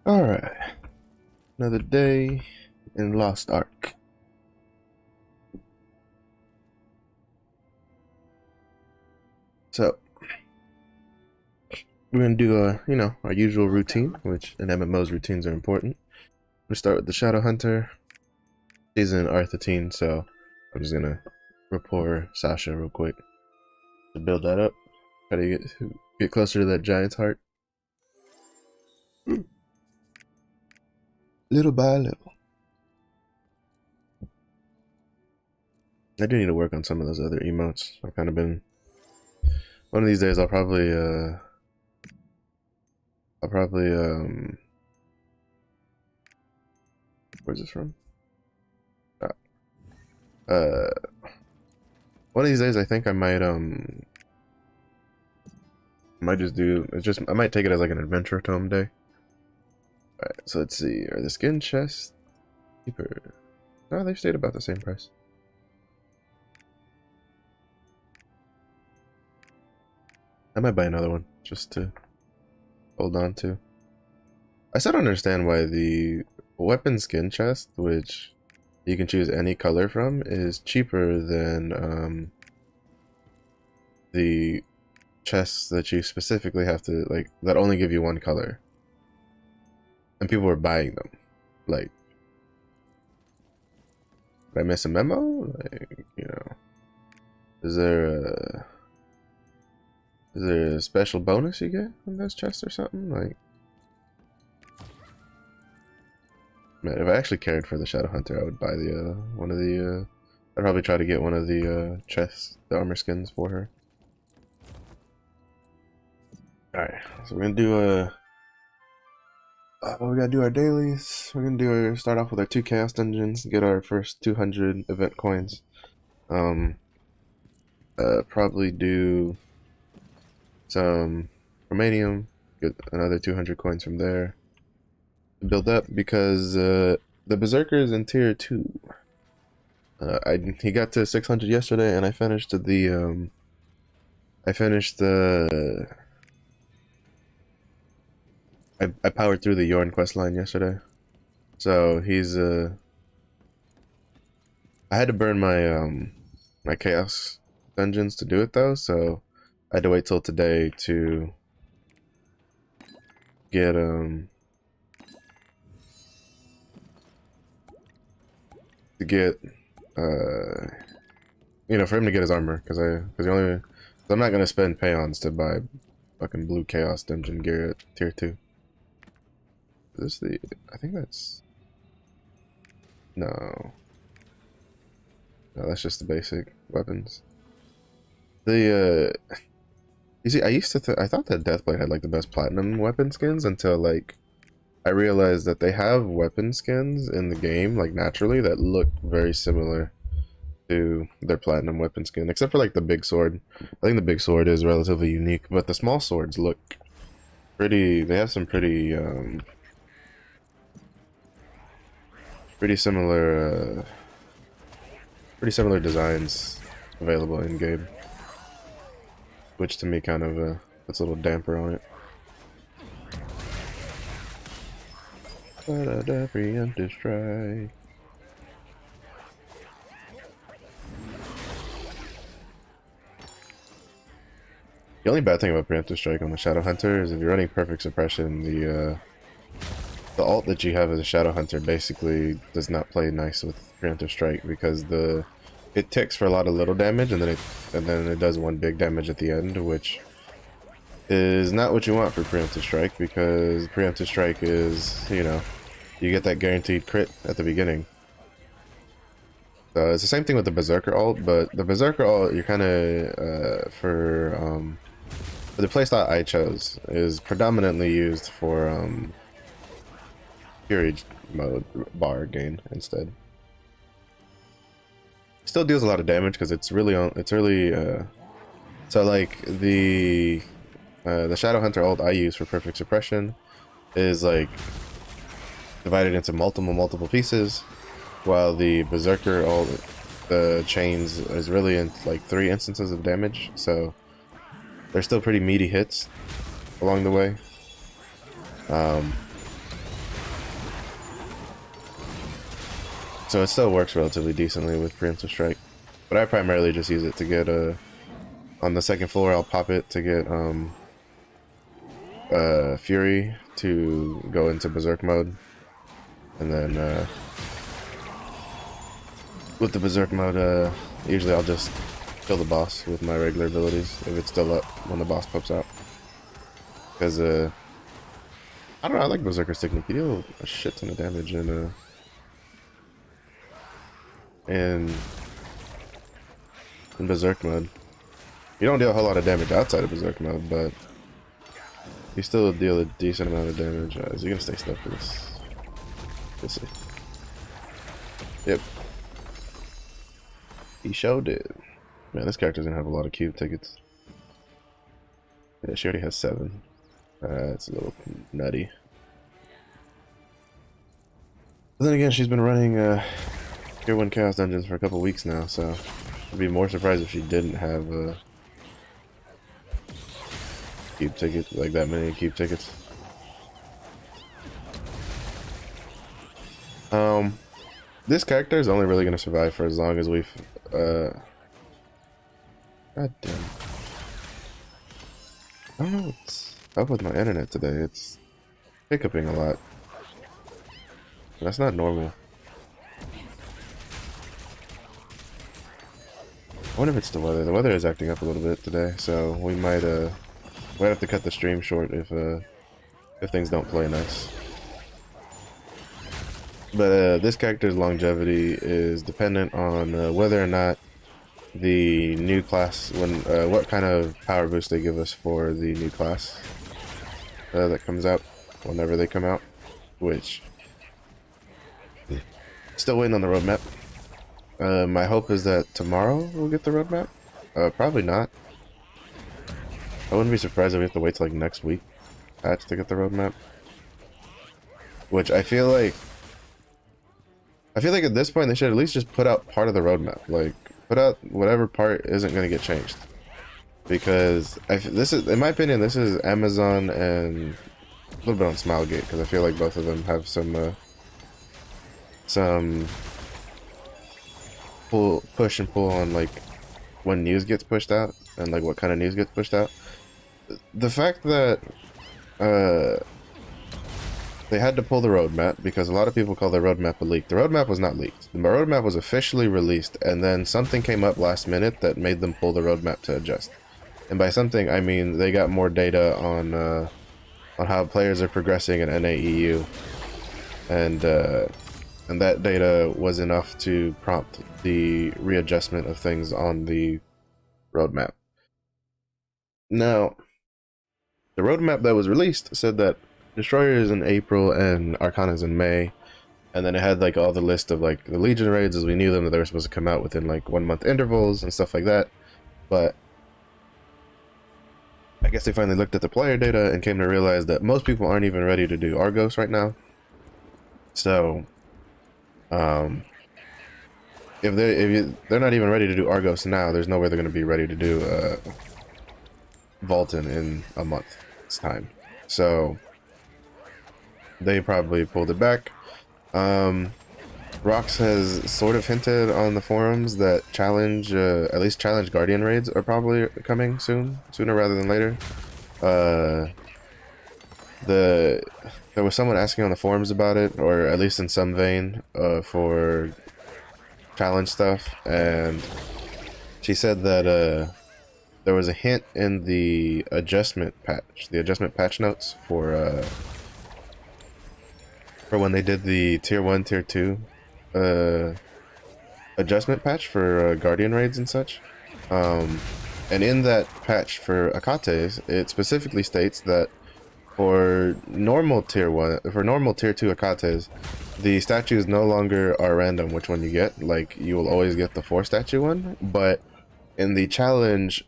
Alright, another day in Lost Ark. So, we're gonna do our usual routine, which in MMOs routines are important. I'm gonna start with the Shadow Hunter. She's in R13, so I'm just gonna rapport Sasha real quick to build that up. Try to get closer to that giant's heart. Little by little. I do need to work on some of those other emotes. I've kind of been... One of these days I'll probably where's this from? One of these days I think I might just do, I might take it as like an adventure tome day. Alright, so let's see, are the skin chests cheaper? No, they stayed about the same price. I might buy another one just to hold on to. I still don't understand why the weapon skin chest, which you can choose any color from, is cheaper than the chests that you specifically have to, like, that only give you one color. And people were buying them. Like, did I miss a memo? Like, is there a special bonus you get on those chests or something? Like, man, if I actually cared for the Shadow Hunter, I would buy the I'd probably try to get one of the chests, the armor skins for her. Alright, so we're gonna do we gotta do our dailies. We're gonna start off with our 2 chaos dungeons, get our first 200 event coins. Probably do some Romanium, get another 200 coins from there. Build up because the Berserker's in tier 2. He got to 600 yesterday, and I finished the I powered through the Yorn quest line yesterday, so he's I had to burn my my chaos dungeons to do it though, so I had to wait till today to get for him to get his armor, because I'm not gonna spend payons to buy fucking blue chaos dungeon gear at tier 2. Is this I think that's... No, that's just the basic weapons. You see, I thought that Deathblade had like the best platinum weapon skins until like I realized that they have weapon skins in the game like naturally that look very similar to their platinum weapon skin, except for like the big sword. I think the big sword is relatively unique, but the small swords look pretty... They have some pretty similar designs available in game, which to me kind of puts a little damper on it. Preemptive strike. The only bad thing about preemptive strike on the Shadow Hunter is if you're running perfect suppression, the ult that you have as a Shadow Hunter basically does not play nice with preemptive strike, because it ticks for a lot of little damage and then it does one big damage at the end, which is not what you want for preemptive strike, because preemptive strike is, you get that guaranteed crit at the beginning. So it's the same thing with the Berserker ult, but the Berserker ult, you're kind of for the playstyle I chose is predominantly used for Fury mode bar gain instead. Still deals a lot of damage because it's really so like the Shadow Hunter ult I use for perfect suppression is like divided into multiple pieces, while the Berserker ult, the chains, is really in like 3 instances of damage, so they're still pretty meaty hits along the way. So it still works relatively decently with Preemptive Strike. But I primarily just use it to get on the second floor I'll pop it to get Fury to go into Berserk mode. And then with the Berserk mode, usually I'll just kill the boss with my regular abilities if it's still up when the boss pops out. Because I don't know, I like Berserker's technique. You deal a shit ton of damage in Berserk mode. You don't deal a whole lot of damage outside of Berserk mode, but you still deal a decent amount of damage. Is he gonna stay stuck for this? We'll see. Yep. He sure did. Man, this character's gonna have a lot of cube tickets. Yeah, she already has 7. It's a little nutty. But then again, she's been running Tier 1 Chaos Dungeons for a couple weeks now, so I'd be more surprised if she didn't have cube tickets, like that many cube tickets. This character is only really gonna survive for as long as we've God damn. I don't know what's up with my internet today. It's hiccuping a lot. That's not normal. I wonder if it's the weather. The weather is acting up a little bit today, so we might have to cut the stream short if things don't play nice. But this character's longevity is dependent on whether or not the new class, what kind of power boost they give us for the new class that comes out whenever they come out, which still waiting on the roadmap. My hope is that tomorrow we'll get the roadmap. Probably not. I wouldn't be surprised if we have to wait till like next week patch to get the roadmap. Which I feel like at this point they should at least just put out part of the roadmap. Like put out whatever part isn't going to get changed. Because this is, in my opinion, this is Amazon and a little bit on Smilegate, because I feel like both of them have some push and pull on like when news gets pushed out and like what kind of news gets pushed out. The fact that they had to pull the roadmap because a lot of people call the roadmap a leak. The roadmap was not leaked. The roadmap was officially released, and then something came up last minute that made them pull the roadmap to adjust. And by something, I mean they got more data on how players are progressing in NAEU, and that data was enough to prompt the readjustment of things on the roadmap. Now, the roadmap that was released said that Destroyer is in April and Arcana is in May, and then it had like all the list of like the Legion raids as we knew them, that they were supposed to come out within like 1 month intervals and stuff like that. But I guess they finally looked at the player data and came to realize that most people aren't even ready to do Argos right now. So if they're not even ready to do Argos now, there's no way they're going to be ready to do Vulcan in a month's time. So they probably pulled it back. Rox has sort of hinted on the forums that at least challenge Guardian raids are probably coming sooner rather than later. There was someone asking on the forums about it, or at least in some vein, for challenge stuff, and she said that there was a hint in the adjustment patch notes for when they did the tier 1, tier 2 adjustment patch for Guardian raids and such. And in that patch for Akates, it specifically states that for normal tier 2 Akates, the statues no longer are random which one you get. Like, you will always get the 4 statue one, but in the challenge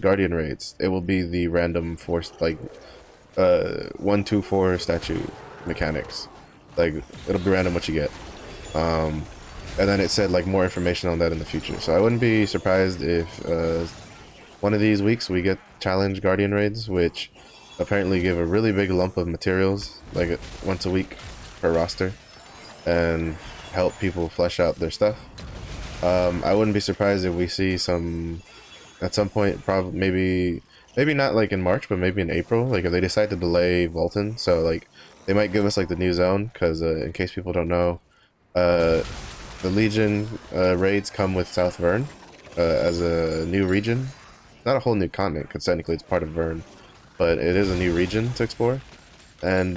Guardian raids, it will be the random 4, like 1, 2, 4 statue mechanics. Like, it'll be random what you get. And then it said like more information on that in the future. So I wouldn't be surprised if one of these weeks we get challenge Guardian raids, which apparently give a really big lump of materials, like once a week per roster. and help people flesh out their stuff. I wouldn't be surprised if we see some at some point, probably maybe not like in March, but maybe in April. Like if they decide to delay Volton, so like they might give us like the new zone because in case people don't know, uh, the Legion raids come with South Vern as a new region. Not a whole new continent because technically it's part of Vern, but it is a new region to explore, and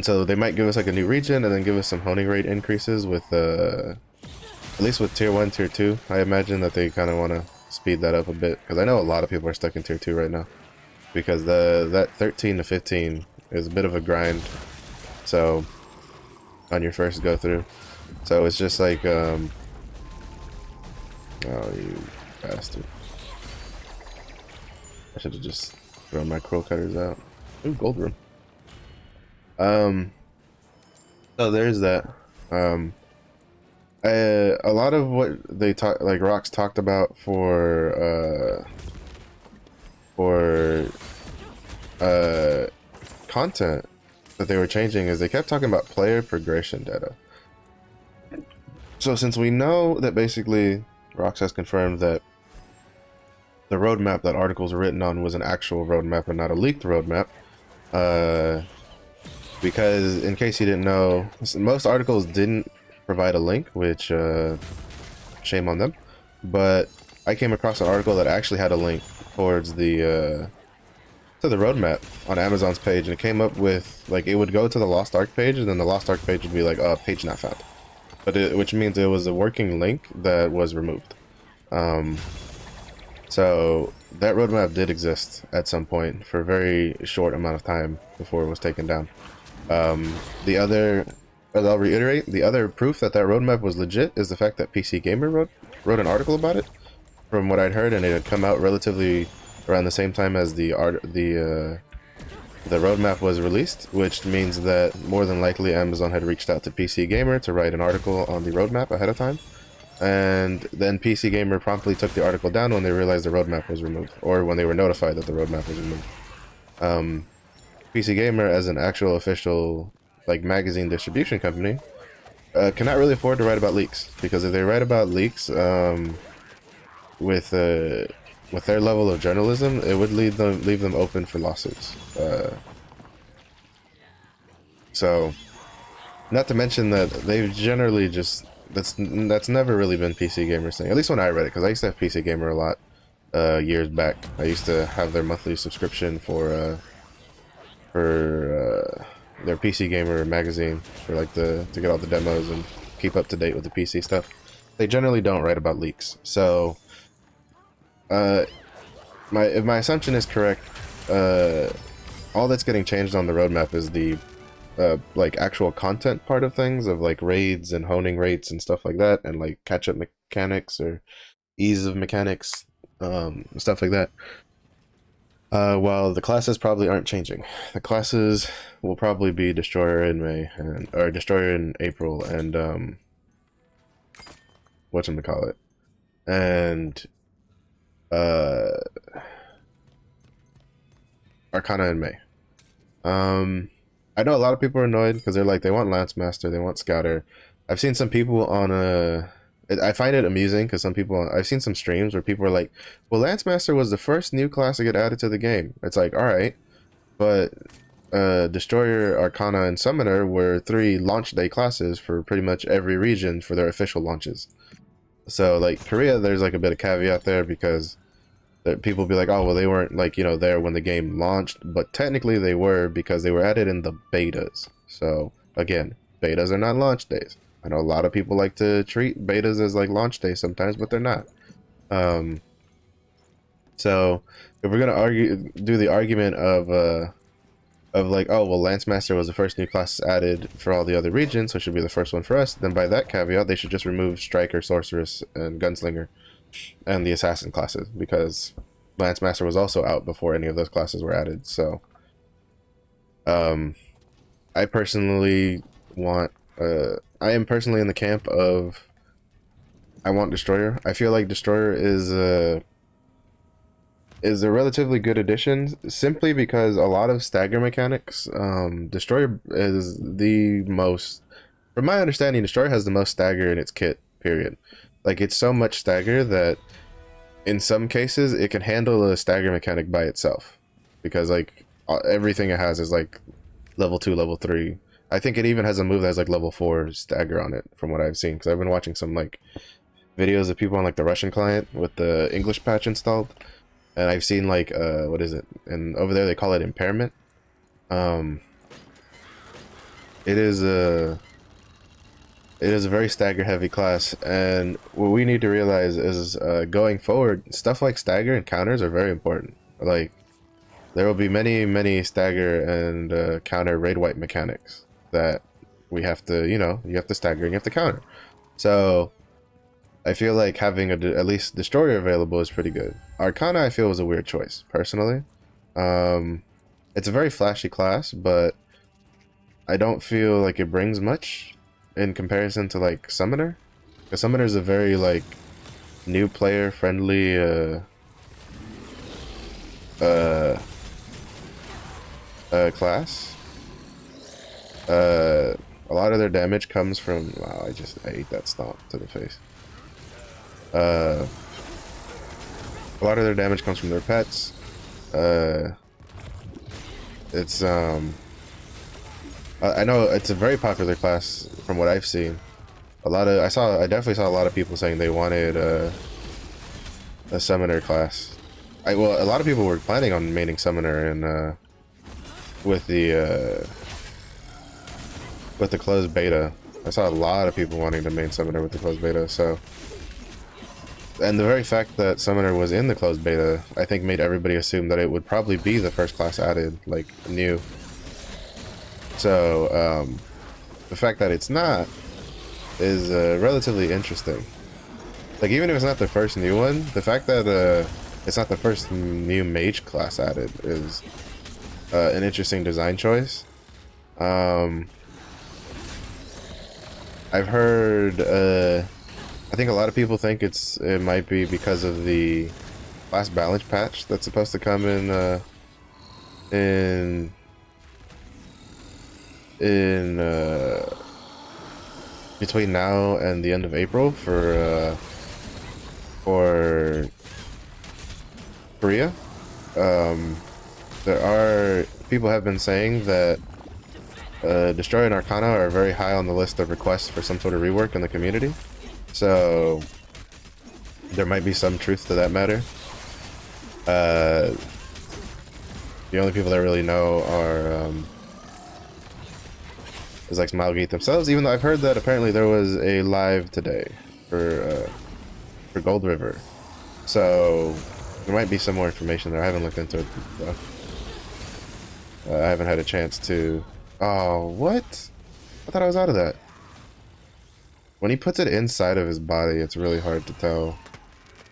so they might give us like a new region and then give us some honing rate increases with at least with tier 1, tier 2. I imagine that they kind of want to speed that up a bit because I know a lot of people are stuck in tier 2 right now because that 13 to 15 is a bit of a grind, so on your first go through, so it's just like oh, you bastard, I should have just thrown my crow cutters out. Ooh, gold room. So there's that. A lot of what they talk, like Rox talked about for content that they were changing is they kept talking about player progression data. So since we know that basically Rox has confirmed that the roadmap that articles were written on was an actual roadmap and not a leaked roadmap, because in case you didn't know, most articles didn't provide a link, which shame on them, but I came across an article that actually had a link towards the to the roadmap on Amazon's page, and it came up with like it would go to the Lost Ark page, and then the Lost Ark page would be like page not found, but which means it was a working link that was removed. So that roadmap did exist at some point for a very short amount of time before it was taken down. The other, as I'll reiterate, the other proof that that roadmap was legit is the fact that PC Gamer wrote an article about it, from what I'd heard, and it had come out relatively around the same time as the roadmap was released, which means that more than likely Amazon had reached out to PC Gamer to write an article on the roadmap ahead of time, and then PC Gamer promptly took the article down when they realized the roadmap was removed, or when they were notified that the roadmap was removed. PC Gamer, as an actual official like magazine distribution company, cannot really afford to write about leaks, because if they write about leaks with their level of journalism, it would leave them open for lawsuits. So, not to mention that they've generally just that's never really been PC Gamer's thing. At least when I read it, because I used to have PC Gamer a lot years back. I used to have their monthly subscription for their PC Gamer magazine for like to get all the demos and keep up to date with the PC stuff. They generally don't write about leaks. So if my assumption is correct, all that's getting changed on the roadmap is the like actual content part of things, of like raids and honing rates and stuff like that, and like catch-up mechanics or ease of mechanics, stuff like that. While the classes probably aren't changing. The classes will probably be Destroyer in May, or Destroyer in April, and whatchamacallit, and Arcana in May. I know a lot of people are annoyed because they're like, they want Lance Master, they want Scouter. I've seen some people on I find it amusing because some people, I've seen some streams where people are like, well, Lance Master was the first new class to get added to the game. It's like, alright, but Destroyer, Arcana, and Summoner were 3 launch day classes for pretty much every region for their official launches. So like Korea, there's like a bit of caveat there, because people be like, oh, well, they weren't like, you know, there when the game launched, but technically they were, because they were added in the betas. So again, betas are not launch days. I know a lot of people like to treat betas as like launch days sometimes, but they're not. So if we're gonna do the argument of like, oh, well, Lance Master was the first new class added for all the other regions, so it should be the first one for us, then by that caveat, they should just remove Striker, Sorceress, and Gunslinger, and the Assassin classes, because Lance Master was also out before any of those classes were added. So, I personally want, I am personally in the camp of, I want Destroyer. I feel like Destroyer is is a relatively good addition simply because a lot of stagger mechanics, Destroyer is the most, from my understanding, Destroyer has the most stagger in its kit, period. Like, it's so much stagger that in some cases it can handle a stagger mechanic by itself. Because, like, everything it has is, like, level 2, level 3. I think it even has a move that has, like, level 4 stagger on it, from what I've seen. Because I've been watching some, like, videos of people on, like, the Russian client with the English patch installed. And I've seen, like, what is it? And over there they call it impairment. Um, it is a very stagger heavy class, and what we need to realize is going forward, stuff like stagger and counters are very important. Like, there will be many stagger and counter raid wipe mechanics that we have to, you know, you have to stagger and you have to counter. So I feel like having at least destroyer available is pretty good. Arcana, I feel, was a weird choice personally. It's a very flashy class, but I don't feel like it brings much in comparison to like Summoner. Because Summoner is a very like new player friendly class. A lot of their damage comes from, wow, I ate that stomp to the face. A lot of their damage comes from their pets. It's I know it's a very popular class from what I've seen. I definitely saw a lot of people saying they wanted a summoner class. Well, a lot of people were planning on maining summoner and with the closed beta. I saw a lot of people wanting to main summoner with the closed beta, so. And the very fact that Summoner was in the closed beta, I think made everybody assume that it would probably be the first class added, like, new. So, the fact that it's not is relatively interesting. Like, even if it's not the first new one, the fact that it's not the first new mage class added is an interesting design choice. I've heard, I think a lot of people think it might be because of the class balance patch that's supposed to come in between now and the end of April for Korea. People have been saying that Destroyer and Arcana are very high on the list of requests for some sort of rework in the community. So there might be some truth to that matter. The only people that really know are is like Smilegate themselves. Even though I've heard that apparently there was a live today for Gold River, so there might be some more information there. I haven't looked into it though. I haven't had a chance to. Oh, what? I thought I was out of that. When he puts it inside of his body, it's really hard to tell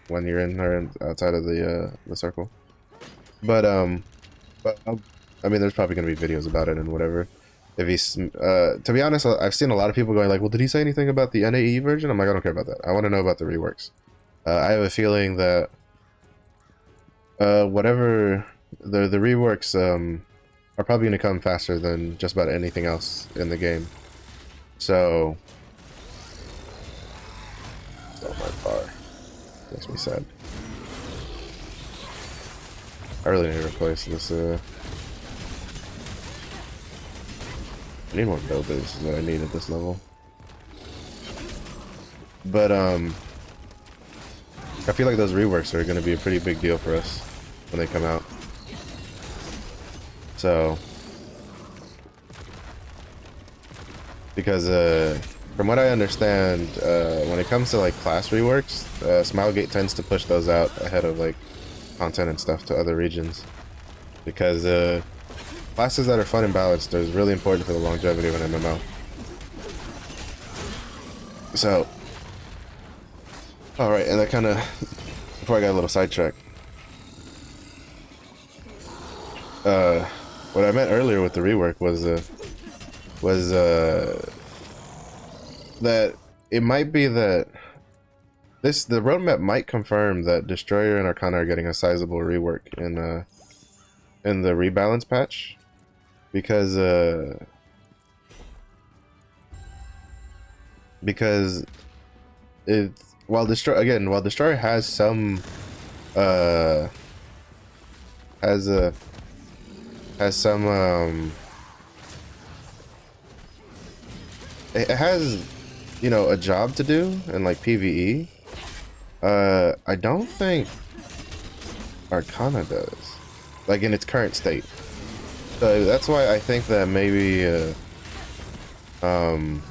when you're in or outside of the circle. But I mean, there's probably gonna be videos about it and whatever. If he's, to be honest, I've seen a lot of people going like, "Well, did he say anything about the NAE version?" I'm like, I don't care about that. I want to know about the reworks. I have a feeling that whatever the reworks are probably gonna come faster than just about anything else in the game. So. Oh, my car. Makes me sad. I really need to replace this, I need more builders that I need at this level. But, I feel like those reworks are gonna be a pretty big deal for us when they come out. So... Because, from what I understand, when it comes to like class reworks, Smilegate tends to push those out ahead of like content and stuff to other regions, because classes that are fun and balanced is really important for the longevity of an MMO. So, all right, and that kind of before I got a little sidetracked. What I meant earlier with the rework was that it might be that the roadmap might confirm that Destroyer and Arcana are getting a sizable rework in the rebalance patch, because it while Destroyer uh has a has some it has, you know, a job to do in like PvE. I don't think Arcana does, like in its current state. So that's why I think that maybe um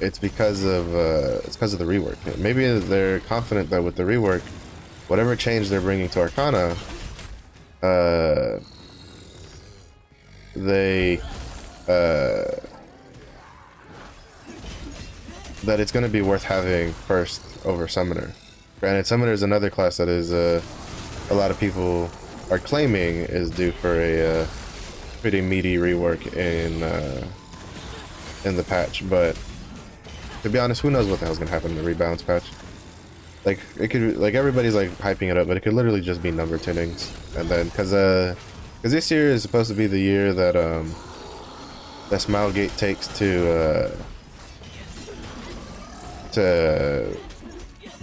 it's because of the rework. Maybe they're confident that with the rework, whatever change they're bringing to Arcana, uh they that it's going to be worth having first over Summoner. Granted, Summoner is another class that is a lot of people are claiming is due for a pretty meaty rework in the patch, but to be honest, who knows what the hell's gonna happen in the rebalance patch? Like, it could, like, everybody's like hyping it up, but it could literally just be number tunings, and then because this year is supposed to be the year that that Smilegate takes to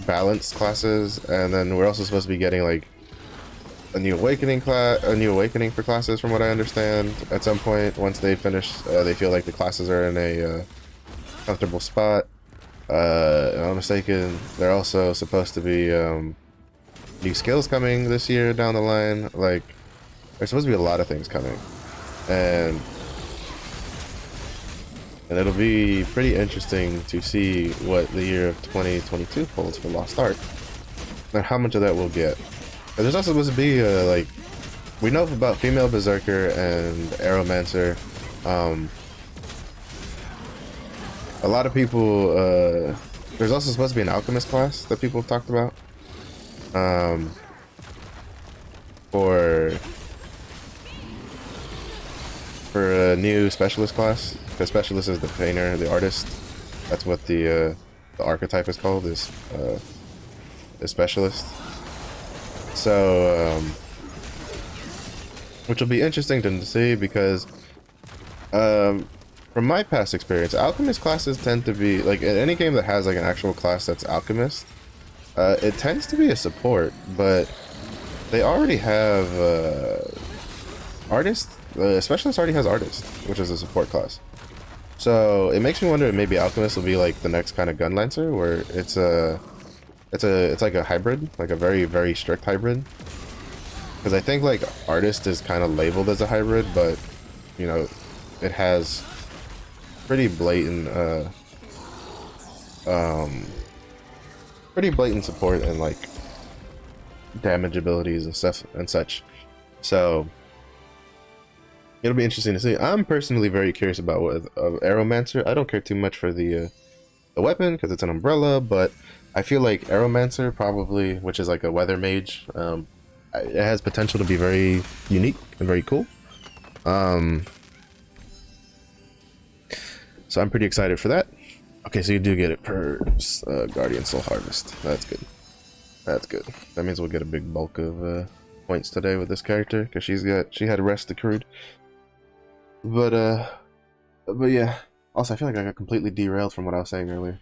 balance classes, and then we're also supposed to be getting like a new awakening for classes, from what I understand, at some point once they finish. They feel like the classes are in a comfortable spot. If I'm not mistaken, they're also supposed to be new skills coming this year down the line. Like, there's supposed to be a lot of things coming, and it'll be pretty interesting to see what the year of 2022 holds for Lost Ark, and how much of that we'll get. And there's also supposed to be like, we know about female Berserker and Aeromancer. A lot of people, there's also supposed to be an Alchemist class that people have talked about for a new Specialist class. The Specialist is the painter, the artist. That's what the archetype is called, is Specialist. So, which will be interesting to see, because from my past experience, Alchemist classes tend to be, like, in any game that has like an actual class that's Alchemist, it tends to be a support, but they already have Artist. Specialist already has Artist, which is a support class. So it makes me wonder if maybe Alchemist will be like the next kind of Gun Lancer, where it's like a hybrid, like a very, very strict hybrid. Because I think like Artist is kind of labeled as a hybrid, but you know, it has pretty blatant support and like damage abilities and stuff and such. So it'll be interesting to see. I'm personally very curious about what Aeromancer. I don't care too much for the weapon because it's an umbrella, but I feel like Aeromancer probably, which is like a weather mage, it has potential to be very unique and very cool. So I'm pretty excited for that. Okay, so you do get it per Guardian Soul Harvest. That's good. That's good. That means we'll get a big bulk of points today with this character, because she had rest accrued. But yeah. Also, I feel like I got completely derailed from what I was saying earlier.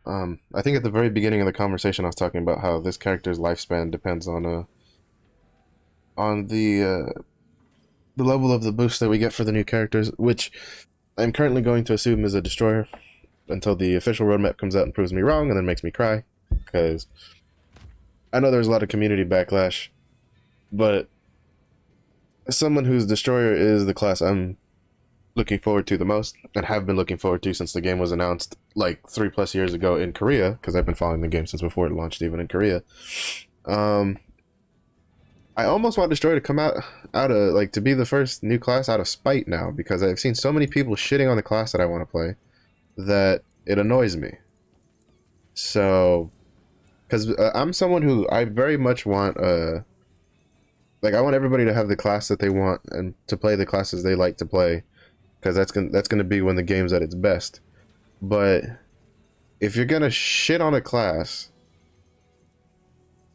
I think at the very beginning of the conversation, I was talking about how this character's lifespan depends on the level of the boost that we get for the new characters, which I'm currently going to assume is a Destroyer, until the official roadmap comes out and proves me wrong and then makes me cry, because I know there's a lot of community backlash, but as someone whose Destroyer is the class I'm looking forward to the most, and have been looking forward to since the game was announced like 3+ years ago in Korea, because I've been following the game since before it launched even in Korea. I almost want Destroyer to come out of like, to be the first new class out of spite now, because I've seen so many people shitting on the class that I want to play that it annoys me. So, because I'm someone who I very much want like, I want everybody to have the class that they want and to play the classes they like to play, because that's gonna be when the game's at its best. But if you're gonna shit on a class,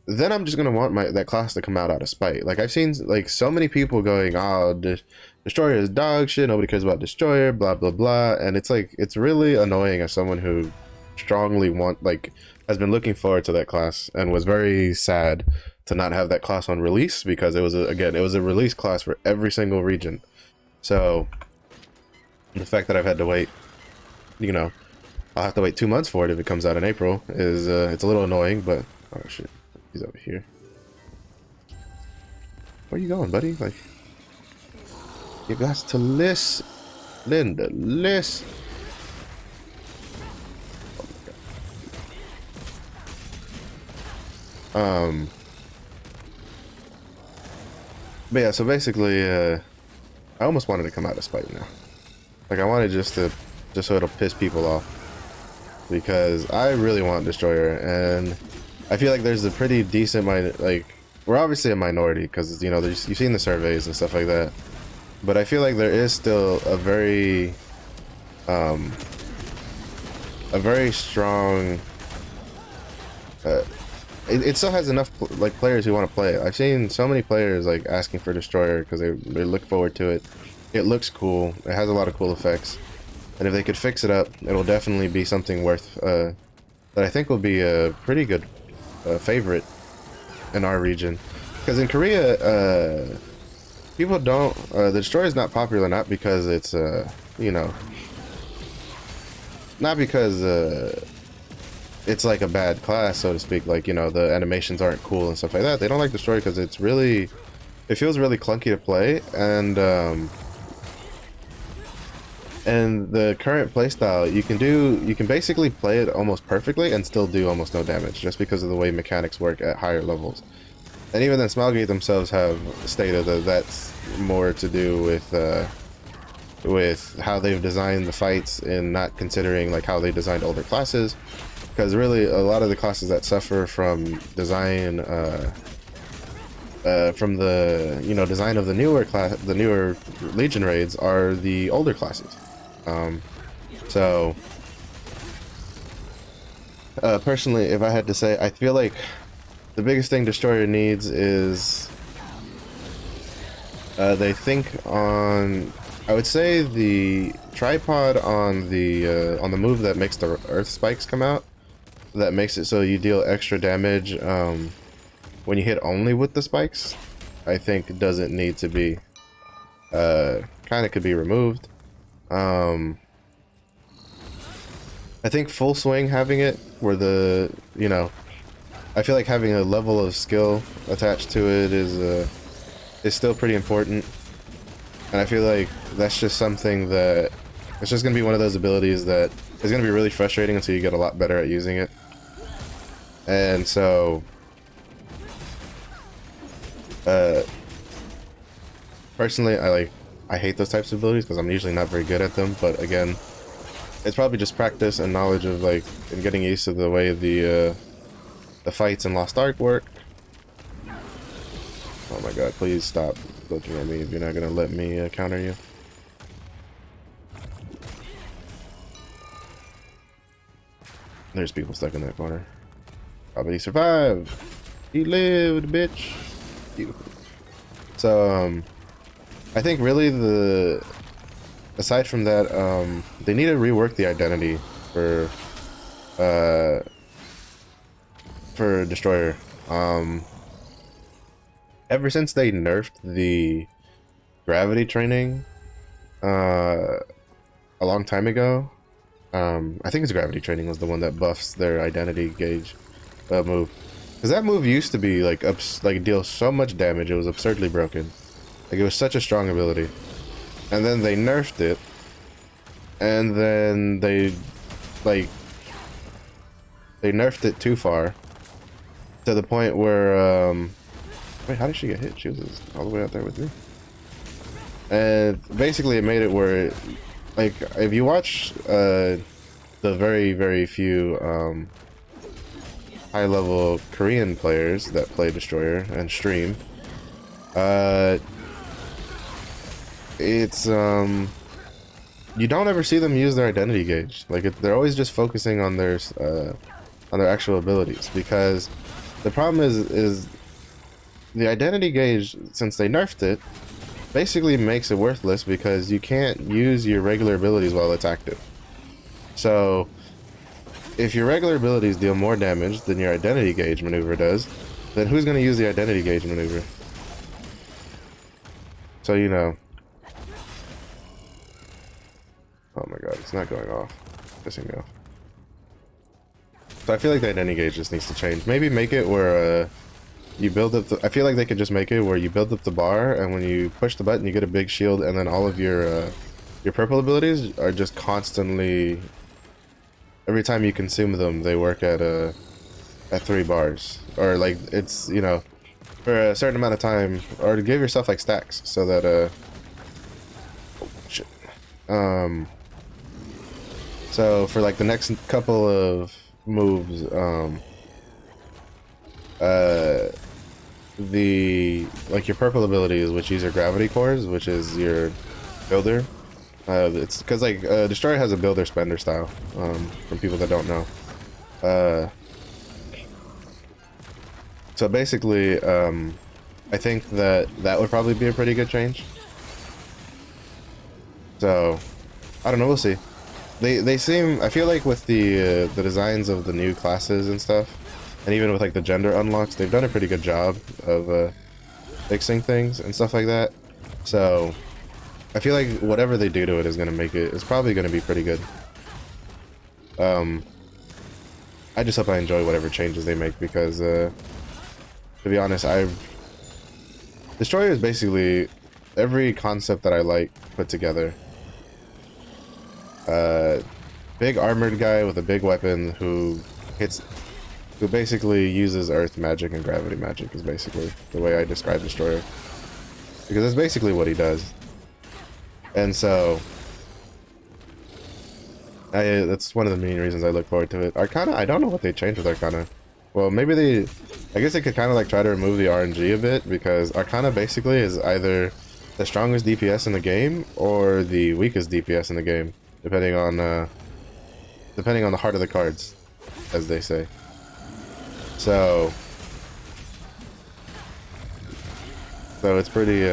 then I'm just gonna want that class to come out of spite. Like I've seen like so many people going, "Oh, Destroyer is dog shit. Nobody cares about Destroyer." Blah blah blah. And it's like it's really annoying as someone who strongly has been looking forward to that class and was very sad to not have that class on release because it was again it was a release class for every single region. So the fact that I've had to wait, you know, I'll have to wait 2 months for it if it comes out in April is it's a little annoying. But oh shit. He's over here. Where you going, buddy? Like, you got to listen, Linda. Listen. But yeah. So basically, I almost wanted to come out of spite now. Like, I wanted just so it'll piss people off because I really want Destroyer and. I feel like there's a pretty decent we're obviously a minority because you know you've seen the surveys and stuff like that, but I feel like there is still a very strong it still has enough players who want to play it. I've seen so many players like asking for Destroyer because they look forward to it. It looks cool, it has a lot of cool effects, and if they could fix it up, it'll definitely be something worth that I think will be a pretty good favorite in our region, because in Korea people don't the Destroyer is not popular not because it's you know, not because it's like a bad class, so to speak, like, you know, the animations aren't cool and stuff like that. They don't like Destroyer because it feels really clunky to play, and the current playstyle, you can basically play it almost perfectly and still do almost no damage just because of the way mechanics work at higher levels. And even then, Smilegate themselves have stated that that's more to do with how they've designed the fights and not considering like how they designed older classes, because really a lot of the classes that suffer from design from the, you know, design of the newer Legion raids are the older classes. So personally, if I had to say, I feel like the biggest thing Destroyer needs is they think on, I would say, the tripod on the move that makes the earth spikes come out, that makes it so you deal extra damage when you hit only with the spikes. I think doesn't need to be kind of could be removed. I think full swing, having it where the, you know, I feel like having a level of skill attached to it is still pretty important, and I feel like that's just something that it's just gonna be one of those abilities that is gonna be really frustrating until you get a lot better at using it. And so personally, I hate those types of abilities because I'm usually not very good at them, but again, it's probably just practice and knowledge of like and getting used to the way the fights in Lost Ark work. Oh my god, please stop looking at me if you're not gonna let me counter you. There's people stuck in that corner. Oh, but he survived. He lived, bitch. Beautiful. So I think really aside from that, they need to rework the identity for Destroyer. Ever since they nerfed the gravity training a long time ago, I think it's gravity training was the one that buffs their identity gauge move, because that move used to be like deal so much damage it was absurdly broken. Like, it was such a strong ability, and then they nerfed it, and then they nerfed it too far to the point where wait, how did she get hit? She was all the way out there with me. And basically it made it where like, if you watch the very few high level Korean players that play Destroyer and stream, it's you don't ever see them use their identity gauge. Like they're always just focusing on their actual abilities, because the problem is the identity gauge, since they nerfed it, basically makes it worthless because you can't use your regular abilities while it's active. So if your regular abilities deal more damage than your identity gauge maneuver does, then who's going to use the identity gauge maneuver? So, you know. Oh my god, it's not going off. It's pissing me off. So I feel like the identity gauge just needs to change. Maybe make it where you build up I feel like they could just make it where you build up the bar, and when you push the button you get a big shield, and then all of your purple abilities are just constantly, every time you consume them, they work at 3 bars, or like it's, you know, for a certain amount of time, or to give yourself like stacks so that oh, shit. So for like the next couple of moves, the like your purple abilities, which use your gravity cores, which is your builder. It's because like Destroyer has a builder spender style. From people that don't know. So basically, I think that would probably be a pretty good change. So I don't know. We'll see. They seem. I feel like with the designs of the new classes and stuff, and even with like the gender unlocks, they've done a pretty good job of fixing things and stuff like that. So I feel like whatever they do to it is gonna make it. It's probably gonna be pretty good. I just hope I enjoy whatever changes they make, because to be honest, Destroyer is basically every concept that I like put together. Big armored guy with a big weapon who basically uses earth magic and gravity magic, is basically the way I describe Destroyer, because that's basically what he does. And so that's one of the main reasons I look forward to it. Arcana, I don't know what they changed with Arcana. Well, maybe I guess they could kind of like try to remove the RNG a bit, because Arcana basically is either the strongest DPS in the game or the weakest DPS in the game, depending on the heart of the cards, as they say. So it's pretty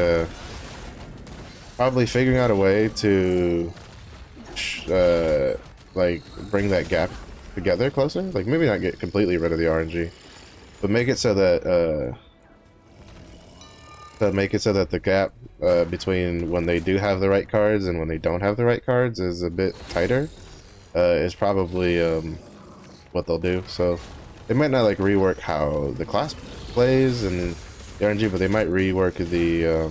probably figuring out a way to like bring that gap together closer. Like maybe not get completely rid of the RNG, but make it so that the gap between when they do have the right cards and when they don't have the right cards is a bit tighter. Is probably what they'll do. So they might not like rework how the class plays and the RNG, but they might rework the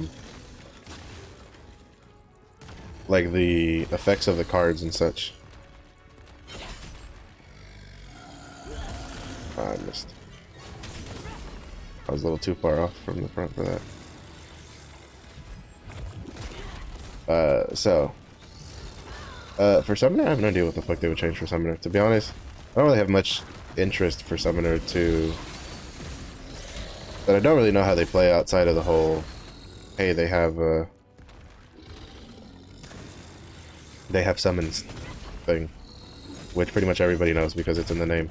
like the effects of the cards and such. I missed. I was a little too far off from the front for that. For Summoner, I have no idea what the fuck they would change for Summoner. To be honest, I don't really have much interest for Summoner but I don't really know how they play outside of the whole, hey, they have summons thing, which pretty much everybody knows because it's in the name.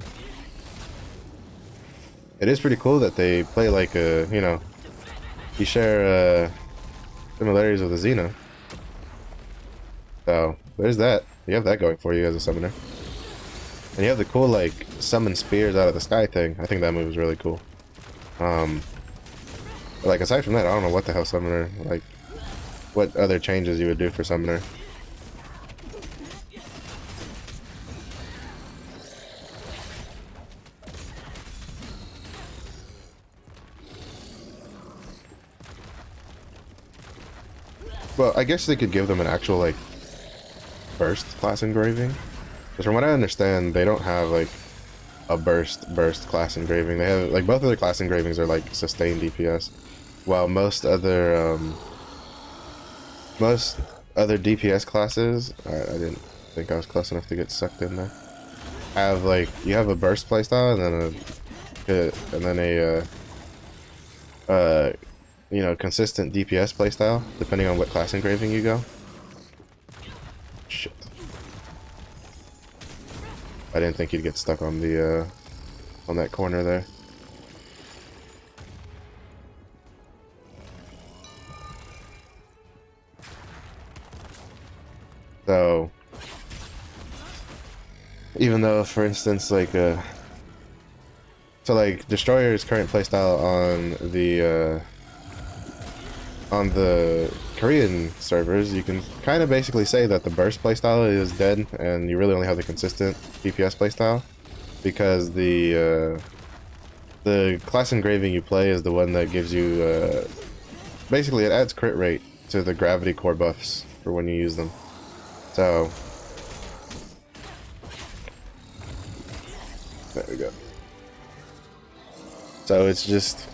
It is pretty cool that they play like you know, you share similarities with a Xena. So there's that. You have that going for you as a summoner. And you have the cool like summon spears out of the sky thing. I think that move is really cool. But like aside from that, I don't know what the hell summoner, like what other changes you would do for summoner. Well, I guess they could give them an actual like burst class engraving. Because from what I understand, they don't have like a burst class engraving. They have like both of their class engravings are like sustained DPS, while most other DPS classes, I didn't think I was close enough to get sucked in there, have like you have a burst playstyle and then a you know, consistent DPS playstyle depending on what class engraving you go. Shit. I didn't think he'd get stuck on the on that corner there. So even though, for instance, like so like Destroyer's current playstyle on the Korean servers, you can kind of basically say that the burst playstyle is dead, and you really only have the consistent DPS playstyle, because the class engraving you play is the one that gives you basically it adds crit rate to the gravity core buffs for when you use them. So there we go. So it's just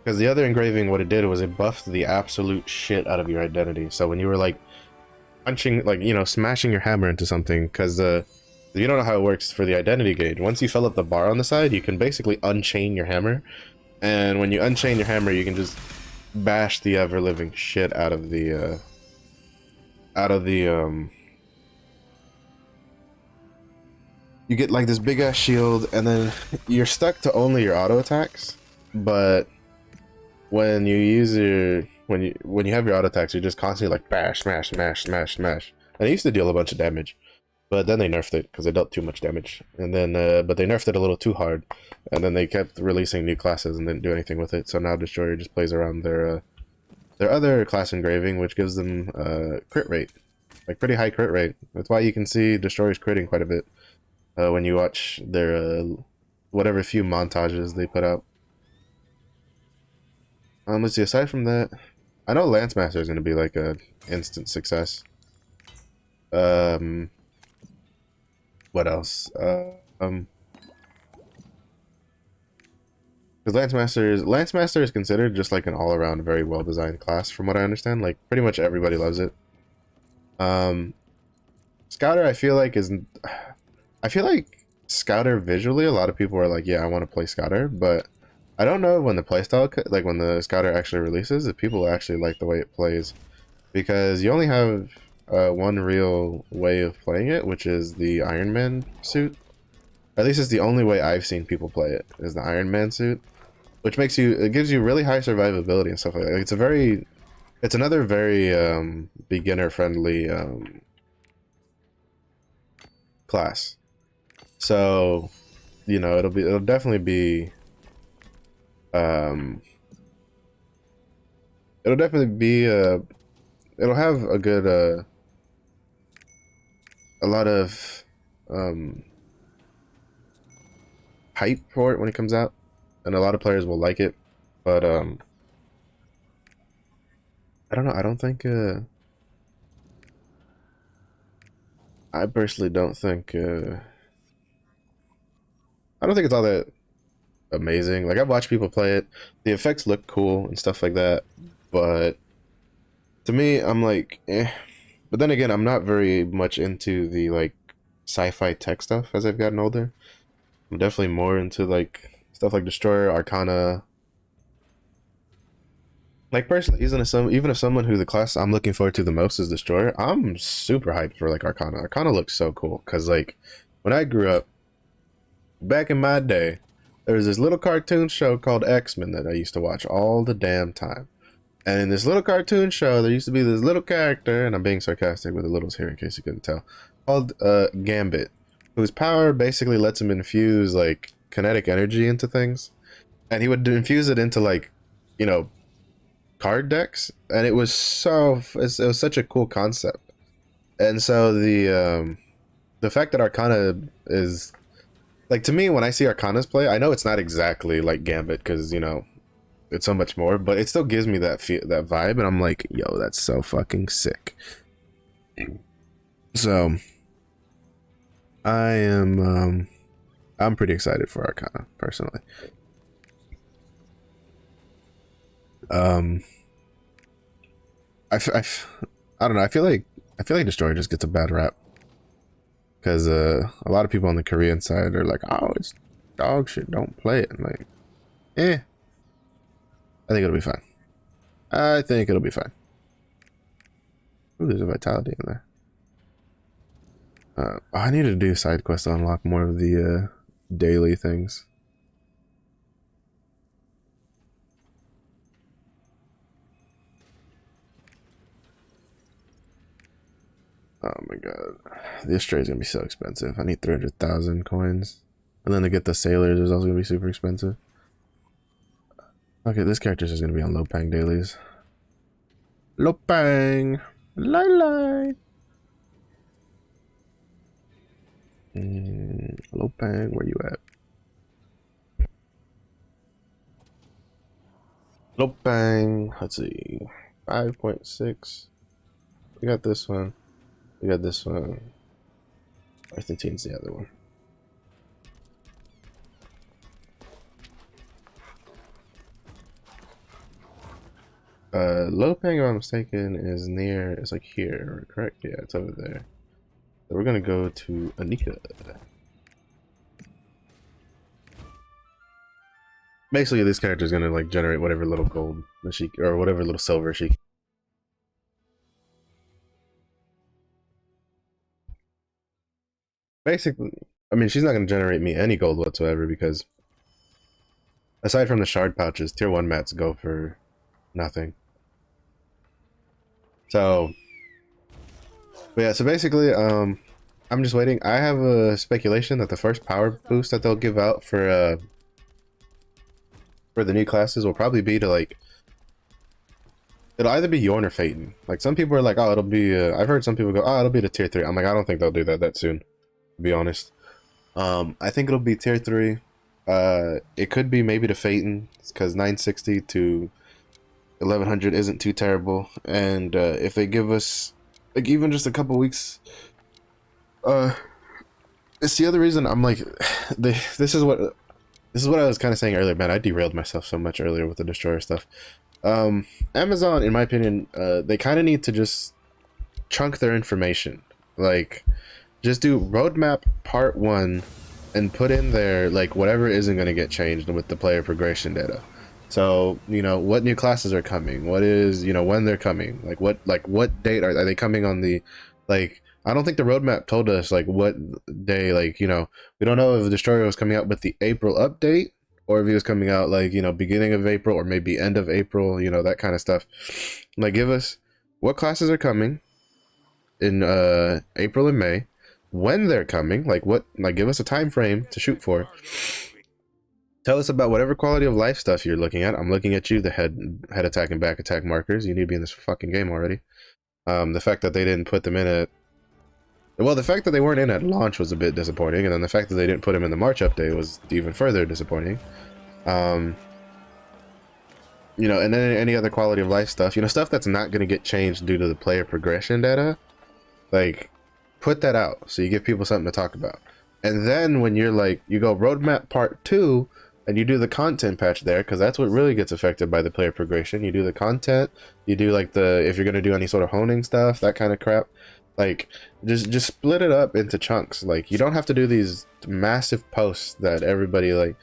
because the other engraving, what it did was it buffed the absolute shit out of your identity. So when you were like punching, like, you know, smashing your hammer into something, because you don't know how it works for the identity gauge. Once you fill up the bar on the side, you can basically unchain your hammer, and when you unchain your hammer, you can just bash the ever living shit out of the you get like this big ass shield, and then you're stuck to only your auto attacks. But when you use your when you have your auto attacks, you're just constantly like bash, smash, smash, smash, smash. And it used to deal a bunch of damage, but then they nerfed it because they dealt too much damage. And then but they nerfed it a little too hard, and then they kept releasing new classes and didn't do anything with it. So now Destroyer just plays around their other class engraving, which gives them crit rate, like pretty high crit rate. That's why you can see Destroyers critting quite a bit when you watch their whatever few montages they put out. Let's see, aside from that, I know Lance Master is going to be like a instant success. What else? Because Lance Master is considered just like an all-around very well-designed class, from what I understand. Like, pretty much everybody loves it. Scouter, I feel like Scouter visually, a lot of people are like, yeah, I want to play Scouter, but I don't know when the playstyle, like when the Scouter actually releases, if people actually like the way it plays, because you only have one real way of playing it, which is the Iron Man suit. At least it's the only way I've seen people play it, is the Iron Man suit, which it gives you really high survivability and stuff like that. It's another very beginner friendly class. So, you know, it'll definitely be it'll definitely be it'll have a good a lot of hype for it when it comes out, and a lot of players will like it. But I don't know, I don't think I personally don't think I don't think it's all that amazing. Like, I've watched people play it, the effects look cool and stuff like that, but to me, I'm like, eh. But then again, I'm not very much into the like sci-fi tech stuff as I've gotten older. I'm definitely more into like stuff like Destroyer, Arcana. Like, personally, even if someone who the class I'm looking forward to the most is Destroyer, I'm super hyped for like Arcana. Arcana looks so cool because, like, when I grew up back in my day, there was this little cartoon show called X-Men that I used to watch all the damn time. And in this little cartoon show, there used to be this little character, and I'm being sarcastic with the littles here in case you couldn't tell, called Gambit, whose power basically lets him infuse like kinetic energy into things, and he would infuse it into, like, you know, card decks, and it was such a cool concept. And so the fact that Arcana is like, to me, when I see Arcanas play, I know it's not exactly like Gambit because, you know, it's so much more, but it still gives me that that vibe, and I'm like, yo, that's so fucking sick. So I'm pretty excited for Arcana personally. um I don't know, I feel like Destroyer just gets a bad rap because a lot of people on the Korean side are like, oh, it's dog shit, don't play it. I'm like, I think it'll be fine. I think it'll be fine. Ooh, there's a vitality in there. I need to do side quests to unlock more of the daily things. Oh my god, this trade's gonna be so expensive. I need 300,000 coins, and then to get the sailors is also gonna be super expensive. Okay, this character's just gonna be on low pang dailies. Low pang, lie lie. Low pang, where you at? Low pang. Let's see, 5.6. We got this one. We got this one. Argentina's the other one. Lopang, if I'm mistaken, is near, it's like here, correct? Yeah, it's over there. So we're gonna go to Anika. Basically, this character is gonna like generate whatever little gold that she, or whatever little silver she. Basically, I mean, she's not gonna generate me any gold whatsoever because, aside from the shard pouches, tier 1 mats go for nothing. So, but yeah, so basically, I'm just waiting. I have a speculation that the first power boost that they'll give out for the new classes will probably be to like, it'll either be Yorn or Phaeton. Like some people are like, oh, it'll be. I've heard some people go, oh, it'll be the tier 3. I'm like, I don't think they'll do that soon. To be honest, I think it'll be tier 3. It could be maybe to Phaeton because 960 to 1100 isn't too terrible, and if they give us like even just a couple weeks, it's the other reason I'm like, this is what I was kind of saying earlier, man. I derailed myself so much earlier with the destroyer stuff. Amazon, in my opinion, they kind of need to just chunk their information, like just do roadmap part 1 and put in there like whatever isn't going to get changed with the player progression data. So, you know, what new classes are coming, what is, you know, when they're coming, like what date are they coming on the, like, I don't think the roadmap told us like what day, like, you know, we don't know if the destroyer was coming out with the April update or if he was coming out like, you know, beginning of April or maybe end of April, you know, that kind of stuff. Like, give us what classes are coming in April and May, when they're coming, like what, like give us a time frame to shoot for. Tell us about whatever quality of life stuff you're looking at. I'm looking at you, the head attack and back attack markers. You need to be in this fucking game already. The fact that they didn't put them in at, well, the fact that they weren't in at launch was a bit disappointing, and then the fact that they didn't put them in the March update was even further disappointing. You know, and then any other quality of life stuff, you know, stuff that's not going to get changed due to the player progression data, like put that out so you give people something to talk about. And then when you're like, you go roadmap part 2 and you do the content patch there, because that's what really gets affected by the player progression. You do the content, you do like the, if you're going to do any sort of honing stuff, that kind of crap, like just split it up into chunks. Like you don't have to do these massive posts that everybody like,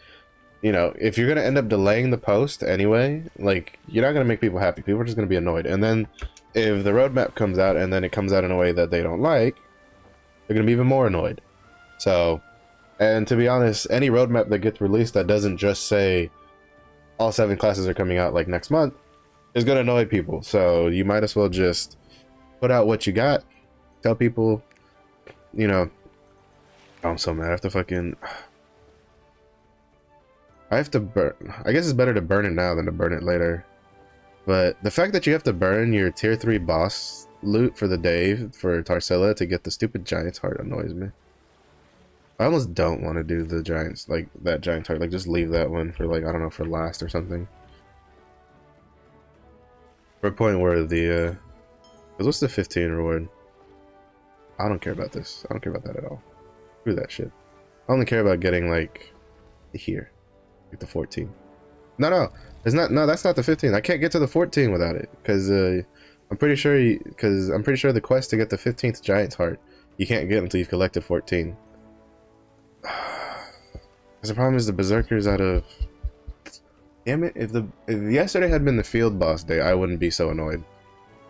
you know, if you're going to end up delaying the post anyway, like you're not going to make people happy. People are just going to be annoyed. And then if the roadmap comes out and then it comes out in a way that they don't like, they're going to be even more annoyed. So, and to be honest, any roadmap that gets released that doesn't just say all 7 classes are coming out like next month is going to annoy people. So you might as well just put out what you got. Tell people, you know, I'm so mad. I have to fucking, I have to burn. I guess it's better to burn it now than to burn it later. But the fact that you have to burn your tier 3 boss loot for the day for Tarsilla to get the stupid giant's heart annoys me. I almost don't want to do the giants, like that giant heart. Like just leave that one for like, I don't know, for last or something. For a point where the, cause what's the 15 reward? I don't care about this. I don't care about that at all. Screw that shit. I only care about getting like here, like the 14. No, it's not. No, that's not the 15. I can't get to the 14 without it, because I'm pretty sure the quest to get the 15th giant's heart, you can't get until you've collected 14. Because the problem is the berserker's out of. Damn it! If yesterday had been the field boss day, I wouldn't be so annoyed.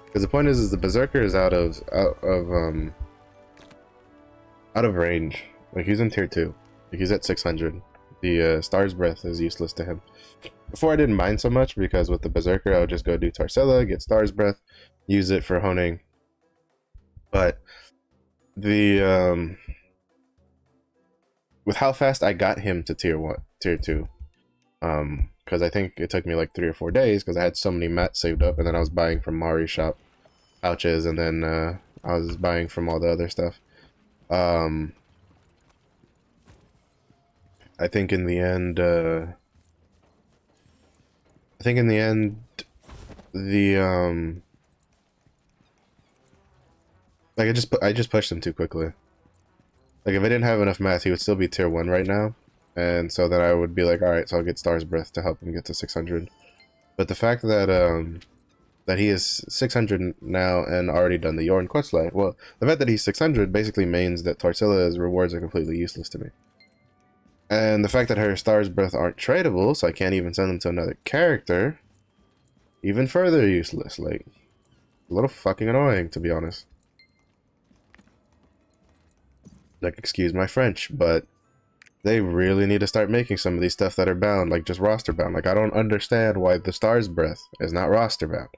Because the point is the berserker is out of out of range. Like, he's in tier 2. Like, he's at 600. The Star's Breath is useless to him. Before I didn't mind so much because with the Berserker I would just go do Tarsilla, get Star's Breath, use it for honing. But the with how fast I got him to tier 2, because I think it took me like 3 or 4 days because I had so many mats saved up, and then I was buying from Mari's shop pouches, and then I was buying from all the other stuff. I think in the end, the like I just pushed him too quickly. Like, if I didn't have enough math, he would still be tier 1 right now. And so then I would be like, alright, so I'll get Star's Breath to help him get to 600. But the fact that that he is 600 now and already done the Yorn questline, well, the fact that he's 600 basically means that Tarsilla's rewards are completely useless to me. And the fact that her Star's Breath aren't tradable, so I can't even send them to another character, even further useless. Like, a little fucking annoying, to be honest. Like, excuse my French, but they really need to start making some of these stuff that are bound, like just roster bound. Like, I don't understand why the Star's Breath is not roster bound.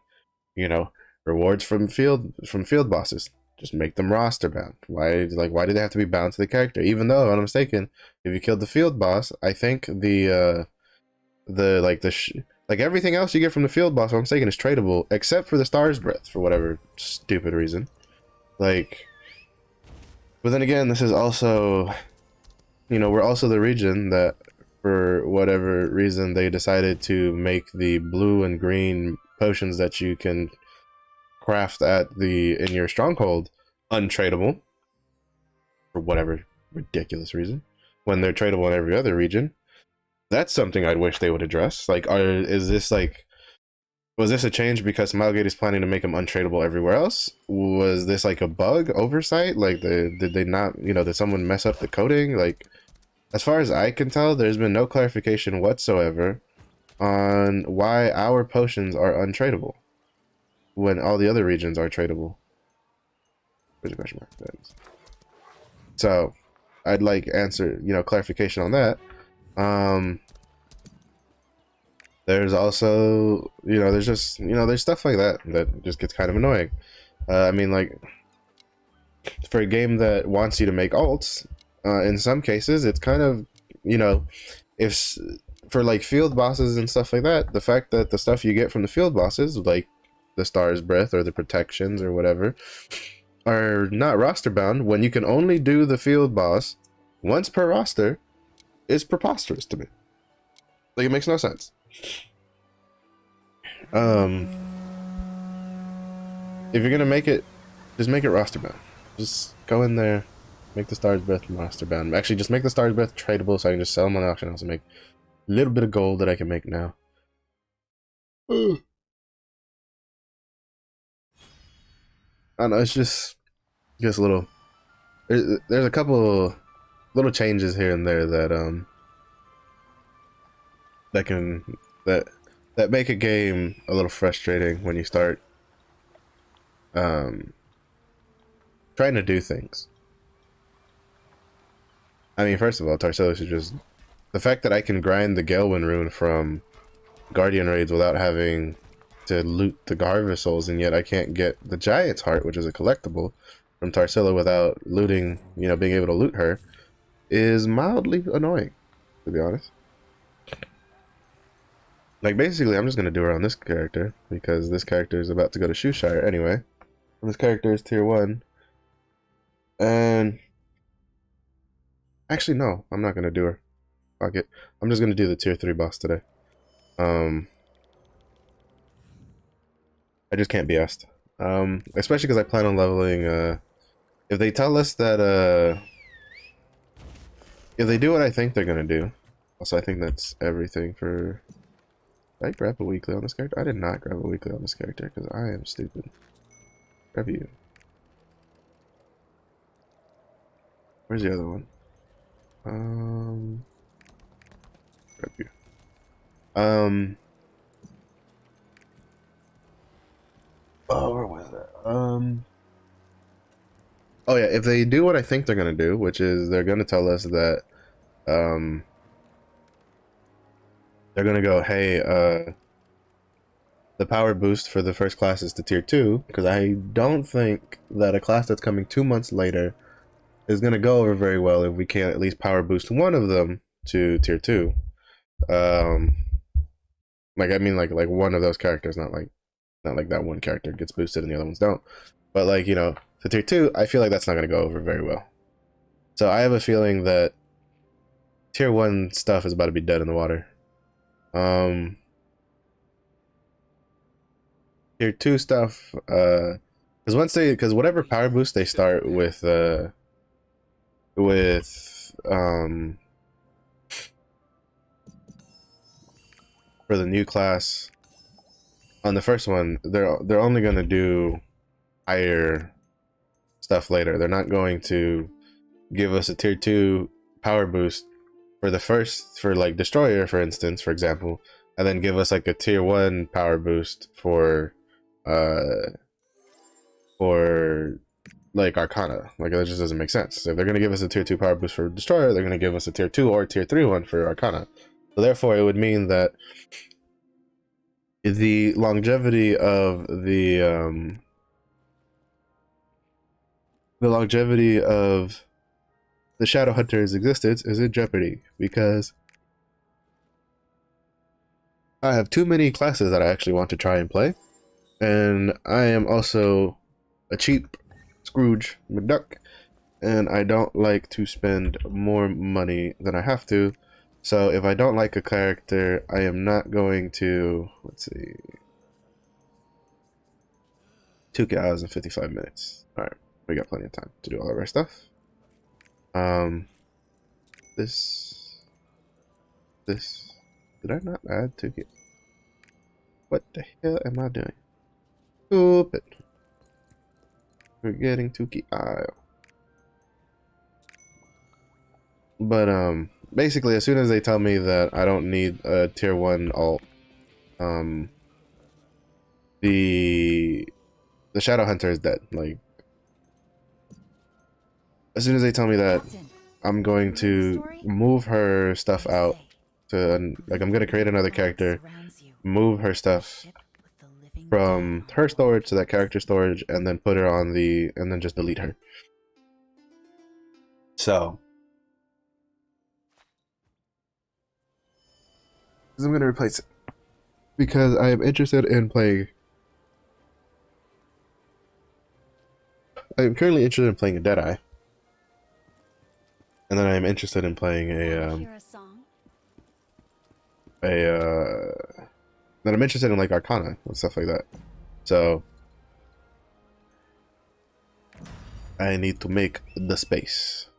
You know, rewards from field bosses, just make them roster bound. Why do they have to be bound to the character? Even though, if I'm mistaken, if you killed the field boss, I think like everything else you get from the field boss, if I'm mistaken, is tradable except for the Star's Breath for whatever stupid reason. Like, but then again, this is also, you know, we're also the region that, for whatever reason, they decided to make the blue and green potions that you can craft in your stronghold untradeable for whatever ridiculous reason, when they're tradable in every other region. That's something I'd wish they would address. Like, is this like, was this a change because Smilegate is planning to make them untradeable everywhere else? Was this like a bug oversight? Like, did they not, you know, did someone mess up the coding? Like, as far as I can tell, there's been no clarification whatsoever on why our potions are untradeable when all the other regions are tradable. Where's the question mark? So, I'd like clarification on that. There's also, there's just, there's stuff like that that just gets kind of annoying. I mean, like, for a game that wants you to make alts, in some cases, it's kind of, if for like field bosses and stuff like that, the fact that the stuff you get from the field bosses, like the Star's Breath or the protections or whatever, are not roster bound when you can only do the field boss once per roster, is preposterous to me. Like, it makes no sense. If you're gonna make it, just make it roster bound. Just go in there, make the Star's Breath roster bound. Actually, just make the Star's Breath tradable so I can just sell them on the auction house and make a little bit of gold that I can make now. I don't know, it's just a little. There's a couple little changes here and there that that make a game a little frustrating when you start trying to do things. I mean, first of all, Tarsilla should just, the fact that I can grind the Galewind rune from Guardian raids without having to loot the Harvest Souls, and yet I can't get the Giant's Heart, which is a collectible, from Tarsilla without looting, being able to loot her, is mildly annoying, to be honest. Like, basically, I'm just going to do her on this character, because this character is about to go to Shoeshire anyway. And this character is tier 1. And actually, no, I'm not going to do her. Fuck it. I'm just going to do the tier 3 boss today. I just can't be asked. Especially because I plan on leveling, if they tell us that, if they do what I think they're going to do. Also, I think that's everything for... Did I grab a weekly on this character? I did not grab a weekly on this character because I am stupid. Grab you. Where's the other one? Grab you. Oh, where was that? Oh yeah, if they do what I think they're gonna do, which is they're gonna tell us that um they're gonna go, hey, the power boost for the first class is to tier 2, because I don't think that a class that's coming 2 months later is gonna go over very well if we can't at least power boost one of them to tier 2. Um like I mean like one of those characters, not like that one character gets boosted and the other ones don't. But like, you know, to tier 2, I feel like that's not gonna go over very well. So I have a feeling that tier 1 stuff is about to be dead in the water. Tier 2 stuff, because whatever power boost they start with for the new class on the first one, they're only gonna do higher stuff later. They're not going to give us a tier 2 power boost for the first, for like Destroyer, for instance, for example, and then give us like a tier 1 power boost uh for like Arcana. Like, that just doesn't make sense. So if they're gonna give us a tier 2 power boost for Destroyer, they're gonna give us a tier 2 or tier 3 one for Arcana. So therefore it would mean that the longevity of the Shadow Hunter's existence is in jeopardy, because I have too many classes that I actually want to try and play, and I am also a cheap Scrooge McDuck, and I don't like to spend more money than I have to. So if I don't like a character, I am not going to, let's see, 2 hours and 55 minutes. All right, we got plenty of time to do all of our stuff. This, did I not add 2? What the hell am I doing? Stupid. We're getting Tuki Isle. But basically, as soon as they tell me that I don't need a tier 1 alt, the Shadow Hunter is dead. Like, as soon as they tell me that, I'm going to move her stuff out to, like, I'm gonna create another character, move her stuff from her storage to that character storage, and then put her on the, and then just delete her. So I'm gonna replace it because I am interested in playing. I am currently interested in playing a Deadeye, and then I am interested in playing then I'm interested in like Arcana and stuff like that. So I need to make the space.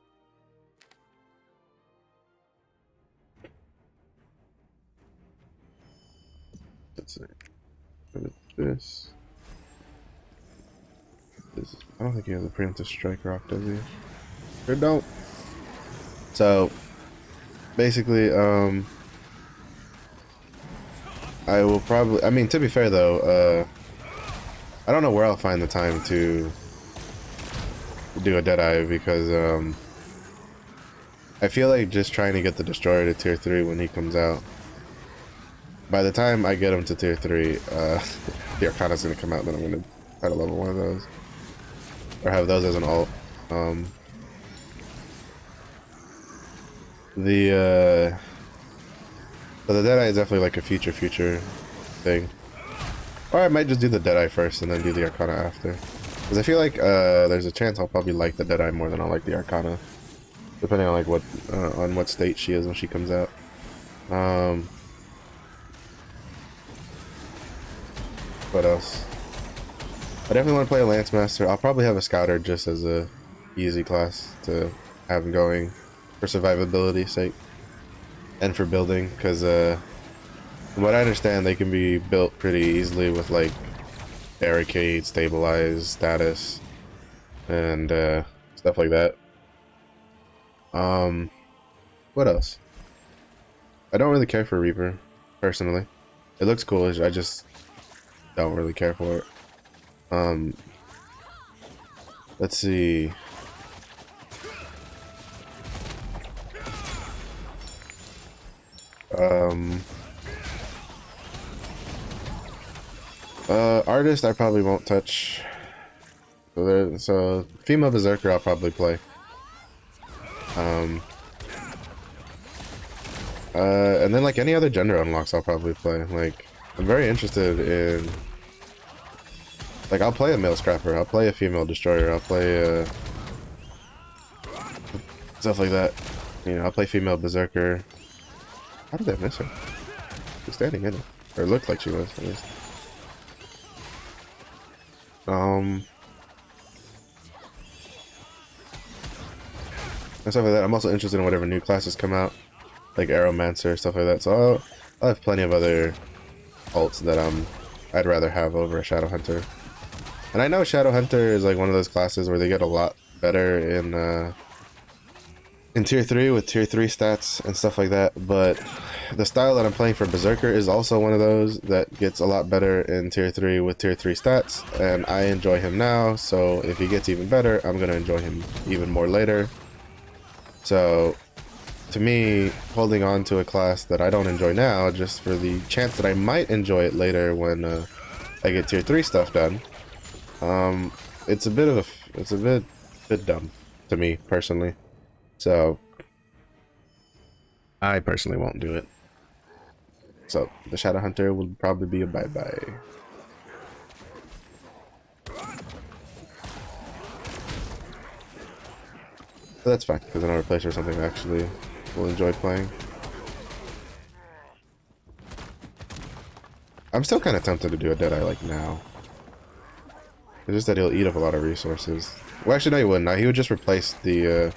Let's see. This. I don't think you have the preemptive strike rock, does he? Or don't. So basically, I will probably, I mean, to be fair though, I don't know where I'll find the time to do a Deadeye, because I feel like just trying to get the Destroyer to tier 3 when he comes out, by the time I get him to tier 3, the Arcana's gonna come out, then I'm gonna try to level one of those. Or have those as an alt. But the Deadeye is definitely like a future thing. Or I might just do the Deadeye first and then do the Arcana after. Because I feel like there's a chance I'll probably like the Deadeye more than I'll like the Arcana. Depending on like what state she is when she comes out. What else? I definitely want to play a Lance Master. I'll probably have a Scouter just as a easy class to have going for survivability sake and for building, because from what I understand, they can be built pretty easily with like barricade, stabilize, status, and stuff like that. What else? I don't really care for Reaper personally. It looks cool, I just don't really care for it. Let's see. Um, Artist I probably won't touch. So female berserker I'll probably play. And then like any other gender unlocks I'll probably play. Like I'm very interested in, like I'll play a male scrapper, I'll play a female destroyer, I'll play stuff like that. You know, I'll play female berserker. How did I miss her? She's standing in it, or it looked like she was at least. And stuff like that. I'm also interested in whatever new classes come out, like Aeromancer, stuff like that. So I'll have plenty of other ults that I'd rather have over a Shadow Hunter. And I know Shadow Hunter is like one of those classes where they get a lot better in tier 3 with tier 3 stats and stuff like that, but the style that I'm playing for Berserker is also one of those that gets a lot better in tier 3 with tier 3 stats, and I enjoy him now, so if he gets even better, I'm gonna enjoy him even more later. So to me, holding on to a class that I don't enjoy now just for the chance that I might enjoy it later when I get tier 3 stuff done, it's a bit dumb to me personally. So I personally won't do it. So the Shadow Hunter will probably be a bye-bye. But that's fine, because then I'll replace her with something I actually will enjoy playing. I'm still kind of tempted to do a Deadeye like now. It's just that he'll eat up a lot of resources. Well, actually, no, he wouldn't. No, he would just replace the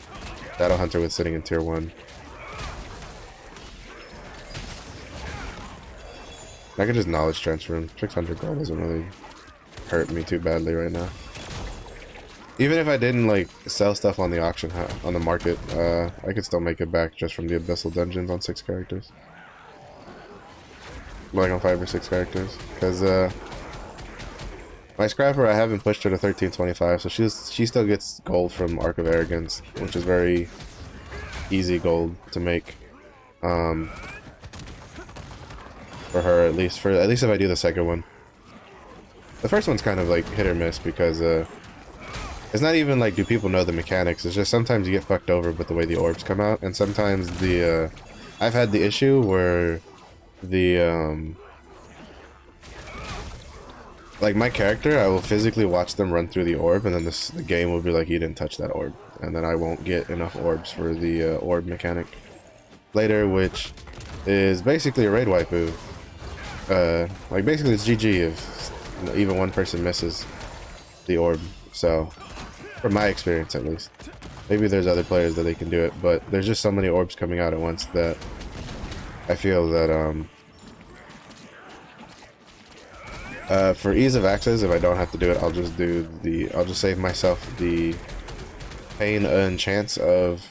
Shadow Hunter with sitting in tier 1. I could just knowledge transfer him. 600 gold doesn't really hurt me too badly right now. Even if I didn't like sell stuff on the auction on the market, I could still make it back just from the abyssal dungeons on 6 characters. Like on 5 or 6 characters, because my scrapper I haven't pushed her to 1325, so she still gets gold from Arc of Arrogance, which is very easy gold to make. For her, at least if I do the second one. The first one's kind of like hit or miss because it's not even like do people know the mechanics, it's just sometimes you get fucked over with the way the orbs come out, and sometimes the I've had the issue where the like my character, I will physically watch them run through the orb, and then the game will be like, you didn't touch that orb, and then I won't get enough orbs for the orb mechanic later, which is basically a raid waifu. Like basically it's GG if even one person misses the orb. So, from my experience at least, maybe there's other players that they can do it, but there's just so many orbs coming out at once that I feel that for ease of access, if I don't have to do it, I'll just save myself the pain and chance of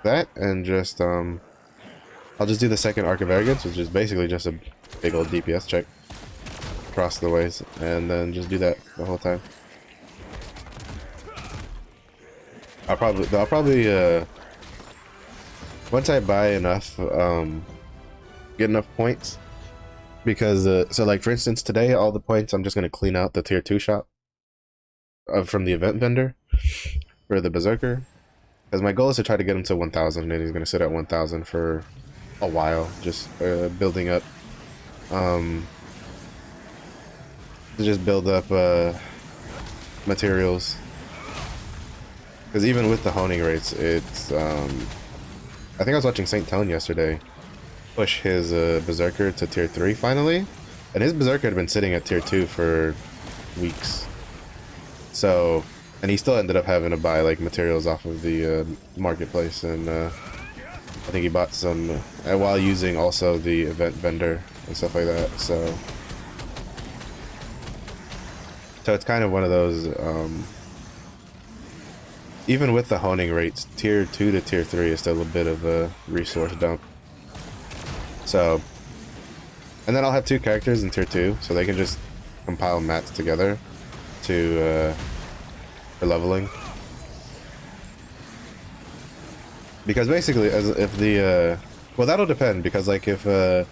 that, and just I'll just do the second Arc of Arrogance, which is basically just a big old DPS check across the ways, and then just do that the whole time. I'll probably once I buy enough, get enough points, because so like for instance today, all the points I'm just gonna clean out the tier 2 shop from the event vendor for the Berserker, because my goal is to try to get him to 1,000, and he's gonna sit at 1,000 for a while, just building up, to just build up materials. Because even with the honing rates, it's I think I was watching Saint Tone yesterday push his Berserker to tier 3 finally, and his Berserker had been sitting at tier 2 for weeks. So, and he still ended up having to buy like materials off of the marketplace, and I think he bought some while using also the event vendor and stuff like that. So it's kind of one of those, even with the honing rates, tier 2 to tier 3 is still a bit of a resource dump. So, and then I'll have 2 characters in tier 2, so they can just compile mats together to for leveling. Because basically, if the Well, that'll depend because like if they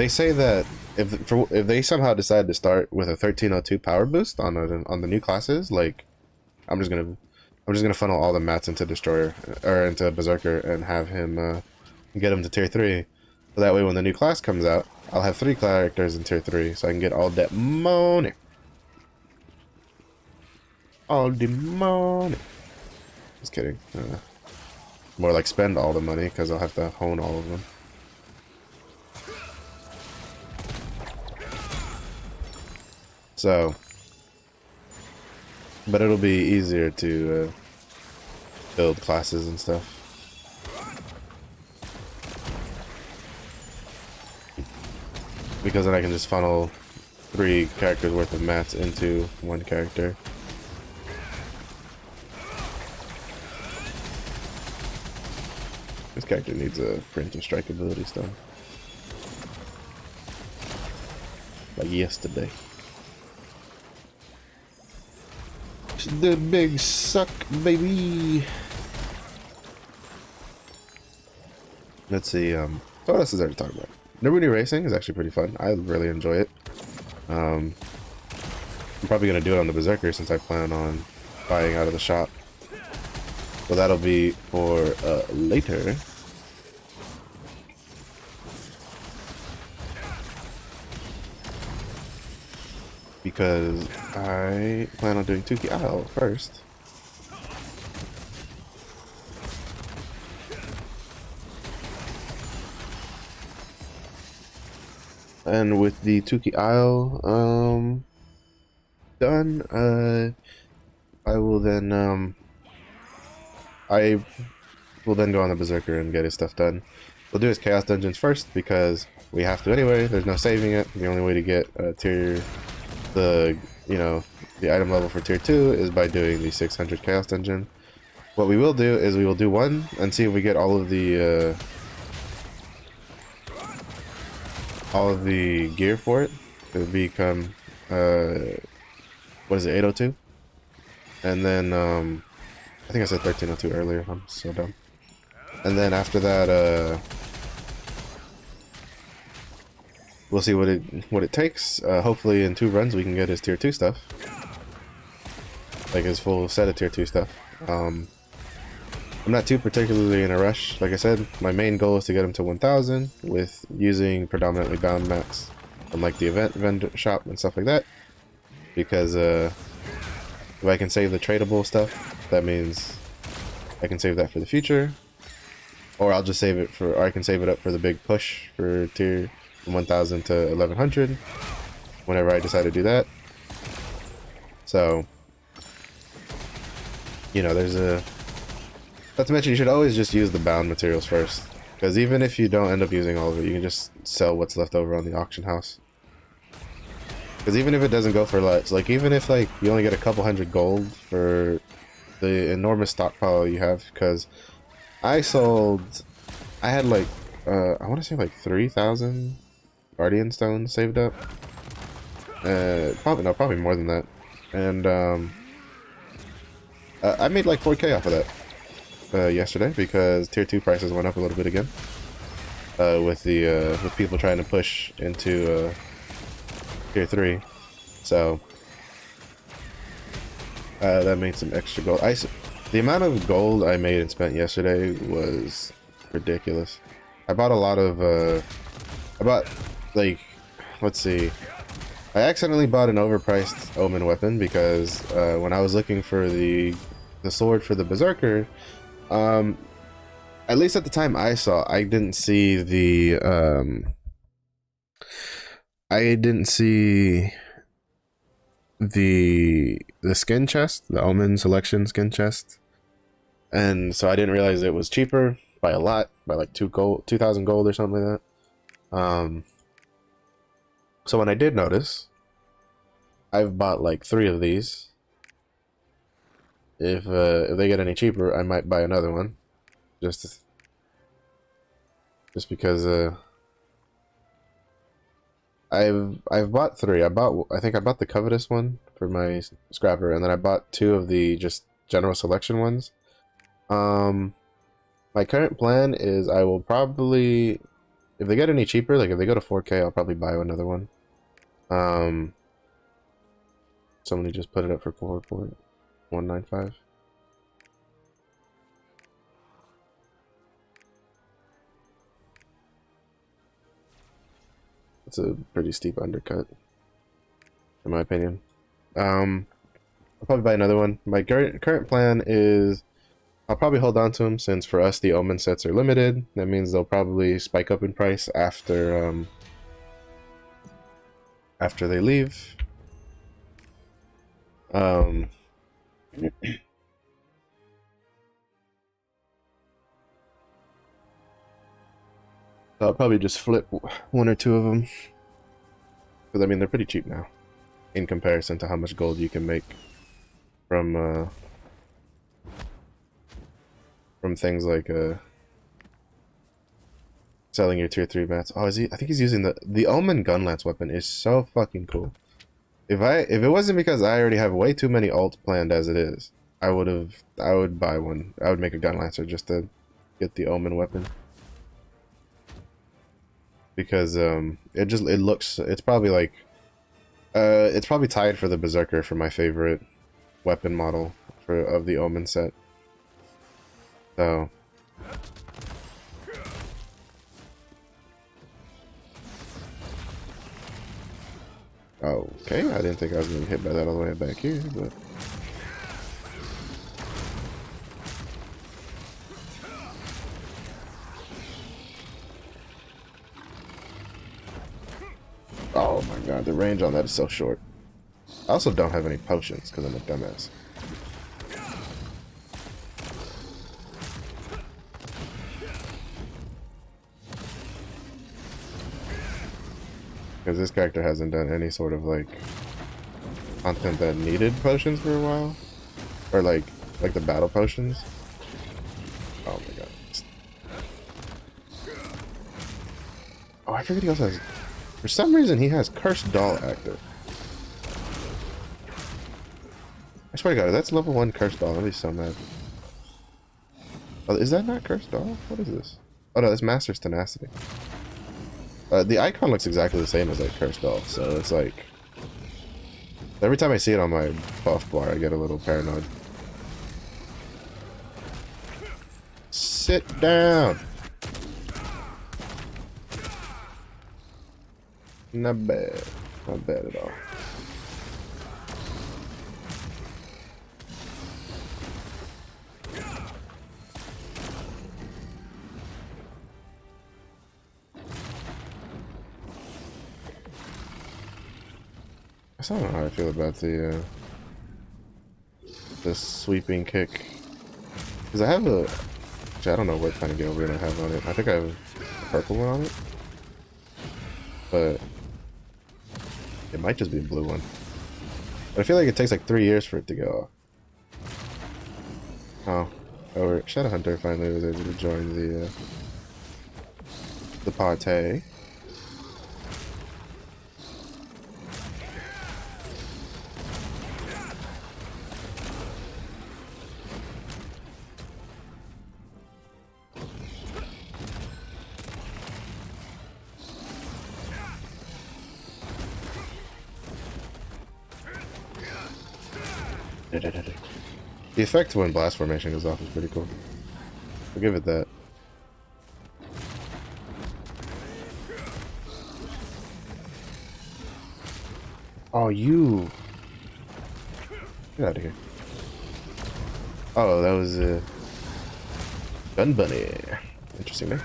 say that if they somehow decide to start with a 1302 power boost on the new classes, like I'm just gonna funnel all the mats into Destroyer or into Berserker and have him get him to tier 3. So that way when the new class comes out, I'll have 3 characters in tier 3 so I can get all that money. All the money. Just kidding. More like spend all the money because I'll have to hone all of them. So, but it'll be easier to build classes and stuff. Because then I can just funnel 3 characters worth of mats into 1 character. This character needs a Preemptive Strike ability still. Like yesterday. The big suck, baby. Let's see, what else is there to talk about? Naruni racing is actually pretty fun. I really enjoy it. I'm probably gonna do it on the Berserker since I plan on buying out of the shop. So that'll be for later. Because I plan on doing Tuki Isle first. And with the Tuki Isle done, I will then go on the Berserker and get his stuff done. We'll do his Chaos Dungeons first because we have to anyway. There's no saving it. The only way to get the item level for tier 2 is by doing the 600 Chaos Dungeon. What we will do is we will do one and see if we get all of the gear for it. It'll become what is it, 802? And then I think I said 1302 earlier. I'm so dumb. And then after that, we'll see what it takes. Hopefully in 2 runs we can get his tier 2 stuff, like his full set of tier 2 stuff. I'm not too particularly in a rush. Like I said, my main goal is to get him to 1000 with using predominantly bound mats from like the event vendor shop and stuff like that. Because if I can save the tradable stuff, that means I can save that for the future. Or I'll just save it for, or I can save it up for the big push for tier 1000 to 1100 whenever I decide to do that. So, there's not to mention you should always just use the bound materials first, because even if you don't end up using all of it, you can just sell what's left over on the auction house. Because even if it doesn't go for lots, like even if like you only get a couple hundred gold for the enormous stockpile you have, because I had like I want to say like 3,000 Guardian stones saved up. Probably more than that. And I made like 4K off of that yesterday because tier 2 prices went up a little bit again. With people trying to push into tier 3, so that made some extra gold. The amount of gold I made and spent yesterday was ridiculous. I bought a lot of like, let's see, I accidentally bought an overpriced Omen weapon because when I was looking for the sword for the Berserker, at least at the time I saw, I didn't see the skin chest, the Omen selection skin chest, and so I didn't realize it was cheaper by a lot, by like 2,000 gold or something like that. So when I did notice, I've bought like 3 of these. If they get any cheaper, I might buy another one, just because I've bought 3. I think I bought the Covetous one for my scrapper, and then I bought 2 of the just general selection ones. My current plan is I will probably, if they get any cheaper, like if they go to 4K, I'll probably buy another one. Somebody just put it up for 4.195. It's a pretty steep undercut, in my opinion. I'll probably buy another one. My current plan is I'll probably hold on to them since for us the Omen sets are limited. That means they'll probably spike up in price after they leave. I'll probably just flip one or two of them. Because, I mean, they're pretty cheap now. In comparison to how much gold you can make from things like, selling your tier 3 mats. Oh, is he? I think he's using the Omen Gunlance weapon is so fucking cool. If it wasn't because I already have way too many ults planned as it is, I would buy one. I would make a Gunlancer just to get the Omen weapon. Because it's probably like it's probably tied for the Berserker for my favorite weapon model of the Omen set. So okay, I didn't think I was gonna get hit by that all the way back here, but oh my god, the range on that is so short. I also don't have any potions because I'm a dumbass. Because this character hasn't done any sort of like content that needed potions for a while, or like the battle potions. Oh my god. Oh, I forget he also has. For some reason, he has Cursed Doll active. I swear to God, if that's level 1 Cursed Doll, I'd be so mad. Oh, is that not Cursed Doll? What is this? Oh no, that's Master's Tenacity. The icon looks exactly the same as like Cursed Doll, so it's like every time I see it on my buff bar, I get a little paranoid. Sit down. Not bad. Not bad at all. I don't know how I feel about the sweeping kick. Because I have a... Actually, I don't know what kind of Gilbert I have on it. I think I have a purple one on it. But it might just be a blue one. But I feel like it takes like 3 years for it to go off. Oh, Shadowhunter finally was able to join the party. The effect when blast formation goes off is pretty cool. I'll give it that. Oh, you! Get out of here. Oh, that was a Gun Bunny. Interesting name.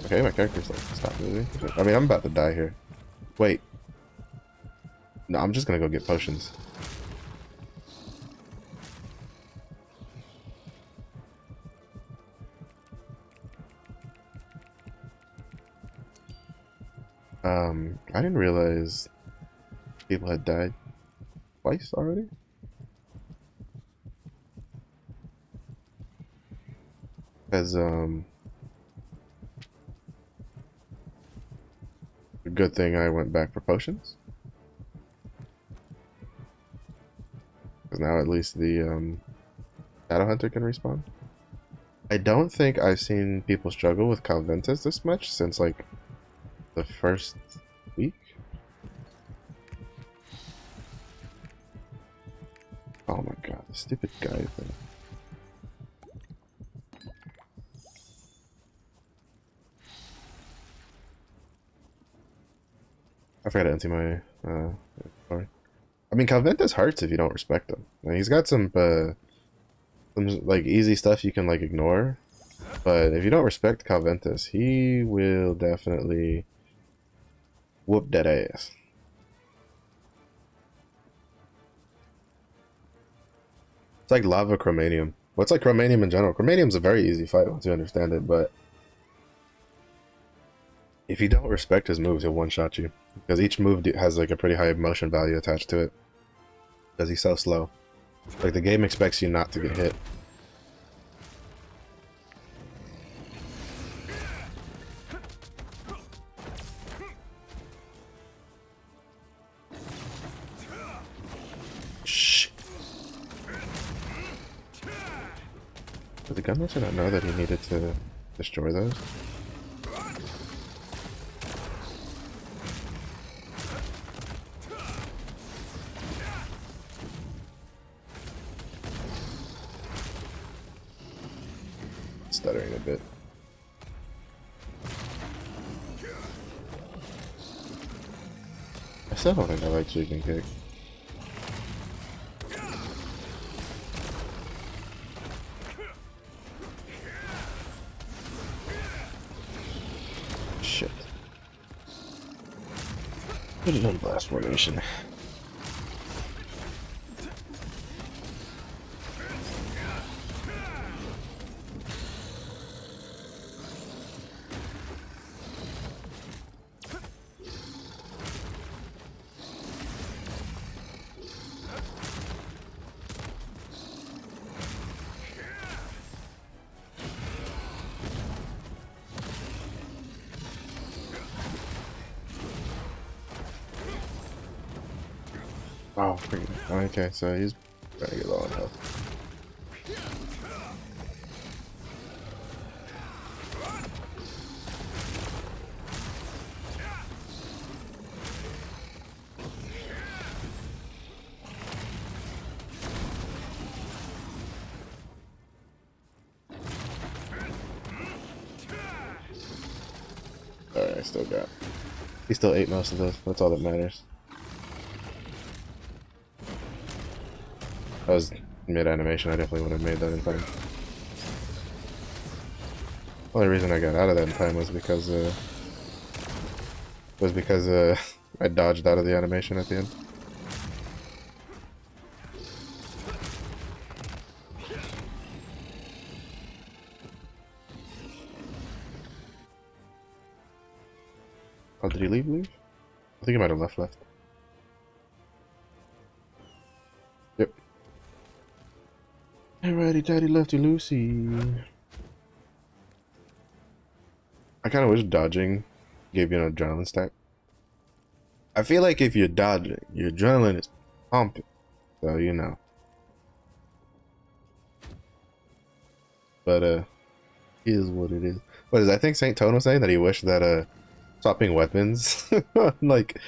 Okay, my character's like, stop moving. I mean, I'm about to die here. Wait. No, I'm just gonna go get potions. I didn't realize people had died twice already. As a good thing I went back for potions. Because now at least the Shadowhunter can respawn. I don't think I've seen people struggle with Calventus this much since like the first week. Oh my god, the stupid guy thing. I forgot to empty my inventory. I mean, Calventus hurts if you don't respect him. Like, he's got some like easy stuff you can like ignore, but if you don't respect Calventus, he will definitely whoop that ass. It's like lava chromanium. Well, it's like chromanium in general. Chromanium's a very easy fight once you understand it, but if you don't respect his moves, he'll one-shot you. Because each move has like a pretty high motion value attached to it. Because he's so slow. Like the game expects you not to get hit. Shh. Did the gunmaster not know that he needed to destroy those? Stuttering a bit. I still don't think I like Chicken Kick. Shit. Put it on blast formation. Oh, freaking. Okay, so he's gonna get low on health. Alright, I still got. He still ate most of those. That's all that matters. That was mid-animation. I definitely would have made that in time. The only reason I got out of that in time was because I dodged out of the animation at the end. Oh, did he leave? I think he might have left. Yep. Alrighty, Daddy Lefty Lucy. I kind of wish dodging gave you an adrenaline stack. I feel like if you're dodging, your adrenaline is pumping. So, you know. But, is what it is. What is I think Saint Tone was saying that he wished that, swapping weapons, like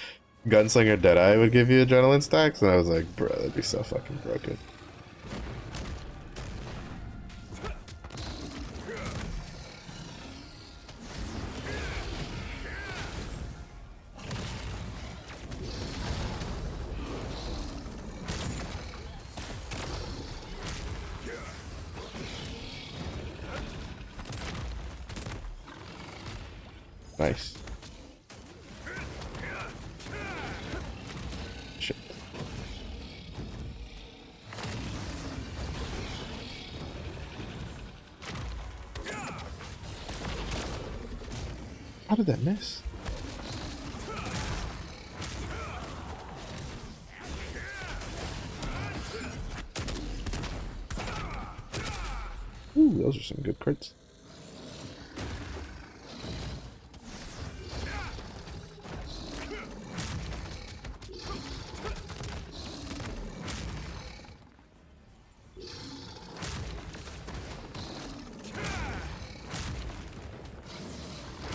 Gunslinger Deadeye would give you adrenaline stacks, and I was like, bro, that'd be so fucking broken. Nice. Shit. How did that miss? Ooh, those are some good crits.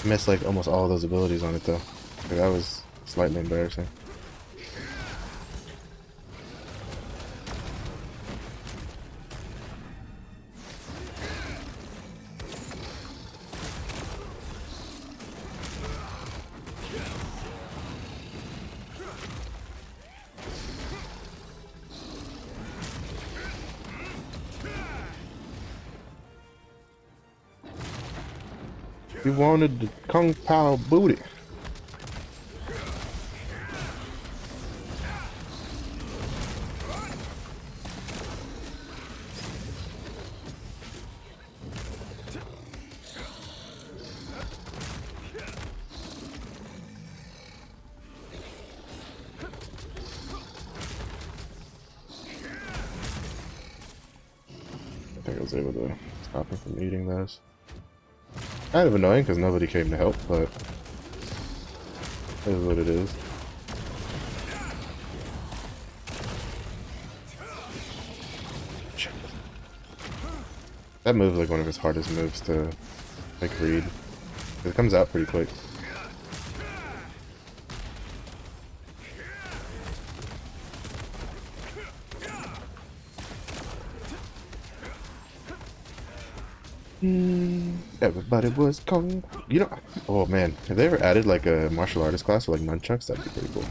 Missed like almost all of those abilities on it though. Like, that was slightly embarrassing. You wanted the Kung Pao booty. I think I was able to stop him from eating those. Kind of annoying because nobody came to help, but it is what it is. That move is like one of his hardest moves to like read. It comes out pretty quick. Everybody was kung. You know, oh man, have they ever added like a martial artist class with like nunchucks? That'd be pretty cool.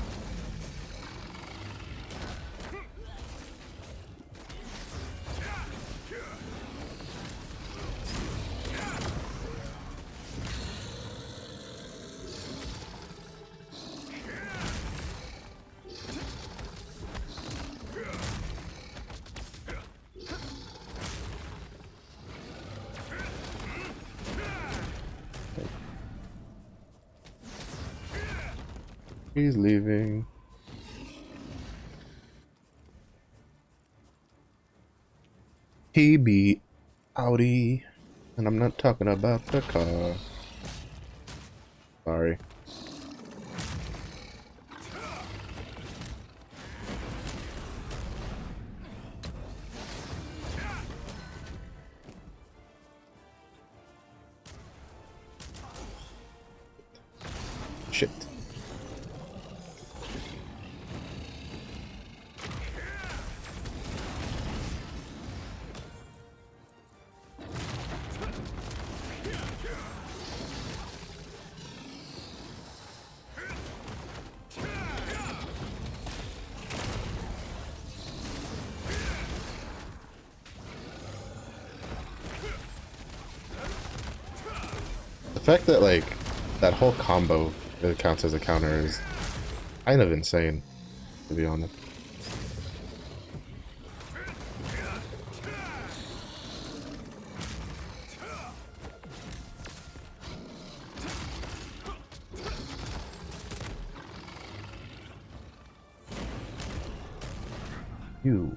He's leaving. He be Audi, and I'm not talking about the car. Sorry. Shit. The fact that like that whole combo that counts as a counter is kind of insane, to be honest. You,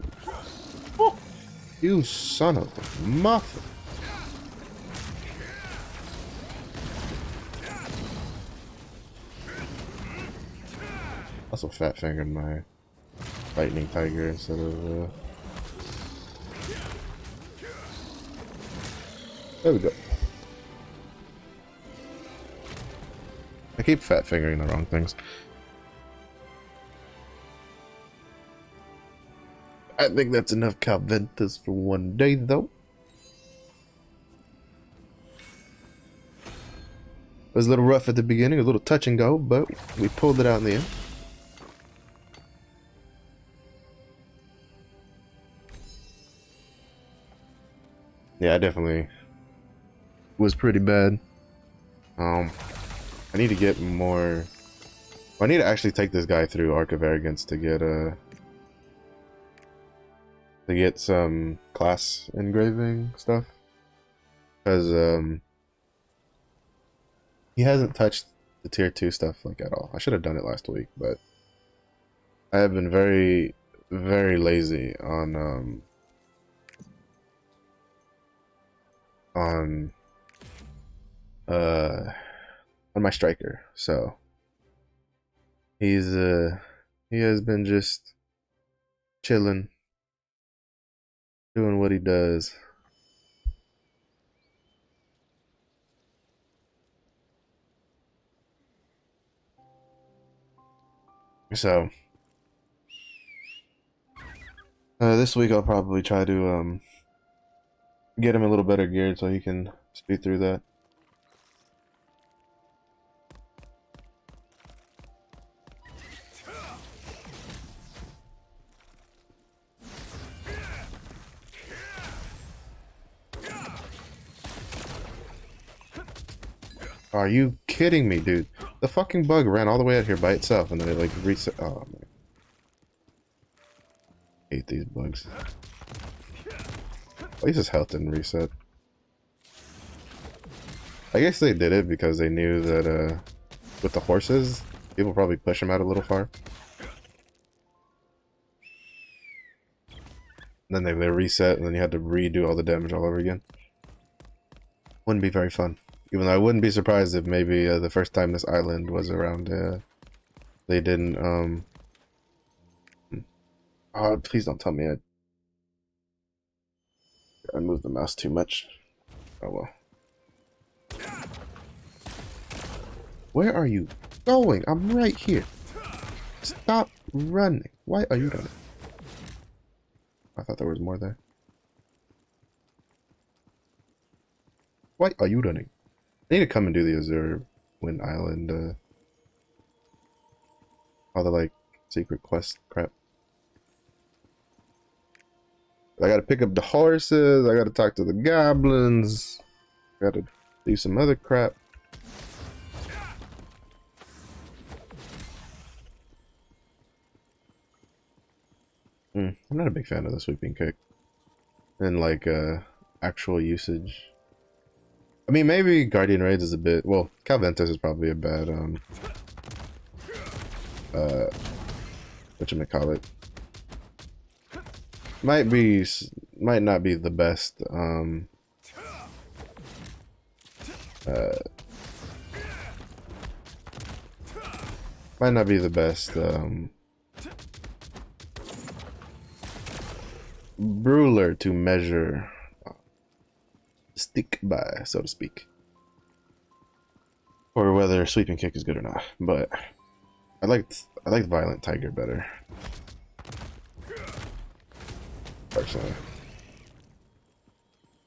you son of a muffin. Also fat fingered my lightning tiger instead of there we go. I keep fat fingering the wrong things. I think that's enough Calventus for one day though. It was a little rough at the beginning, a little touch and go, but we pulled it out in the end. Yeah, I definitely was pretty bad. I need to get more. I need to actually take this guy through Arc of Arrogance to get some class engraving stuff, because he hasn't touched the tier 2 stuff like at all. I should have done it last week, but I have been very, very lazy on my striker. So he has been just chilling, doing what he does. So this week I'll probably try to get him a little better geared so he can speed through that. Are you kidding me, dude? The fucking bug ran all the way out here by itself and then it like reset. Oh man. I hate these bugs. At least his health didn't reset. I guess they did it because they knew that with the horses, people probably push him out a little far. And then they reset and then you had to redo all the damage all over again. Wouldn't be very fun. Even though I wouldn't be surprised if maybe the first time this island was around, they didn't, oh, please don't tell me I moved the mouse too much. Oh well. Where are you going? I'm right here. Stop running. Why are you running? I thought there was more there. Why are you running? I need to come and do the Azure Wind Island, all the, like, secret quest crap. I gotta pick up the horses, I gotta talk to the goblins, I gotta do some other crap. I'm not a big fan of the sweeping kick. And, like, actual usage. I mean, maybe Guardian Raids is a bit... Well, Calventus is probably a bad, whatchamacallit. Might not be the best, might not be the best, ruler to measure stick by, so to speak, or whether sweeping kick is good or not. But I liked Violent Tiger better, personally.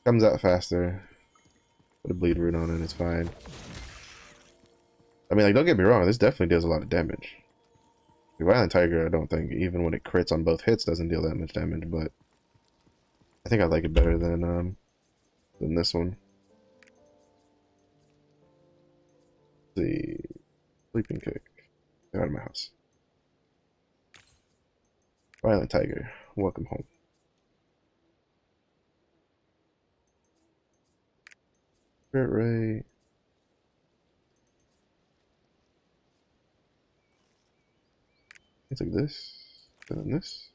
Comes out faster. Put a bleed rune on it, it's fine. I mean, like, don't get me wrong, this definitely deals a lot of damage. The Violent Tiger, I don't think, even when it crits on both hits, doesn't deal that much damage, but I think I like it better than this one. Let's see, Sleeping Kick. Get out of my house. Violent Tiger, welcome home. Spirit Ray. It's like this, and then this,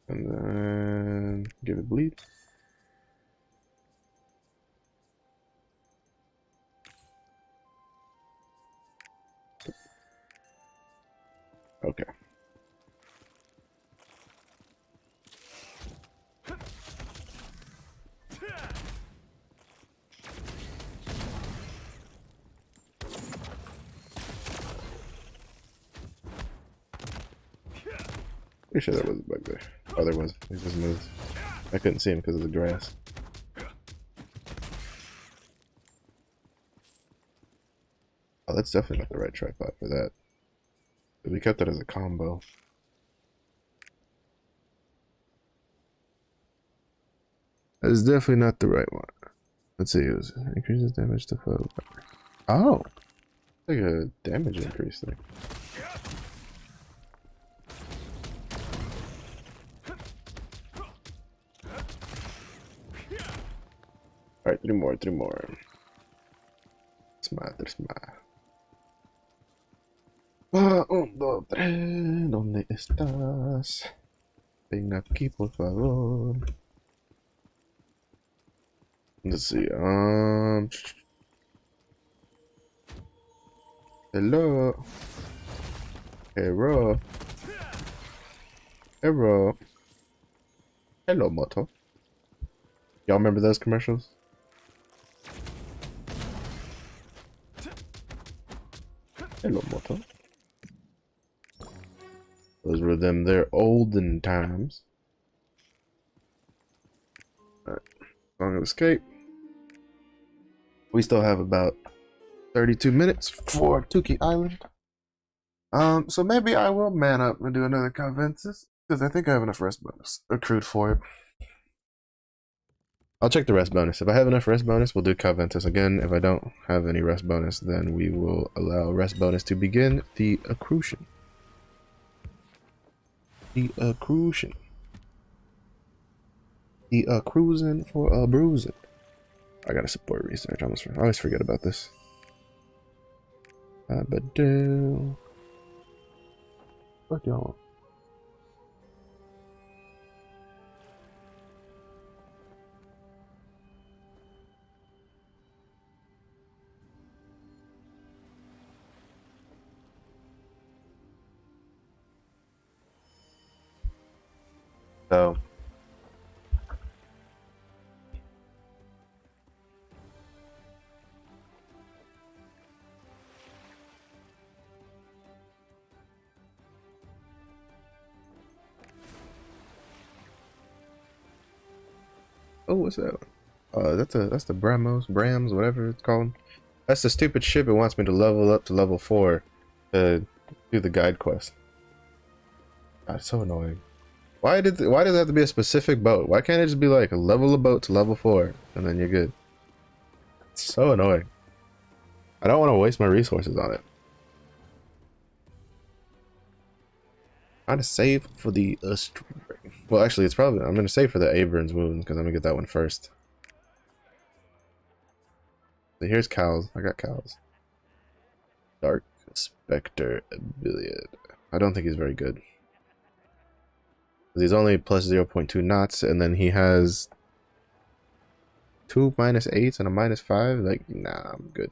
and then give it bleed. Okay. Pretty sure there was a bug there. Oh, there was. He just moved. I couldn't see him because of the grass. Oh, that's definitely not the right tripod for that. But we kept it as a combo. That is definitely not the right one. Let's see. It was increases damage to foe. Oh, like a damage increase there. Alright, three more. Tres más. Un, dos, tres. ¿Dónde estás? Ven aquí, por favor. Let's see. Hello. Hello. Hello. Hello, Moto. Y'all remember those commercials? Hello, Moto. Those were them their olden times. Alright, song of escape. We still have about 32 minutes for Tuki Island. So maybe I will man up and do another Conventus, because I think I have enough rest bonus accrued for it. I'll check the rest bonus. If I have enough rest bonus, we'll do Conventus again. If I don't have any rest bonus, then we will allow rest bonus to begin the accrusion. The accrusion. The cruising for a bruising. I gotta support research. I always forget about this. But fuck y'all. So oh, what's that? That's the Brams, whatever it's called. That's the stupid ship it wants me to level up to level 4 to do the guide quest. God, it's so annoying. Why does it have to be a specific boat? Why can't it just be like a level a boat to level 4 and then you're good? It's so annoying. I don't want to waste my resources on it. I'm gonna save for the well, actually, it's probably I'm gonna save for the Abrams wound because I'm gonna get that one first. So here's cows. I got cows. Dark Spectre Billiard. I don't think he's very good. He's only plus 0.2 knots, and then he has 2 -8s and a -5. Like, nah, I'm good.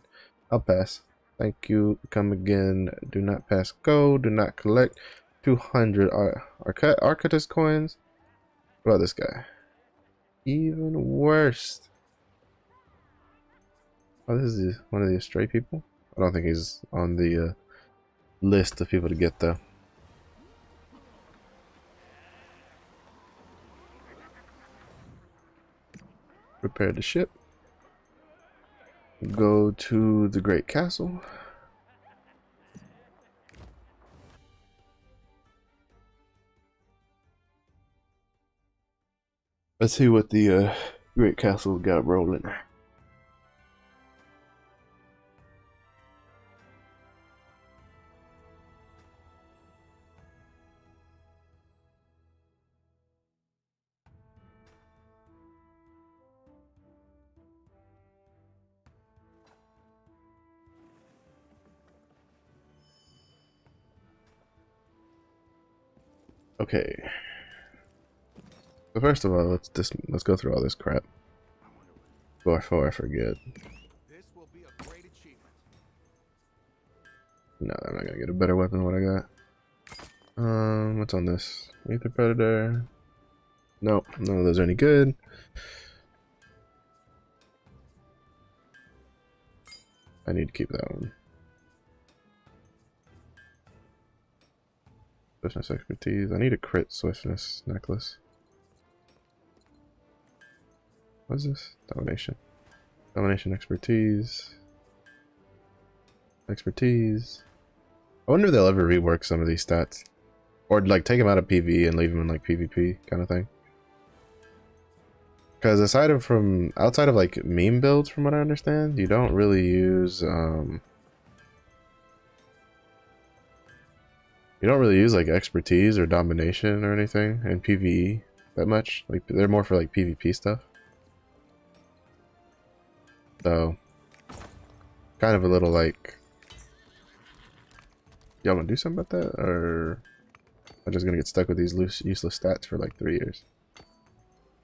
I'll pass. Thank you. Come again. Do not pass go. Do not collect 200 Arcturus coins. What about this guy? Even worse. Oh, this is one of the stray people? I don't think he's on the list of people to get, though. Prepare the ship. Go to the Great Castle. Let's see what the Great Castle got rolling. Okay. So first of all, let's go through all this crap before I forget. This will be a great achievement. No, I'm not gonna get a better weapon than what I got. What's on this? Ether Predator. Nope, none of those are any good. I need to keep that one. Swiftness expertise. I need a crit swiftness necklace. What is this? Domination. Domination expertise. Expertise. I wonder if they'll ever rework some of these stats. Or like take them out of PvE and leave them in like PvP kind of thing. Because outside of like meme builds, from what I understand, you don't really use like expertise or domination or anything in PvE that much. Like they're more for like PvP stuff. So kind of a little like, y'all wanna do something about that, or I'm just gonna get stuck with these useless stats for like 3 years.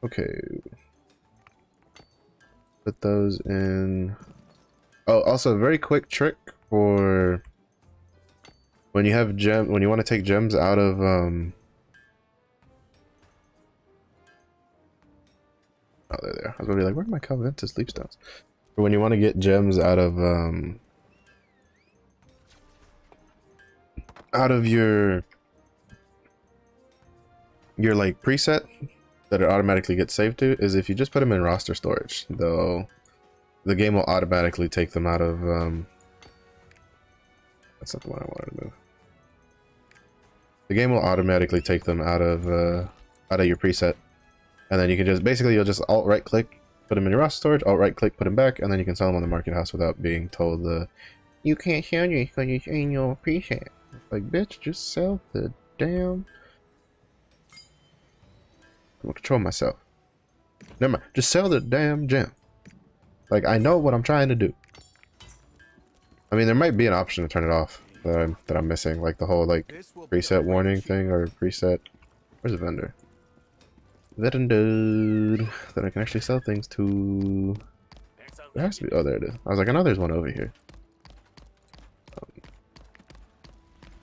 Okay. Put those in. Oh, also a very quick trick for when you have when you want to take gems out of oh, there they are. I was gonna be like, where are my Calventus leapstones? Or when you want to get gems out of your your like preset that it automatically gets saved to is if you just put them in roster storage, though the game will automatically take them out of that's not the one I wanted to move. The game will automatically take them out of your preset, and then you can just basically you'll just alt right click, put them in your roster storage, alt right click, put them back, and then you can sell them on the market house without being told you can't sell you because it's in your preset. Like, bitch, just sell the damn. I'm gonna control myself. Never mind. Just sell the damn gem. Like, I know what I'm trying to do. I mean, there might be an option to turn it off that I'm missing, like the whole like preset warning thing or preset. Where's the vendor? Vendor that I can actually sell things to. There has to be. Oh, there it is. I was like, I know there's one over here.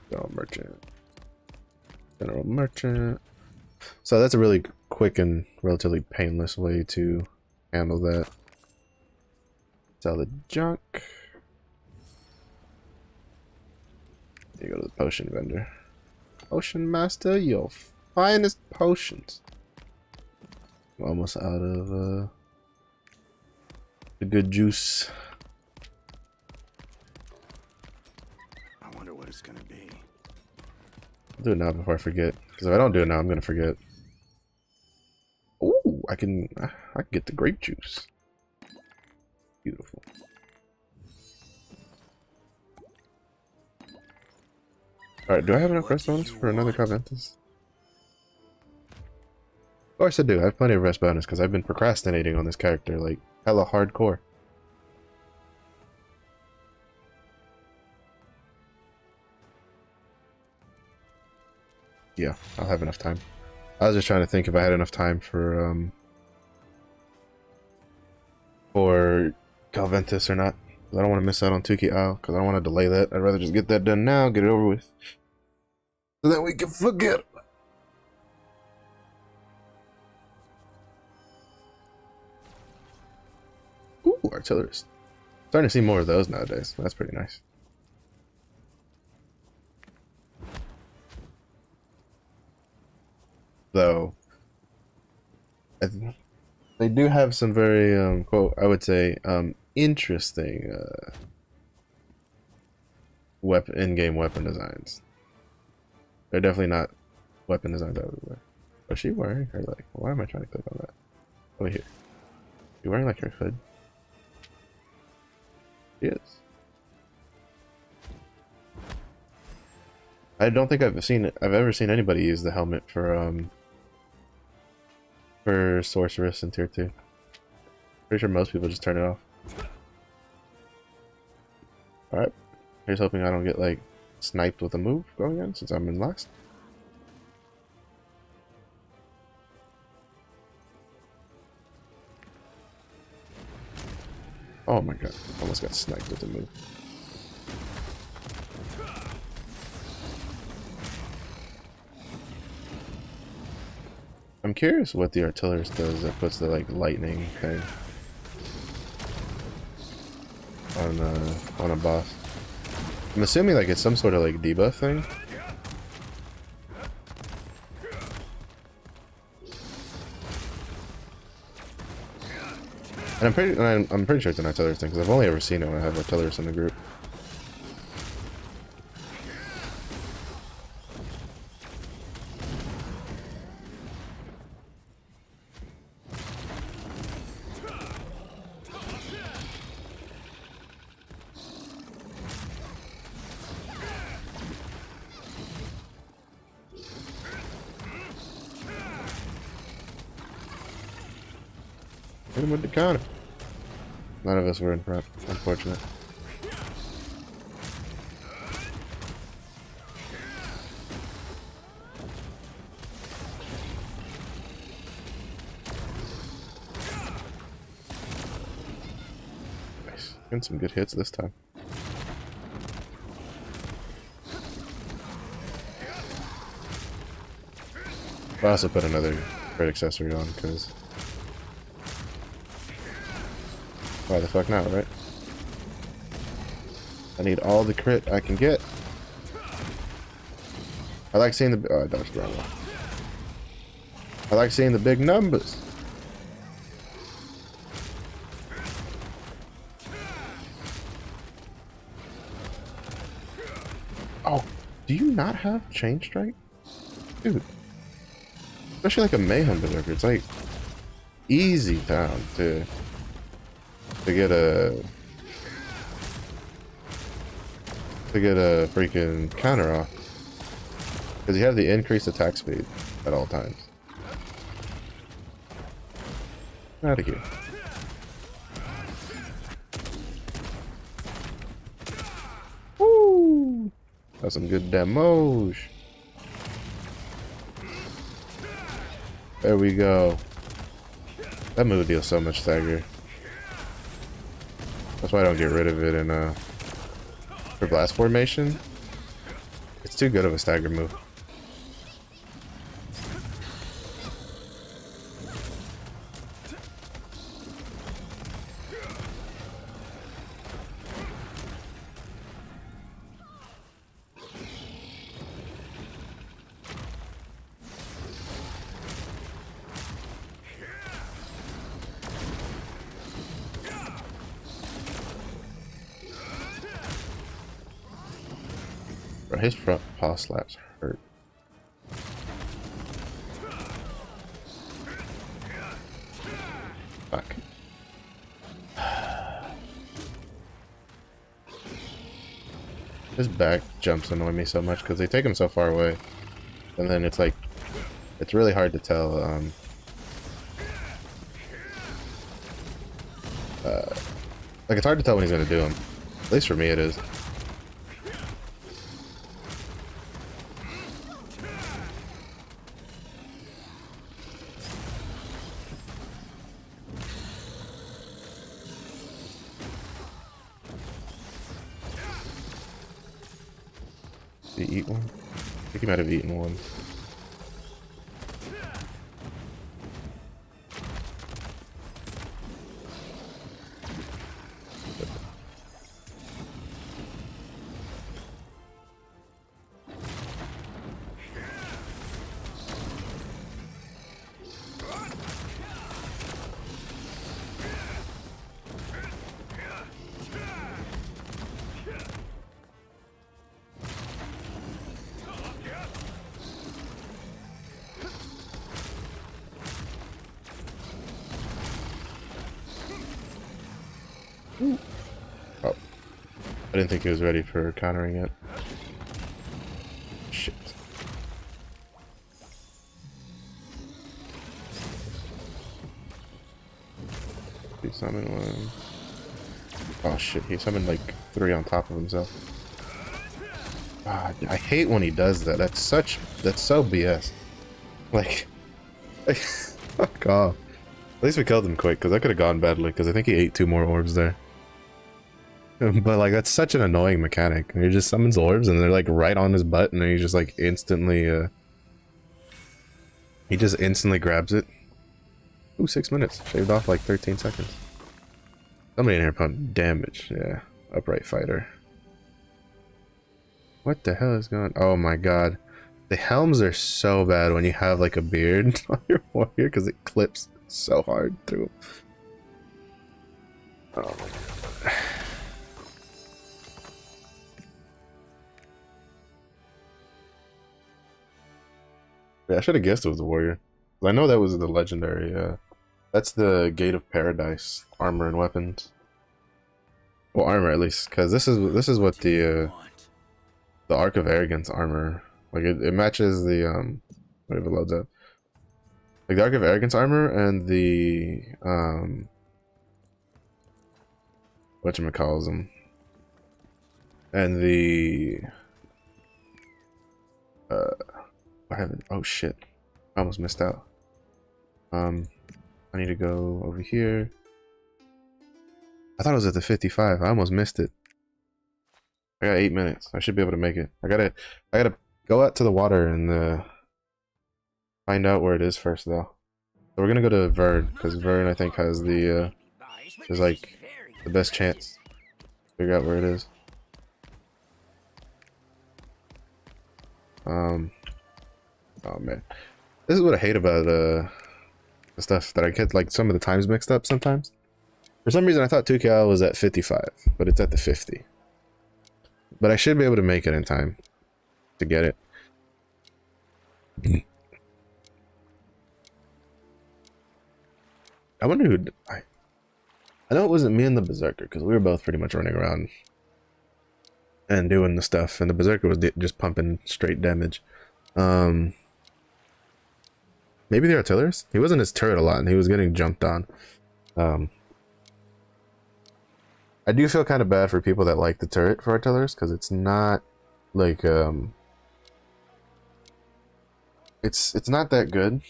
General merchant. General merchant. So that's a really quick and relatively painless way to handle that. Sell the junk. You go to the potion vendor. Potion master, your finest potions. I'm almost out of the good juice. I wonder what it's gonna be. I'll do it now before I forget. Because if I don't do it now, I'm gonna forget. Ooh, I can get the grape juice. Beautiful. Alright, do I have enough rest bonus for another Coventus? Of course I do. I have plenty of rest bonus because I've been procrastinating on this character like hella hardcore. Yeah, I'll have enough time. I was just trying to think if I had enough time for Calventus or not. I don't want to miss out on Tuki Isle because I don't want to delay that. I'd rather just get that done now, get it over with, so that we can forget. Ooh, artillerist. Starting to see more of those nowadays. That's pretty nice. Though, they do have some very, quote, I would say, interesting in-game weapon designs. They're definitely not weapon designs everywhere. Was she wearing her, like, why am I trying to click on that? Over here. You wearing like her hood? She is. I don't think I've ever seen anybody use the helmet for sorceress in tier 2. Pretty sure most people just turn it off. Alright. Here's hoping I don't get like sniped with a move going in since I'm in last. Oh my god, almost got sniped with a move. I'm curious what the artillerist does that puts the like lightning thing on a boss. I'm assuming like it's some sort of like debuff thing. And I'm pretty sure it's an artillerist thing because I've only ever seen it when I have artillerists in the group. Hit him with the counter. None of us were in front, unfortunate. Nice. Getting some good hits this time. I also put another great accessory on because why the fuck not, right? I need all the crit I can get. I like seeing the... Oh, I dodged the wrong one. I like seeing the big numbers. Oh, do you not have chain strike? Dude. Especially like a mayhem berserker. It's like easy town to get a freaking counter off. Because you have the increased attack speed at all times. Out of here. Woo! That's some good demos. There we go. That move deals so much stagger. That's why I don't get rid of it in for blast formation. It's too good of a stagger move. Bro, his front paw slaps hurt. Fuck. His back jumps annoy me so much because they take him so far away. And then it's like, it's really hard to tell. Like, it's hard to tell when he's going to do them. At least for me it is. Did he eat one? I think he might have eaten one. Oh, I didn't think he was ready for countering it. Shit. He summoned one. Oh shit, he summoned like 3 on top of himself. God, I hate when he does that. That's so BS. Like, fuck off. At least we killed him quick, because that could have gone badly, because I think he ate 2 more orbs there. But like, that's such an annoying mechanic. He just summons orbs and they're like right on his butt, and then he just like instantly he just instantly grabs it. Ooh, 6 minutes. Shaved off like 13 seconds. Somebody in here pumped damage. Yeah. Upright fighter. What the hell is going on? Oh my god. The helms are so bad when you have like a beard on your warrior, because it clips so hard through. Oh my god. Yeah, I should have guessed it was the warrior. I know that was the legendary. That's the Gate of Paradise armor and weapons. Well, armor at least, because this is what the Arc of Arrogance armor, like it matches the whatever it loads up. Like the Arc of Arrogance armor and the whatchamacalls them, and the I haven't. Oh shit! I almost missed out. I need to go over here. I thought it was at the 55. I almost missed it. I got 8 minutes. I should be able to make it. I gotta go out to the water and find out where it is first, though. So we're gonna go to Vern, because Vern I think has the is like the best chance to figure out where it is. Oh man, This is what I hate about the stuff that I get like some of the times mixed up sometimes. For some reason I thought 2KL was at 55, but it's at the 50. But I should be able to make it in time to get it. I wonder who... I know it wasn't me and the Berserker, because we were both pretty much running around and doing the stuff, and the Berserker was just pumping straight damage. Maybe the artillerist? He wasn't his turret a lot, and he was getting jumped on. I do feel kind of bad for people that like the turret for artillerist, because it's not like it's not that good.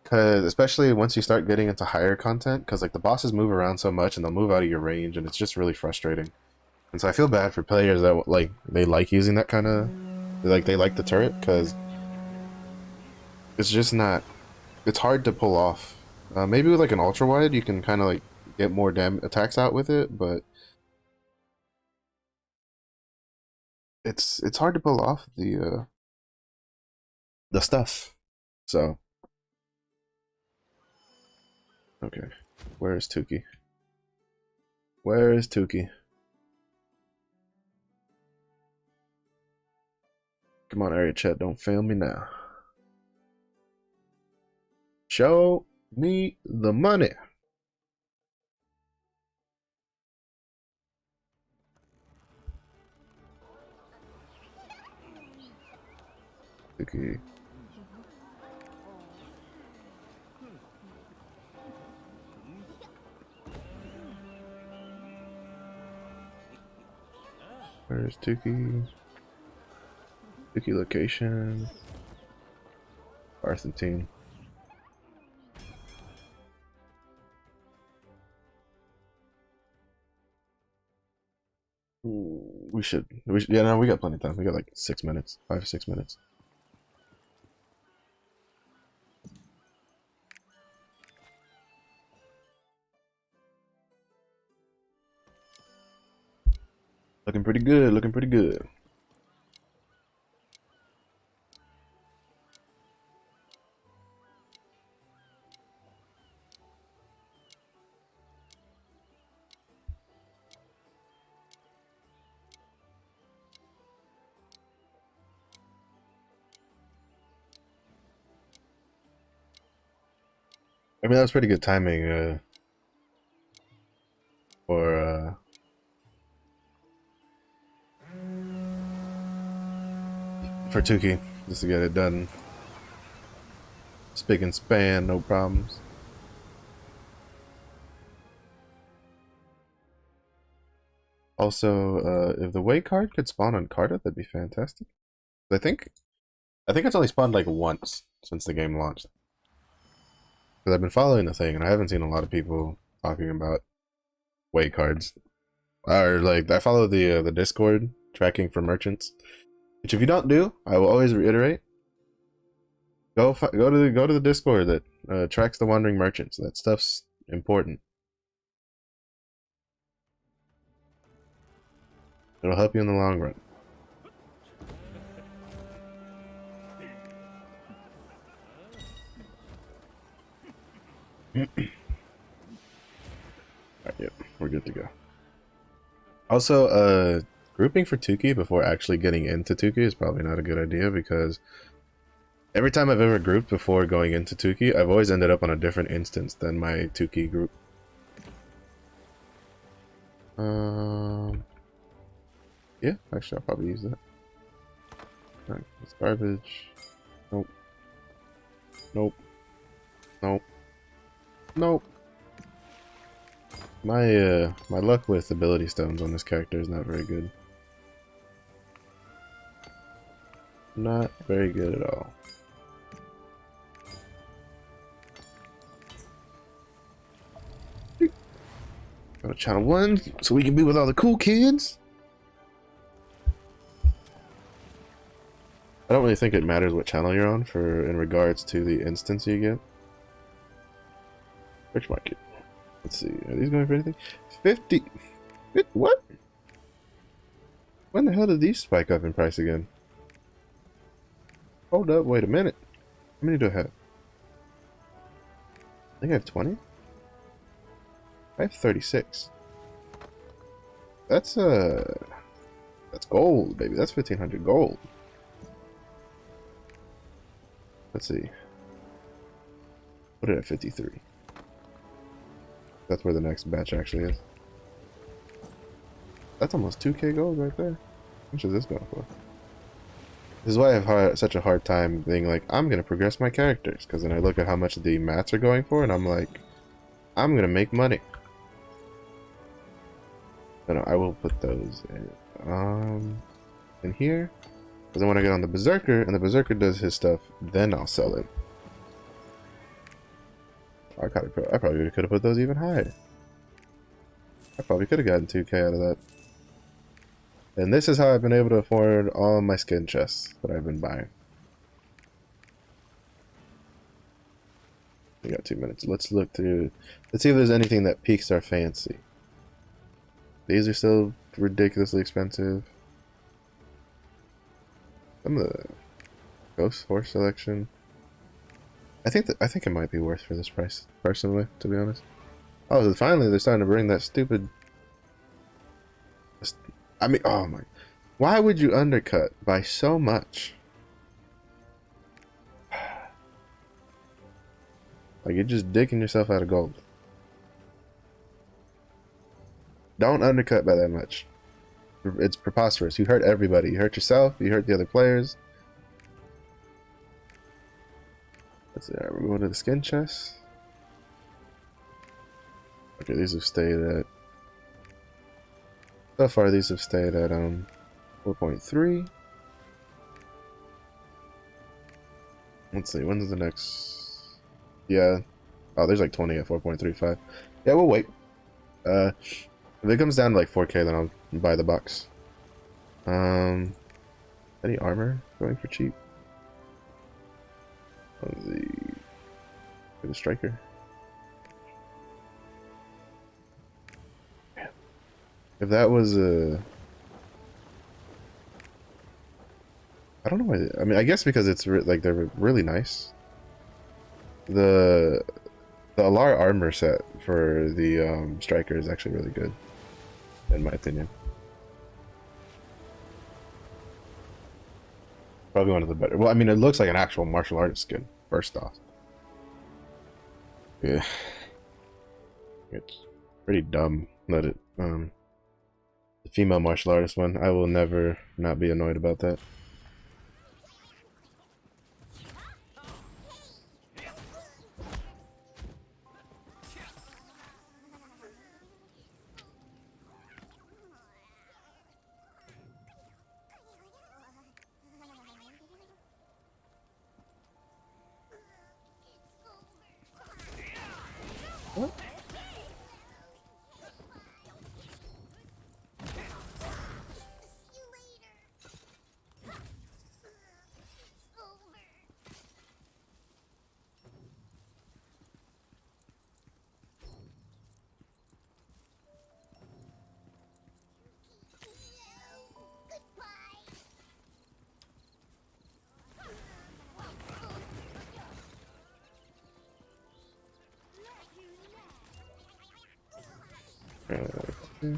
Because especially once you start getting into higher content, because like the bosses move around so much and they'll move out of your range, and it's just really frustrating. And so I feel bad for players that like they like using that kind of they like the turret, because it's just not, it's hard to pull off. Maybe with like an ultra wide you can kind of like get more attacks out with it, but it's hard to pull off the stuff. So okay, where is Tuki? Where is Tuki? Come on, area chat, don't fail me now. Show me the money. Okay. Where's Tuki? Tuki location. Arthentine. We should. Yeah, no, we got plenty of time. We got like 6 minutes, 5 or 6 minutes. Looking pretty good. Looking pretty good. I mean, that was pretty good timing for Tuki, just to get it done. Spick and span, no problems. Also, if the way card could spawn on Carta, that'd be fantastic. I think it's only spawned like once since the game launched. Because I've been following the thing, and I haven't seen a lot of people talking about way cards. Or like, I follow the Discord tracking for merchants, which if you don't do, I will always reiterate. Go to the Discord that tracks the wandering merchants. That stuff's important. It'll help you in the long run. Alright, yep, we're good to go. Also, grouping for Tuki before actually getting into Tuki is probably not a good idea, because every time I've ever grouped before going into Tuki, I've always ended up on a different instance than my Tuki group. Yeah, actually I'll probably use that. Alright, it's garbage. Nope. Nope. Nope. Nope. My luck with ability stones on this character is not very good. Not very good at all. Go to channel 1 so we can be with all the cool kids. I don't really think it matters what channel you're on in regards to the instance you get. Which market? Let's see. Are these going for anything? 50. What? When the hell did these spike up in price again? Hold up. Wait a minute. How many do I have? I think I have 20? I have 36. That's that's gold, baby. That's 1500 gold. Let's see. Put it at 53. That's where the next batch actually is. That's almost 2k gold right there. How much is this going for? This is why I have such a hard time being like, I'm going to progress my characters. Because then I look at how much the mats are going for, and I'm like, I'm going to make money. No, I will put those in here. Because I want to get on the Berserker, and the Berserker does his stuff, then I'll sell it. I probably could have put those even higher. I probably could have gotten 2k out of that. And this is how I've been able to afford all my skin chests that I've been buying. We got 2 minutes. Let's look through. Let's see if there's anything that piques our fancy. These are still ridiculously expensive. Some of the Ghost Horse selection. I think it might be worth for this price, personally, to be honest. Oh, finally they're starting to bring that stupid. I mean, oh my. Why would you undercut by so much? Like, you're just digging yourself out of gold. Don't undercut by that much. It's preposterous. You hurt everybody. You hurt yourself. You hurt the other players. Let's see. We're going to the skin chest. Okay, these have stayed at. So far, these have stayed at 4.3. Let's see. When's the next? Yeah. Oh, there's like 20 at 4.35. Yeah, we'll wait. If it comes down to like 4k, then I'll buy the box. Any armor going for cheap? For the striker. If that was a, I don't know why. I mean, I guess because it's like they're really nice. The Alar armor set for the striker is actually really good, in my opinion. Probably one of the better. Well, I mean, it looks like an actual martial artist skin. First off, yeah, it's pretty dumb that it the female martial artist one. I will never not be annoyed about that. What? Okay.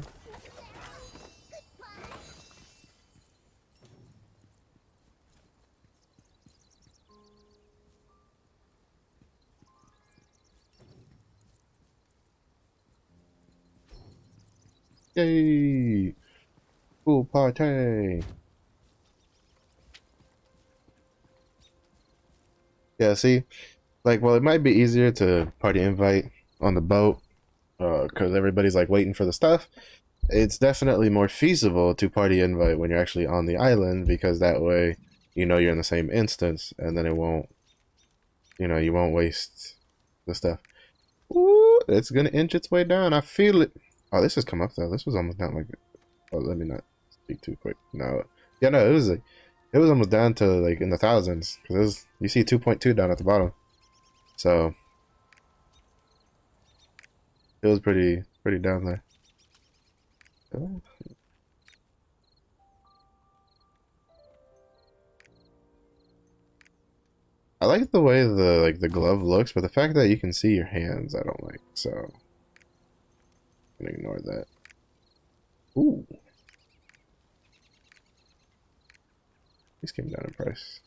Yay! Pool party! Yeah, see? Like, well, it might be easier to party invite on the boat, because everybody's, like, waiting for the stuff. It's definitely more feasible to party invite when you're actually on the island, because that way, you know you're in the same instance, and then it won't, you won't waste the stuff. Ooh, it's gonna inch its way down. I feel it. Oh, this has come up, though. This was almost down, like... Oh, let me not speak too quick. No. Yeah, no, it was almost down to, like, in the thousands. Because it was, you see 2.2 down at the bottom. So, it was pretty down there. I like the way the glove looks, but the fact that you can see your hands, I don't like. So I'm gonna ignore that. Ooh, these came down in price.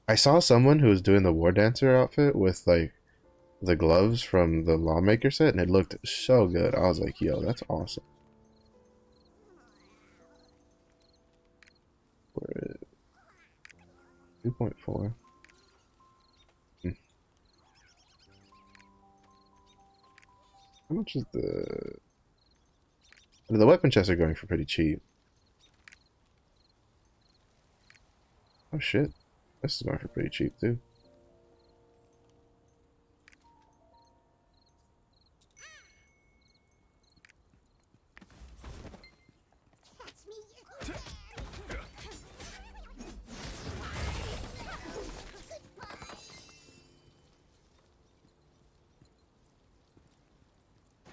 I saw someone who was doing the War Dancer outfit with like the gloves from the Lawmaker set, and it looked so good. I was like, yo, that's awesome. 2.4. How much is the weapon chests are going for pretty cheap. Oh shit. This is going for pretty cheap too.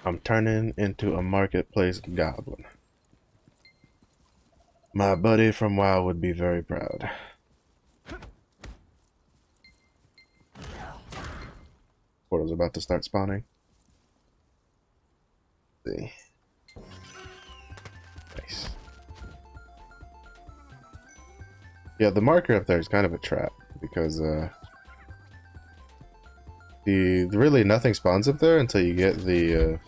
I'm turning into a marketplace goblin. My buddy from WoW would be very proud. Portal's about to start spawning. Let's see. Nice. Yeah, the marker up there is kind of a trap because really nothing spawns up there until you get the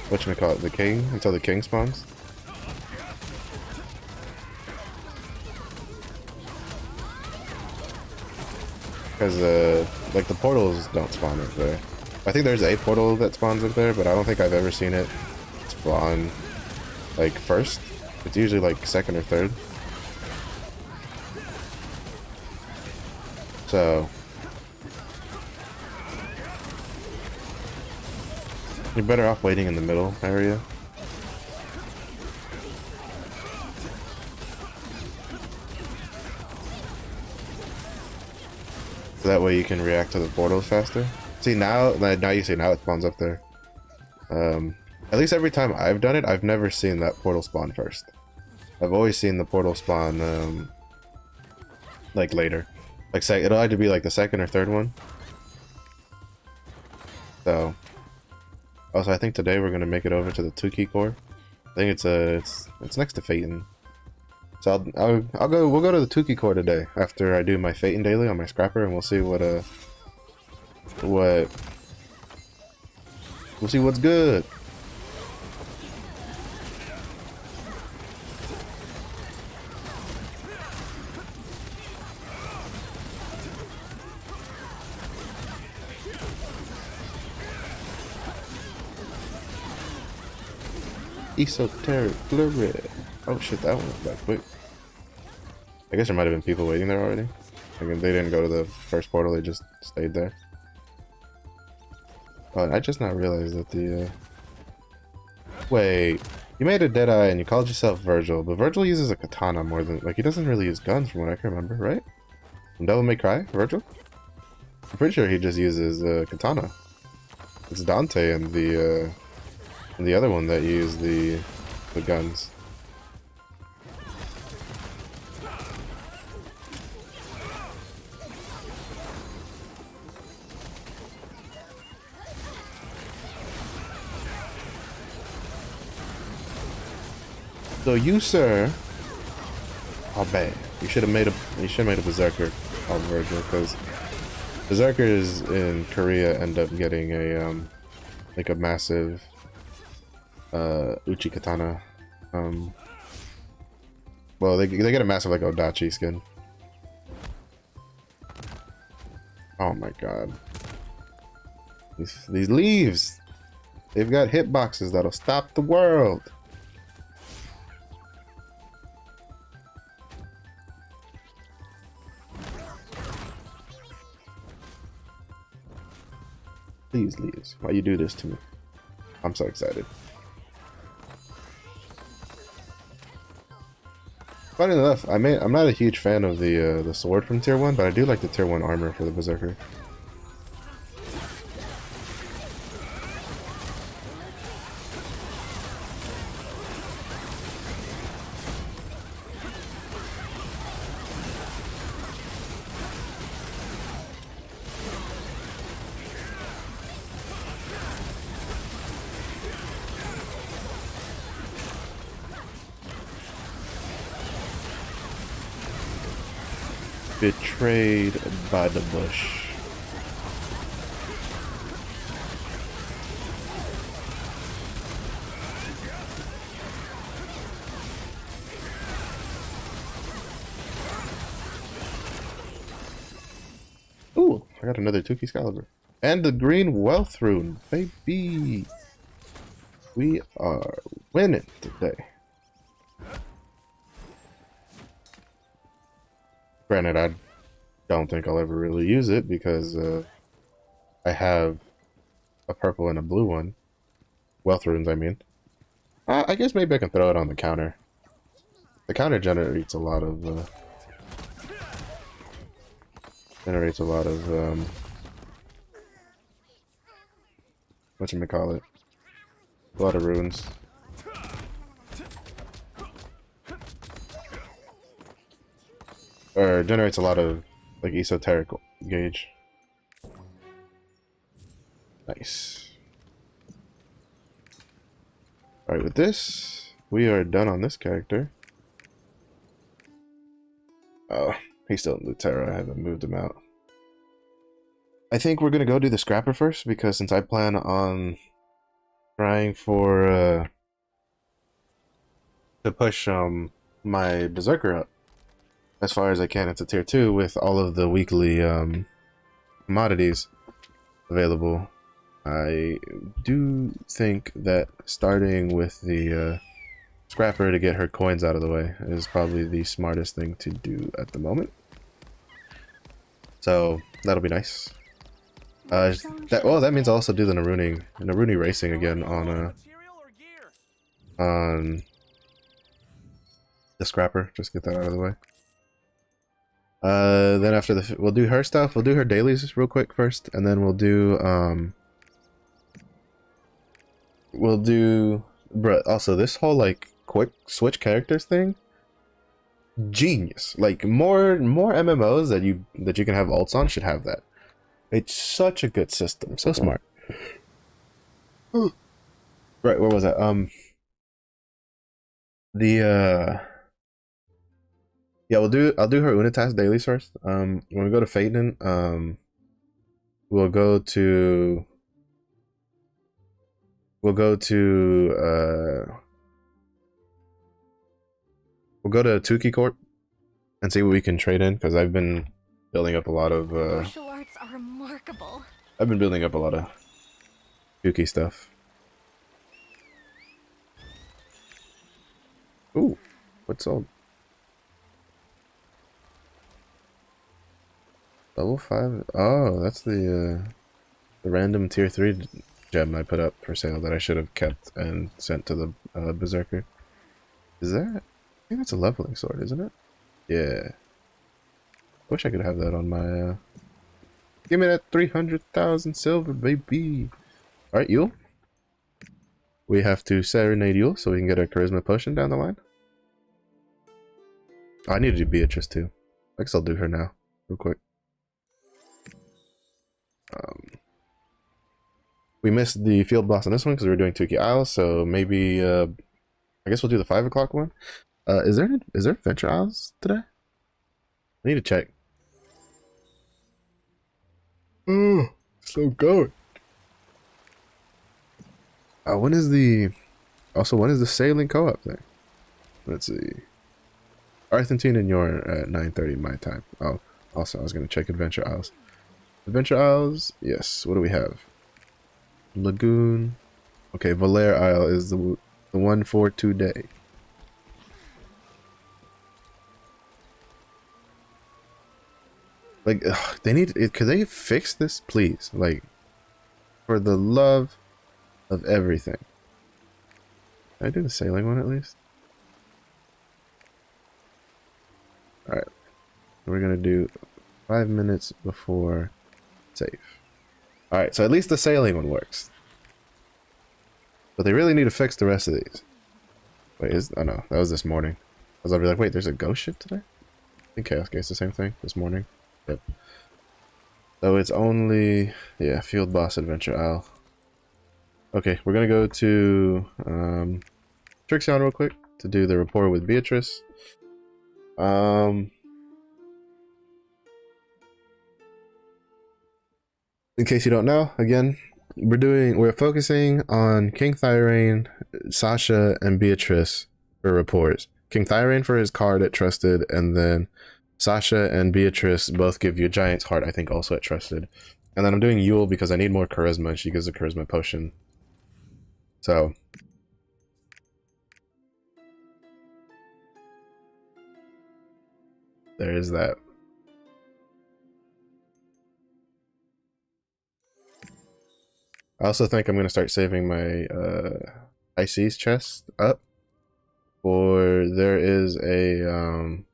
whatchamacallit, the king, until the king spawns. Because like the portals don't spawn up there. I think there's a portal that spawns up there, but I don't think I've ever seen it spawn like first. It's usually like second or third. So you're better off waiting in the middle area. So that way you can react to the portals faster. See now you see now it spawns up there. At least every time I've done it, I've never seen that portal spawn first. I've always seen the portal spawn like later. Like say it'll either be like the second or third one. So also I think today we're gonna make it over to the Tuki core. I think it's next to Phaeton. So we'll go to the Tuki core today after I do my Phaeton daily on my scrapper, and we'll see we'll see what's good. Esoteric glory. Oh shit, that one went that quick. I guess there might have been people waiting there already. Like, they didn't go to the first portal, they just stayed there. Oh, I just now realized that the wait, you made a Deadeye and you called yourself Virgil, but Virgil uses a katana more than, like, he doesn't really use guns from what I can remember, right? From Devil May Cry, Virgil? I'm pretty sure he just uses katana. It's Dante and the other one that used the guns. So you, sir, are bad. You should have made a berserker on Virgil, because berserkers in Korea end up getting a like a massive uchi katana. Well, they get a massive like odachi skin. Oh my god, these leaves, they've got hitboxes that'll stop the world. Please, leaves. Why you do this to me? I'm so excited. Funny enough, I'm not a huge fan of the sword from tier 1, but I do like the tier 1 armor for the berserker. Betrayed by the bush. Ooh, I got another Tuki Excalibur. And the green wealth rune, baby. We are winning today. Granted, I don't think I'll ever really use it because I have a purple and a blue one. Wealth runes, I mean. I guess maybe I can throw it on the counter. The counter generates a lot of whatchamacallit, a lot of runes. Or generates a lot of like esoteric gauge. Nice. Alright, with this, we are done on this character. Oh, he's still in Lutera. I haven't moved him out. I think we're gonna go do the Scrapper first, because since I plan on trying for to push my Berserker up as far as I can into tier 2 with all of the weekly commodities available, I do think that starting with the Scrapper to get her coins out of the way is probably the smartest thing to do at the moment. So that'll be nice. That means I'll also do the naruni racing again on the Scrapper. Just get that out of the way. Then after we'll do her stuff. We'll do her dailies real quick first, and then we'll do bruh, also this whole like quick switch characters thing, genius. Like more MMOs that you can have alts on should have that. It's such a good system, so smart. Right, where was that? Yeah, I'll do her Unitas dailies first. When we go to Phaeton, we'll go to Tuki Court and see what we can trade in, because I've been building up a lot of martial arts are remarkable. I've been building up a lot of Tuki stuff. Ooh, what's sold? Level 5? Oh, that's the random tier 3 gem I put up for sale that I should have kept and sent to the Berserker. Is that? I think that's a leveling sword, isn't it? Yeah. Wish I could have that on my give me that 300,000 silver, baby. Alright, Yule. We have to serenade Yule so we can get a charisma potion down the line. Oh, I need to do Beatrice too. I guess I'll do her now, real quick. We missed the field boss on this one because we were doing Tuki Isles, so maybe I guess we'll do the 5 o'clock one. Is there Adventure Isles today? I need to check. Oh, so good. When is the sailing co-op thing? Let's see. Argentine and you're at 9:30 my time. Oh, also I was gonna check Adventure Isles. Adventure Isles, yes. What do we have? Lagoon. Okay, Valere Isle is the one for today. Like, ugh, they need it. Could they fix this, please? Like, for the love of everything. Can I do the sailing one at least? All right, we're gonna do 5 minutes before save. All right, so at least the sailing one works. But they really need to fix the rest of these. Wait, oh no, that was this morning. I was already like, wait, there's a ghost ship today? I think Chaos Gate's the same thing this morning. Yep. So it's only, yeah, Field Boss Adventure Isle. Okay, we're gonna go to Trixion real quick to do the rapport with Beatrice. In case you don't know, again, we're focusing on King Thyrane, Sasha, and Beatrice for reports. King Thyrane for his card at Trusted, and then Sasha and Beatrice both give you Giant's Heart, I think, also at Trusted. And then I'm doing Yule because I need more charisma. She gives a charisma potion. So there is that. I also think I'm going to start saving my High Seas chest up. Or there is a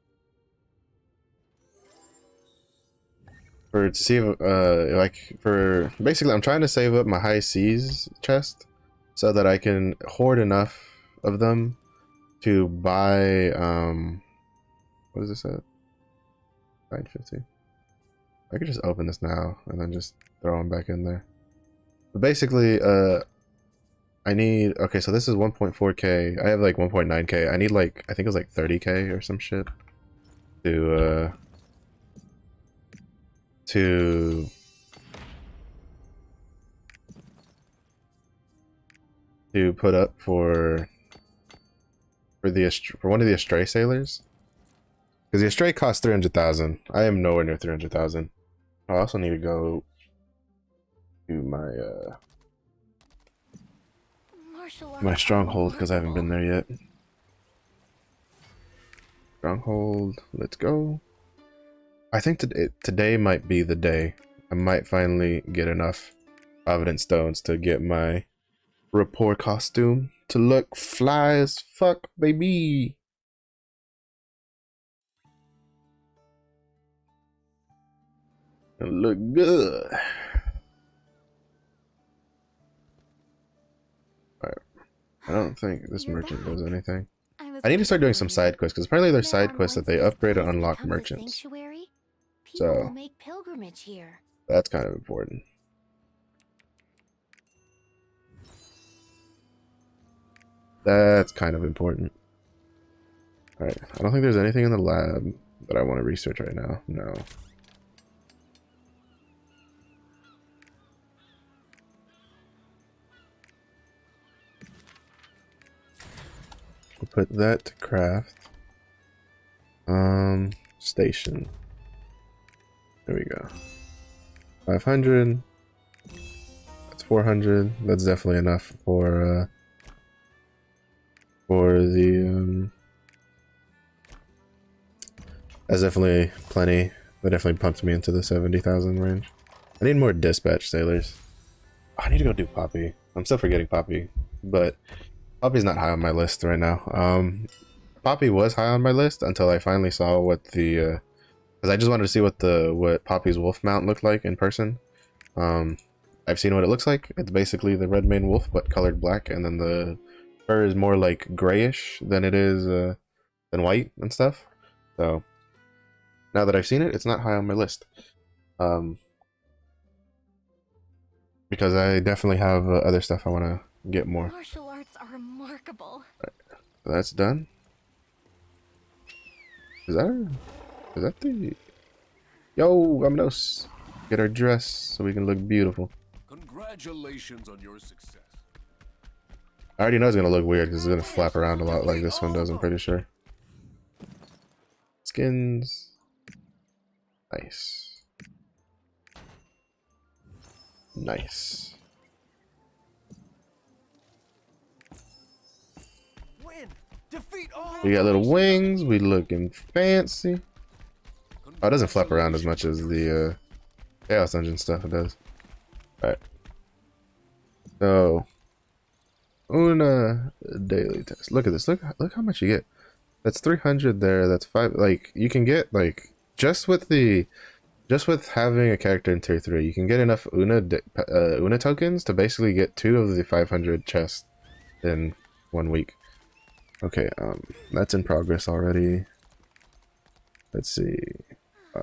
for to see like for basically I'm trying to save up my High Seas chest so that I can hoard enough of them to buy what is this at? 950. I could just open this now and then just throw them back in there. But basically I need, okay, so this is 1.4k. I have like 1.9k. I need like, I think it was like 30k or some shit to put up for one of the Astray sailors, because the Astray costs 300,000. I am nowhere near 300,000. I also need to go to my stronghold because I haven't been there yet. Stronghold, let's go. I think today might be the day. I might finally get enough Providence Stones to get my rapport costume to look fly as fuck, baby. It'll look good. Alright. I don't think this merchant does anything. I need to start doing some side quests, because apparently there's side quests that they upgrade and unlock merchants. So that's kind of important. That's kind of important. Alright, I don't think there's anything in the lab that I want to research right now. No. We'll put that to craft. Station. There we go. 500. That's 400. That's definitely enough for the that's definitely plenty. That definitely pumped me into the 70,000 range. I need more dispatch sailors. Oh, I need to go do Poppy. I'm still forgetting Poppy, but Poppy's not high on my list right now. Poppy was high on my list until I finally saw what the because I just wanted to see what Poppy's wolf mount looked like in person. I've seen what it looks like. It's basically the red mane wolf but colored black, and then the fur is more like grayish than it is than white and stuff. So now that I've seen it, it's not high on my list. Because I definitely have other stuff I want to get more. Martial arts are remarkable. Right. So that's done. Is that the... Yo, Aminos. Get our dress so we can look beautiful. Congratulations on your success. I already know it's gonna look weird because it's gonna flap around a lot like this one does, I'm pretty sure. Skins. Nice. Nice. We got little wings, we looking fancy. Oh, it doesn't flap around as much as the Chaos Dungeon stuff it does. Alright. So Una daily test. Look at this. Look how much you get. That's 300 there. That's 5. Like you can get like just with having a character in tier 3, you can get enough Una tokens to basically get 2 of the 500 chests in 1 week. Okay, that's in progress already. Let's see.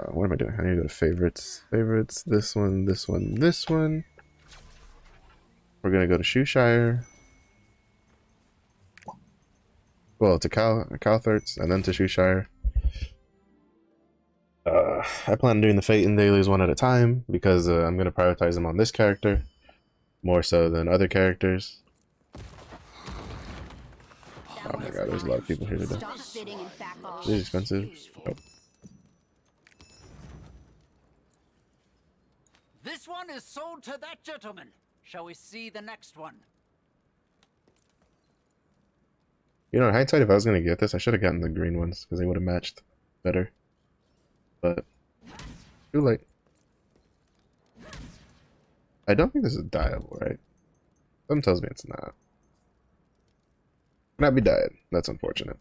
What am I doing? I need to go to favorites. Favorites. This one. This one. This one. We're gonna go to Shoeshire. Well, to Calthurts and then to Shoeshire. I plan on doing the Fate and dailies one at a time because I'm going to prioritize them on this character more so than other characters. Oh my god, there's a lot of people here today. Is it expensive? Nope. This one is sold to that gentleman. Shall we see the next one? You know, in hindsight, if I was going to get this, I should have gotten the green ones because they would have matched better. But too late. I don't think this is dyeable, right? Something tells me it's not. Cannot be dyed. That's unfortunate.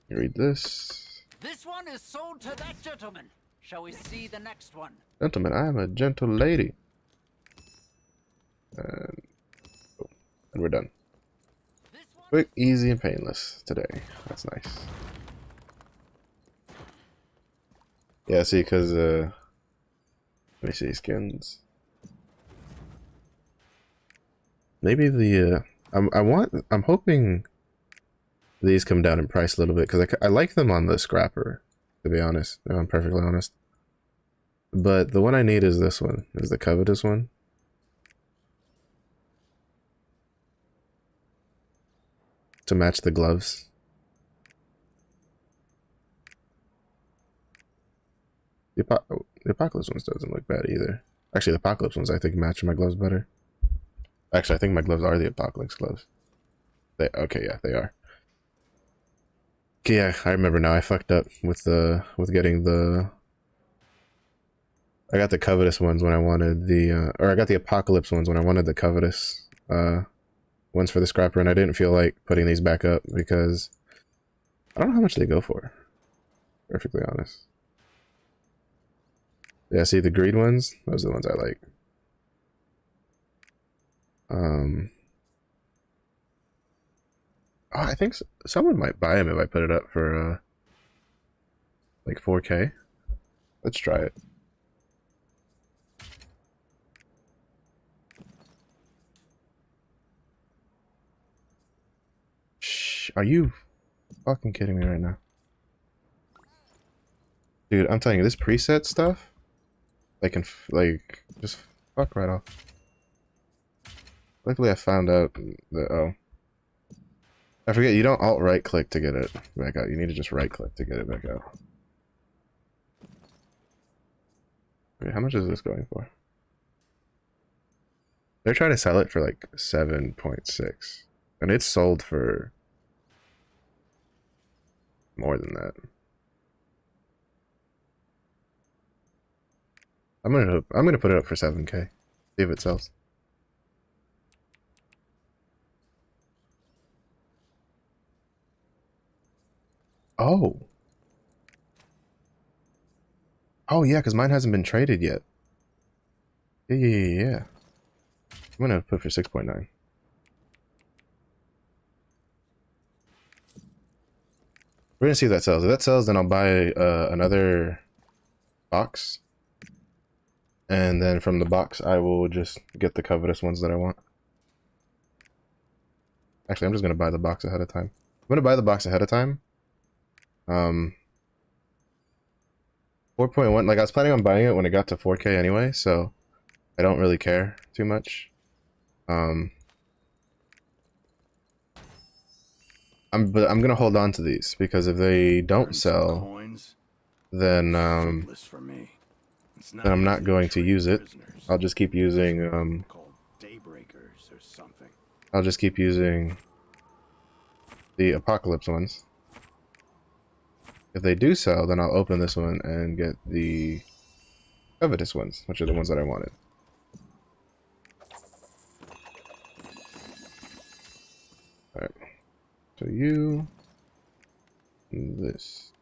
You read this. This one is sold to that gentleman. Shall we see the next one? Gentlemen, I am a gentle lady. And we're done. Quick, easy, and painless today. That's nice. Yeah, see, because, let me see, skins. Maybe the, I'm hoping these come down in price a little bit, because I like them on the scrapper, to be honest, if I'm perfectly honest. But the one I need is this one, is the covetous one. To match the gloves. The Apocalypse ones doesn't look bad either. Actually, the Apocalypse ones I think match my gloves better. Actually, I think my gloves are the Apocalypse gloves. Okay, yeah, they are. Okay, yeah, I remember now. I fucked up with getting the. I got the covetous ones when I wanted the, or I got the Apocalypse ones when I wanted the covetous ones for the scrapper, and I didn't feel like putting these back up because I don't know how much they go for. Perfectly honest. Yeah, see the green ones? Those are the ones I like. Oh, I think someone might buy them if I put it up for like 4K. Let's try it. Shh, are you fucking kidding me right now? Dude, I'm telling you, this preset stuff, they can, like, just fuck right off. Luckily, I found out that, oh. I forget, you don't alt-right click to get it back out. You need to just right-click to get it back out. Okay, how much is this going for? They're trying to sell it for, like, 7.6. And it's sold for more than that. I'm gonna put it up for 7K. See if it sells. Oh. Oh yeah, because mine hasn't been traded yet. Yeah. I'm gonna put for 6.9. We're gonna see if that sells. If that sells, then I'll buy another box. And then from the box, I will just get the covetous ones that I want. Actually, I'm just going to buy the box ahead of time. I'm going to buy the box ahead of time. 4.1, like I was planning on buying it when it got to 4K anyway, so I don't really care too much. But I'm going to hold on to these because if they don't sell, then I'm not going to use it. I'll just keep using I'll just keep using the Apocalypse ones. If they do sell, then I'll open this one and get the covetous ones, which are the ones that I wanted. Alright. So you and this.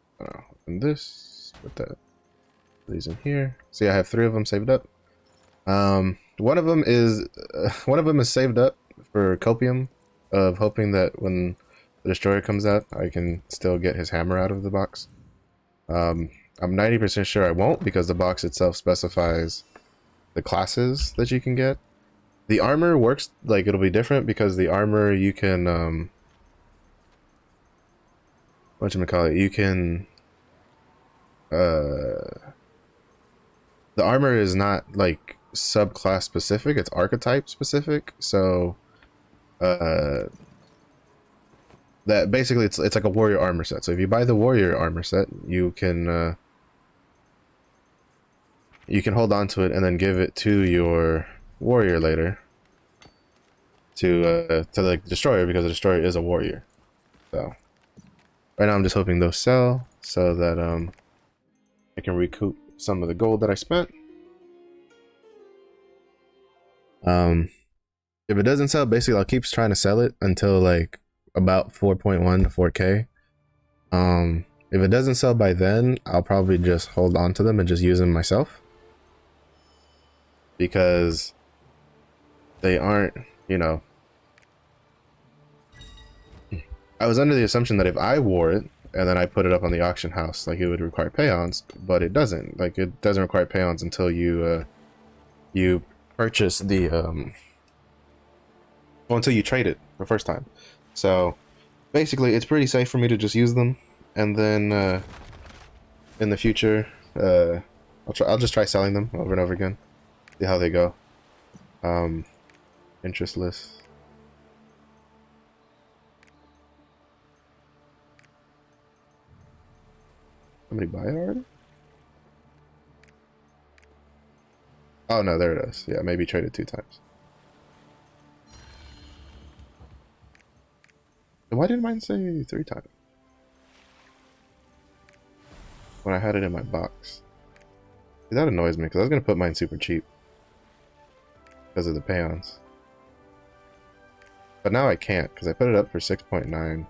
And this. Put that. These in here. See, I have 3 of them saved up. One of them is saved up for copium, of hoping that when the destroyer comes out, I can still get his hammer out of the box. I'm 90% sure I won't because the box itself specifies the classes that you can get. The armor works, like, it'll be different because the armor you can whatchamacallit, you can the armor is not like subclass specific, it's archetype specific. So that basically it's like a warrior armor set. So if you buy the warrior armor set, you can hold on to it and then give it to your warrior later to the destroyer, because the destroyer is a warrior. So right now I'm just hoping those sell so that I can recoup some of the gold that I spent. If it doesn't sell, basically I'll keep trying to sell it until like about 4.1 to 4k. If it doesn't sell by then, I'll probably just hold on to them and just use them myself, because they aren't, you know, I was under the assumption that if I wore it and then I put it up on the auction house, like it would require pay-ons, but it doesn't. Like it doesn't require pay-ons until you you purchase the well, until you trade it the first time. So basically it's pretty safe for me to just use them, and then in the future I'll just try selling them over and over again, see how they go. Interestless. Somebody buy it already? Oh no, there it is. Yeah, maybe traded 2 times. Why didn't mine say 3 times when I had it in my box? That annoys me because I was gonna put mine super cheap because of the pay-ons, but now I can't because I put it up for 6.9.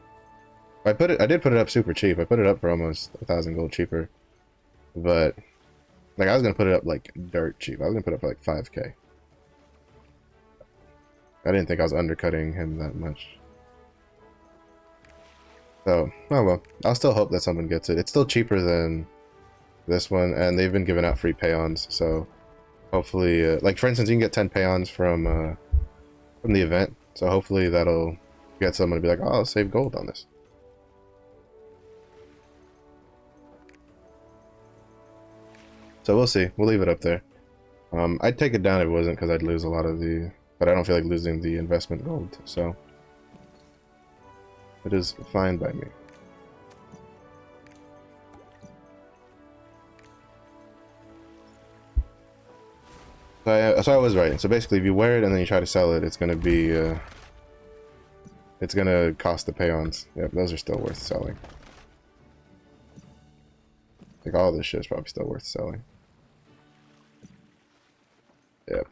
I did put it up super cheap. I put it up for almost 1,000 gold cheaper, but like I was gonna put it up like dirt cheap. I was gonna put it up for like 5k. I didn't think I was undercutting him that much. So, oh well. I'll still hope that someone gets it. It's still cheaper than this one, and they've been giving out free pay-ons, so hopefully, like for instance, you can get 10 pay-ons from the event, so hopefully that'll get someone to be like, oh, I'll save gold on this. So we'll see. We'll leave it up there. I'd take it down if it wasn't, because I'd lose a lot of the... But I don't feel like losing the investment gold, so... It is fine by me. So I was right. So basically, if you wear it and then you try to sell it, it's gonna be... it's gonna cost the pay-ons. Yep, those are still worth selling. I think all this shit is probably still worth selling. Yep.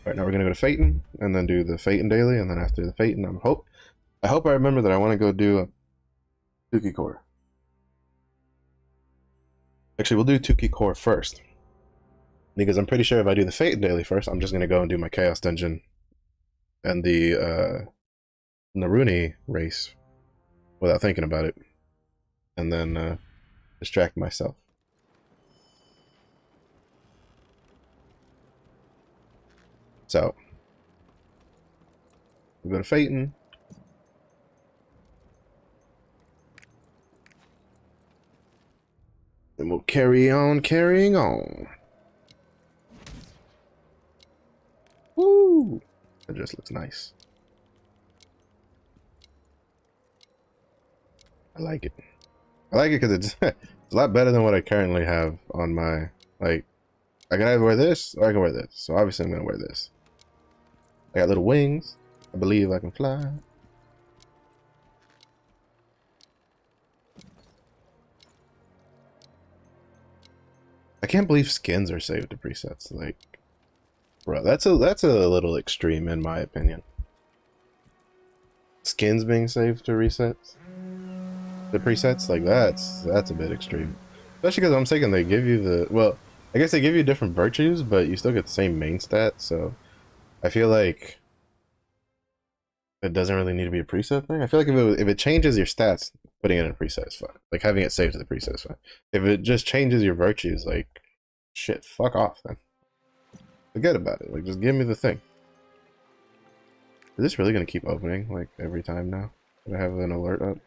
Alright, now we're gonna go to Phaeton, and then do the Phaeton daily, and then after the Phaeton, I hope I remember that I want to go do a Tuki Core. Actually, we'll do Tuki Core first, because I'm pretty sure if I do the Phaeton daily first, I'm just gonna go and do my Chaos Dungeon and the naruni race without thinking about it, and then distract myself. So, we go to Phaeton. And we'll carry on carrying on. Woo! It just looks nice. I like it. I like it because it's, it's a lot better than what I currently have on my, like, I can either wear this or I can wear this. So obviously I'm going to wear this. I got little wings. I believe I can fly. I can't believe skins are saved to presets. Like, bro, that's a little extreme in my opinion. Skins being saved to resets, the presets, like that's a bit extreme. Especially because I'm thinking they give you the, well, I guess they give you different virtues, but you still get the same main stat. So I feel like it doesn't really need to be a preset thing. I feel like if it changes your stats, putting it in a preset is fine. Like having it saved to the preset is fine. If it just changes your virtues, like shit, fuck off then. Forget about it. Like just give me the thing. Is this really gonna keep opening like every time now that I have an alert up?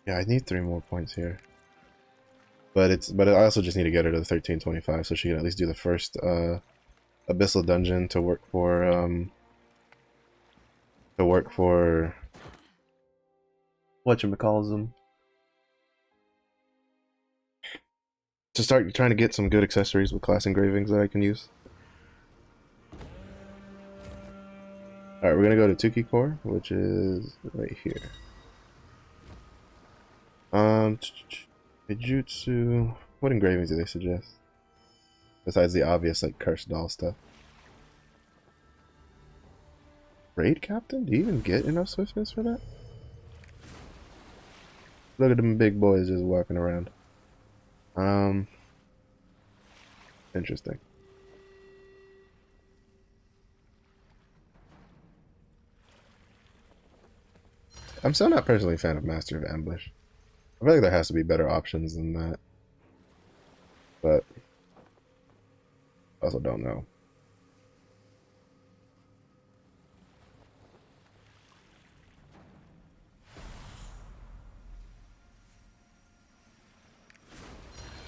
Yeah, I need 3 more points here. But I also just need to get her to the 1325 so she can at least do the first abyssal dungeon to work for whatchamacalls to start trying to get some good accessories with class engravings that I can use. Alright, we're gonna go to Tuki Core, which is right here. Bijutsu. What engravings do they suggest? Besides the obvious, like, cursed doll stuff. Raid Captain? Do you even get enough swiftness for that? Look at them big boys just walking around. Interesting. I'm still not personally a fan of Master of Ambush. I feel like there has to be better options than that. But I also don't know.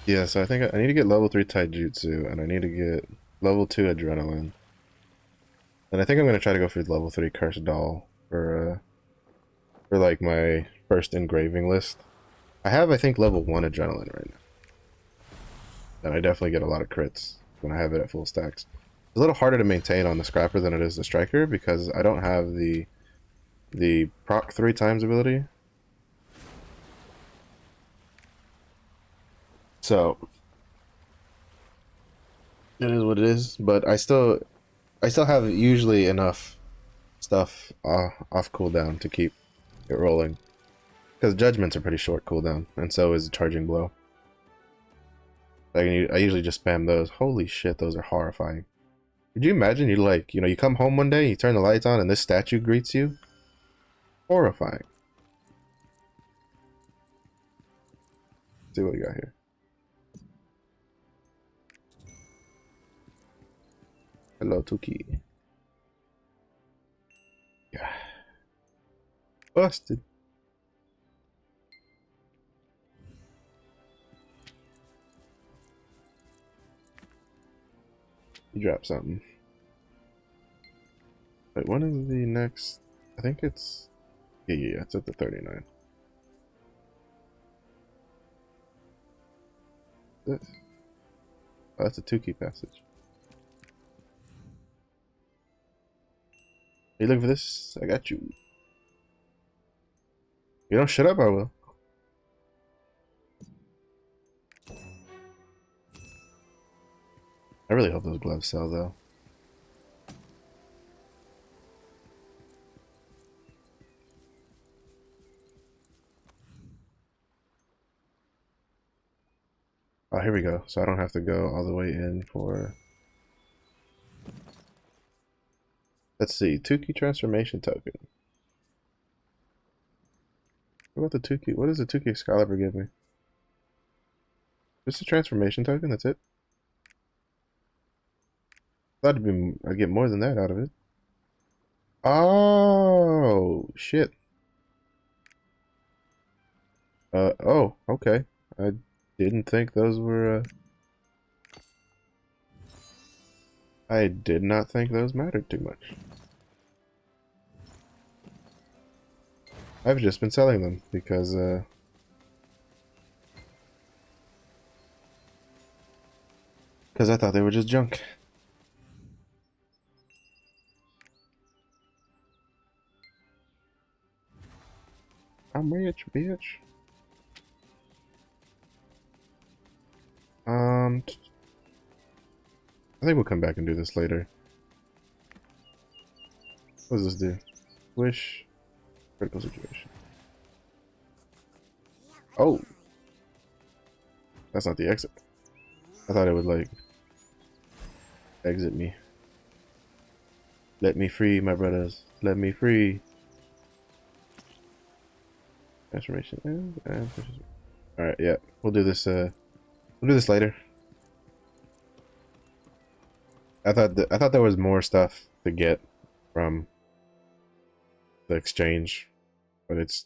Yeah, so I think I need to get level 3 Taijutsu, and I need to get level 2 Adrenaline. And I think I'm going to try to go for level 3 Cursed Doll for like my first engraving list. I have, I think, level 1 Adrenaline right now. And I definitely get a lot of crits when I have it at full stacks. It's a little harder to maintain on the Scrapper than it is the Striker because I don't have the proc 3 times ability. So it is what it is, but I still have usually enough stuff off cooldown to keep it rolling. Because judgments are pretty short cooldown, and so is charging blow. I usually just spam those. Holy shit, those are horrifying. Could you imagine you come home one day, you turn the lights on, and this statue greets you? Horrifying. Let's see what we got here. Hello, Tuki. Yeah. Busted. You dropped something. Wait, when is the next? I think it's... Yeah, it's at the 39. This? Oh, that's a Tuki passage. You looking for this? I got you. You don't shut up, I will. I really hope those gloves sell, though. Oh, here we go. So I don't have to go all the way in for... Let's see. Tuki transformation token. What about the Tuki? What does the Tuki Excalibur give me? Just a transformation token? That's it? Thought I'd get more than that out of it. Oh, shit. Oh, okay. I didn't think those were, I did not think those mattered too much. I've just been selling them because I thought they were just junk. I'm rich, bitch. I think we'll come back and do this later. What does this do? Wish. Critical situation. Oh! That's not the exit. I thought it would, like, exit me. Let me free, my brothers. Let me free. Transformation. Alright, yeah. We'll do this later. I thought there was more stuff to get from the exchange, but it's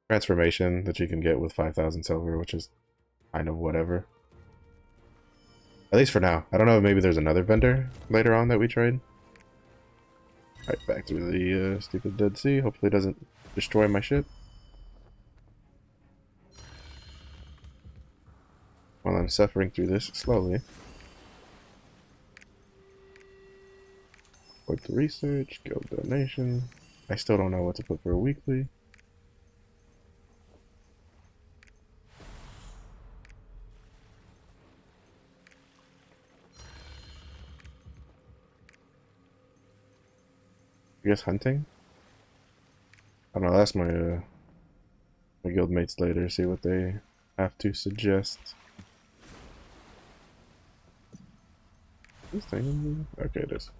transformation that you can get with 5,000 silver, which is kind of whatever. At least for now. I don't know if maybe there's another vendor later on that we trade. Alright, back to the stupid Dead Sea. Hopefully it doesn't destroy my ship. While I'm suffering through this slowly. Put the research, guild donation. I still don't know what to put for a weekly. I guess hunting? I don't know, that's my guild mates later, see what they have to suggest. This thing? Okay, it is.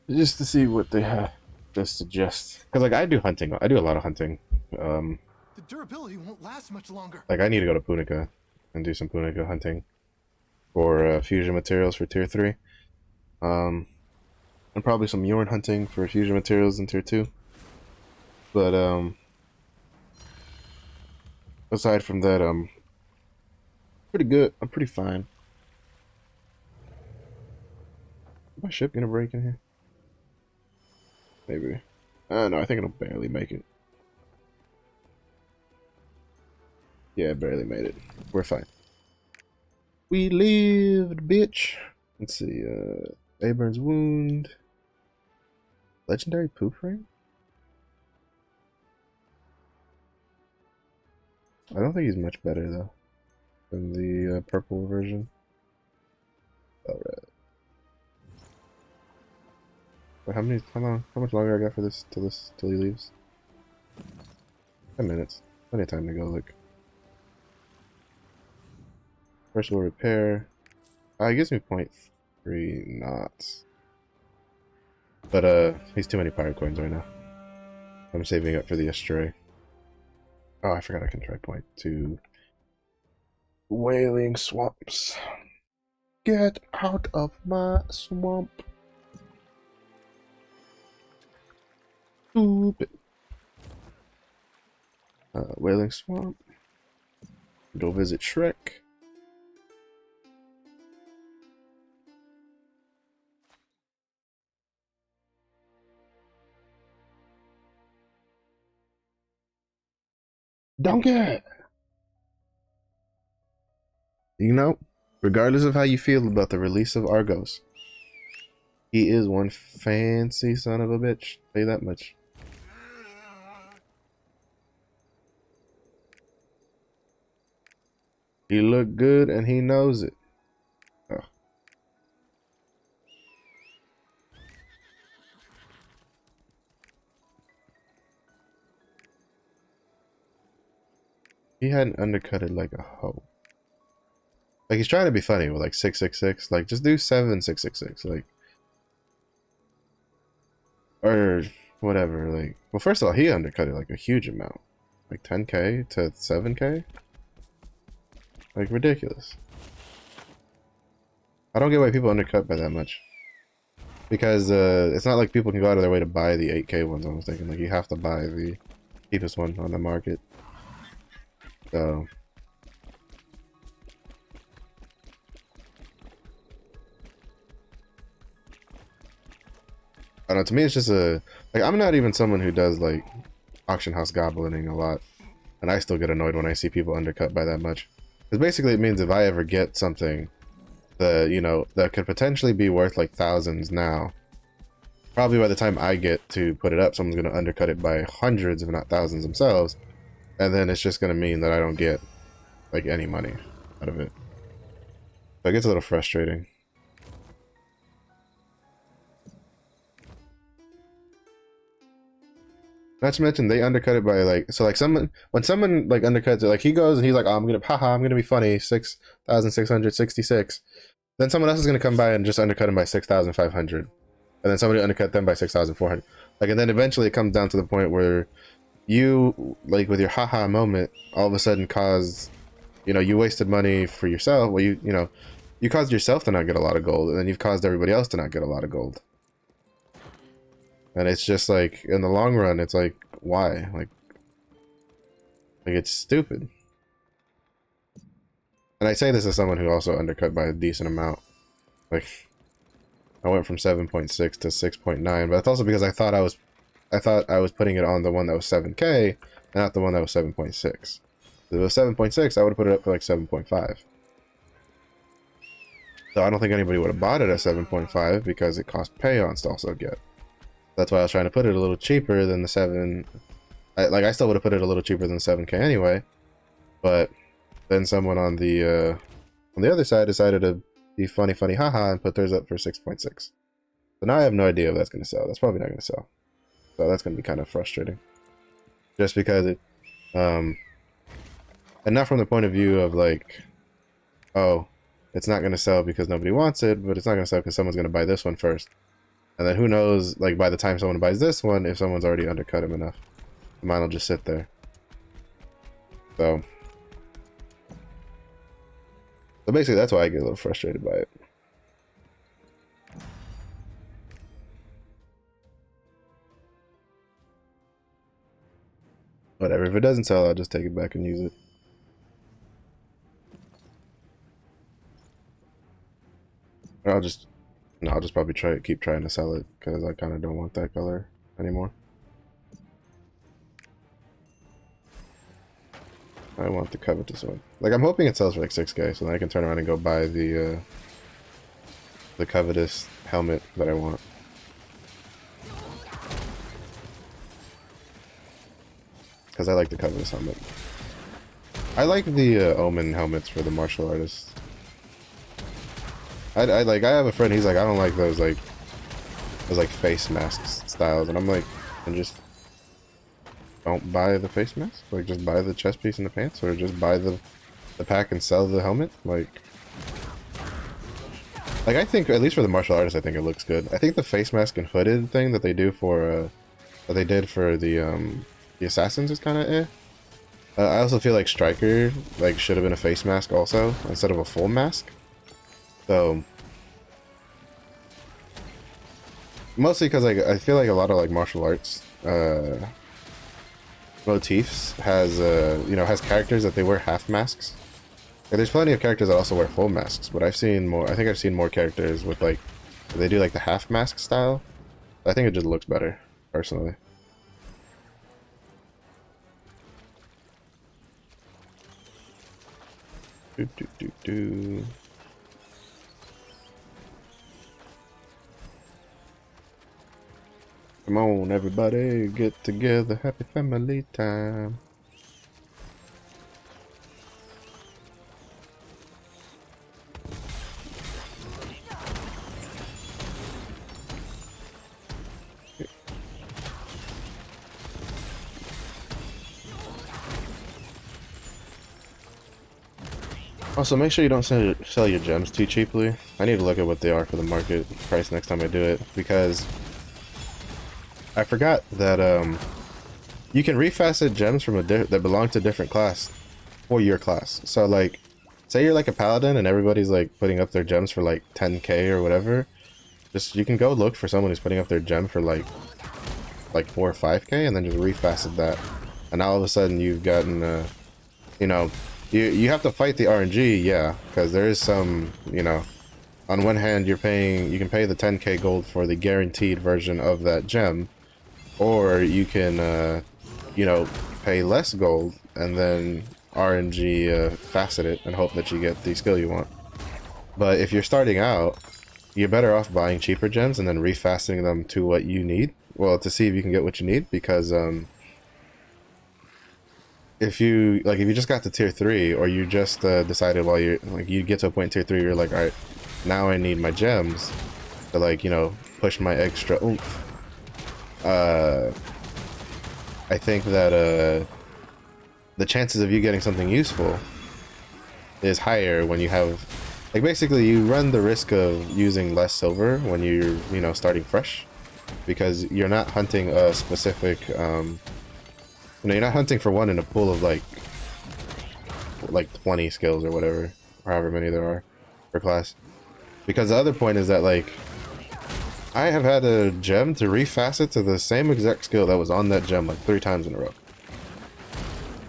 Just to see what they have to suggest. Because, like, I do hunting. I do a lot of hunting. The durability won't last much longer. Like, I need to go to Punica and do some Punica hunting for fusion materials for tier 3. And probably some Yorn hunting for fusion materials in tier 2. But, aside from that, pretty good. I'm pretty fine. Is my ship gonna break in here? Maybe. No, I think it'll barely make it. Yeah, barely made it. We're fine. We lived, bitch. Let's see, Abern's Wound. Legendary Poop Ring? I don't think he's much better, though, than the purple version. Alright. Wait, how much longer I got for this, till he leaves? 10 minutes. Plenty of time to go look. First will repair. It gives me 0.3 knots. But he's too many pirate coins right now. I'm saving up for the Astray. Oh, I forgot I can try 0.2. Wailing Swamps. Get out of my swamp. Stupid. Wailing Swamp. Go visit Shrek. Donkey! You know, regardless of how you feel about the release of Argos, he is one fancy son of a bitch. I'll tell you that much. He looked good and he knows it. Oh. He hadn't undercutted like a hoe. Like, he's trying to be funny with like 666. Like, just do 7666. Like, or whatever. Like, well, first of all, he undercutted like a huge amount, like 10k to 7k. Like, ridiculous. I don't get why people undercut by that much. Because it's not like people can go out of their way to buy the 8k ones. I was thinking, like, you have to buy the cheapest one on the market. So I don't know, to me it's just like, I'm not even someone who does like auction house goblining a lot, and I still get annoyed when I see people undercut by that much. Because basically it means if I ever get something that, you know, that could potentially be worth like thousands now, probably by the time I get to put it up, someone's going to undercut it by hundreds if not thousands themselves, and then it's just going to mean that I don't get like any money out of it. So it gets a little frustrating. Not to mention they undercut it by like, so like when someone like undercuts it, like he goes and he's like, oh, I'm gonna be funny, 6,666. Then someone else is gonna come by and just undercut him by 6,500, and then somebody undercut them by 6,400. Like, and then eventually it comes down to the point where you, like, with your moment, all of a sudden cause, you know, you wasted money for yourself. Well, you know, you caused yourself to not get a lot of gold, and then you've caused everybody else to not get a lot of gold. And it's just like, in the long run, it's like, why? Like it's stupid. And I say this as someone who also undercut by a decent amount. Like, I went from 7.6 to 6.9, but that's also because I thought I was putting it on the one that was 7K, and not the one that was 7.6. If it was 7.6, I would have put it up for like 7.5. So I don't think anybody would have bought it at 7.5 because it cost payons to also get. That's why I was trying to put it a little cheaper than the 7. I still would have put it a little cheaper than 7K anyway, but then someone on the other side decided to be funny haha and put theirs up for 6.6. So now I have no idea if that's going to sell. That's probably not going to sell. So that's going to be kind of frustrating. Just because it, and not from the point of view of like, oh, it's not going to sell because nobody wants it, but it's not going to sell because someone's going to buy this one first. And then who knows, like by the time someone buys this one, if someone's already undercut him enough. Mine will just sit there. So basically that's why I get a little frustrated by it. Whatever, if it doesn't sell, I'll just take it back and use it. Or I'll just probably keep trying to sell it because I kind of don't want that color anymore. I want the covetous one. Like, I'm hoping it sells for like 6K, so then I can turn around and go buy the covetous helmet that I want. Because I like the covetous helmet. I like the omen helmets for the martial artists. I have a friend, he's like, I don't like those face masks styles, and I'm like, and just don't buy the face mask. Like, just buy the chest piece and the pants, or just buy the pack and sell the helmet. Like I think, at least for the martial artists, I think it looks good. I think the face mask and hooded thing that they do for that they did for the assassins is kind of eh. I also feel like Striker should have been a face mask also instead of a full mask. So mostly because I feel like a lot of martial arts motifs has has characters that they wear half masks. Like, there's plenty of characters that also wear full masks, but I think I've seen more characters with they do the half mask style. I think it just looks better personally. Do. Come on, everybody, get together, happy family time. Also, make sure you don't sell your gems too cheaply. I need to look at what they are for the market price next time I do it, because I forgot that you can refacet gems from that belong to a different class for your class. So say you're a paladin and everybody's putting up their gems for 10K or whatever. You can go look for someone who's putting up their gem for 4 or 5K and then just refacet that. And now all of a sudden you've gotten you have to fight the RNG, yeah, because there is some, on one hand you can pay the 10K gold for the guaranteed version of that gem, or you can pay less gold and then RNG facet it and hope that you get the skill you want. But if you're starting out, you're better off buying cheaper gems and then refaceting them to what you need, well, to see if you can get what you need, because if you just got to tier 3, or you just decided while you're you get to a point in tier 3 you're like, all right, now I need my gems to push my extra oomph. I think that the chances of you getting something useful is higher when you have basically you run the risk of using less silver when you're starting fresh, because you're not hunting a specific you're not hunting for one in a pool of 20 skills or whatever, or however many there are. per class. Because the other point is that, like, I have had a gem to refacet to the same exact skill that was on that gem like 3 times in a row.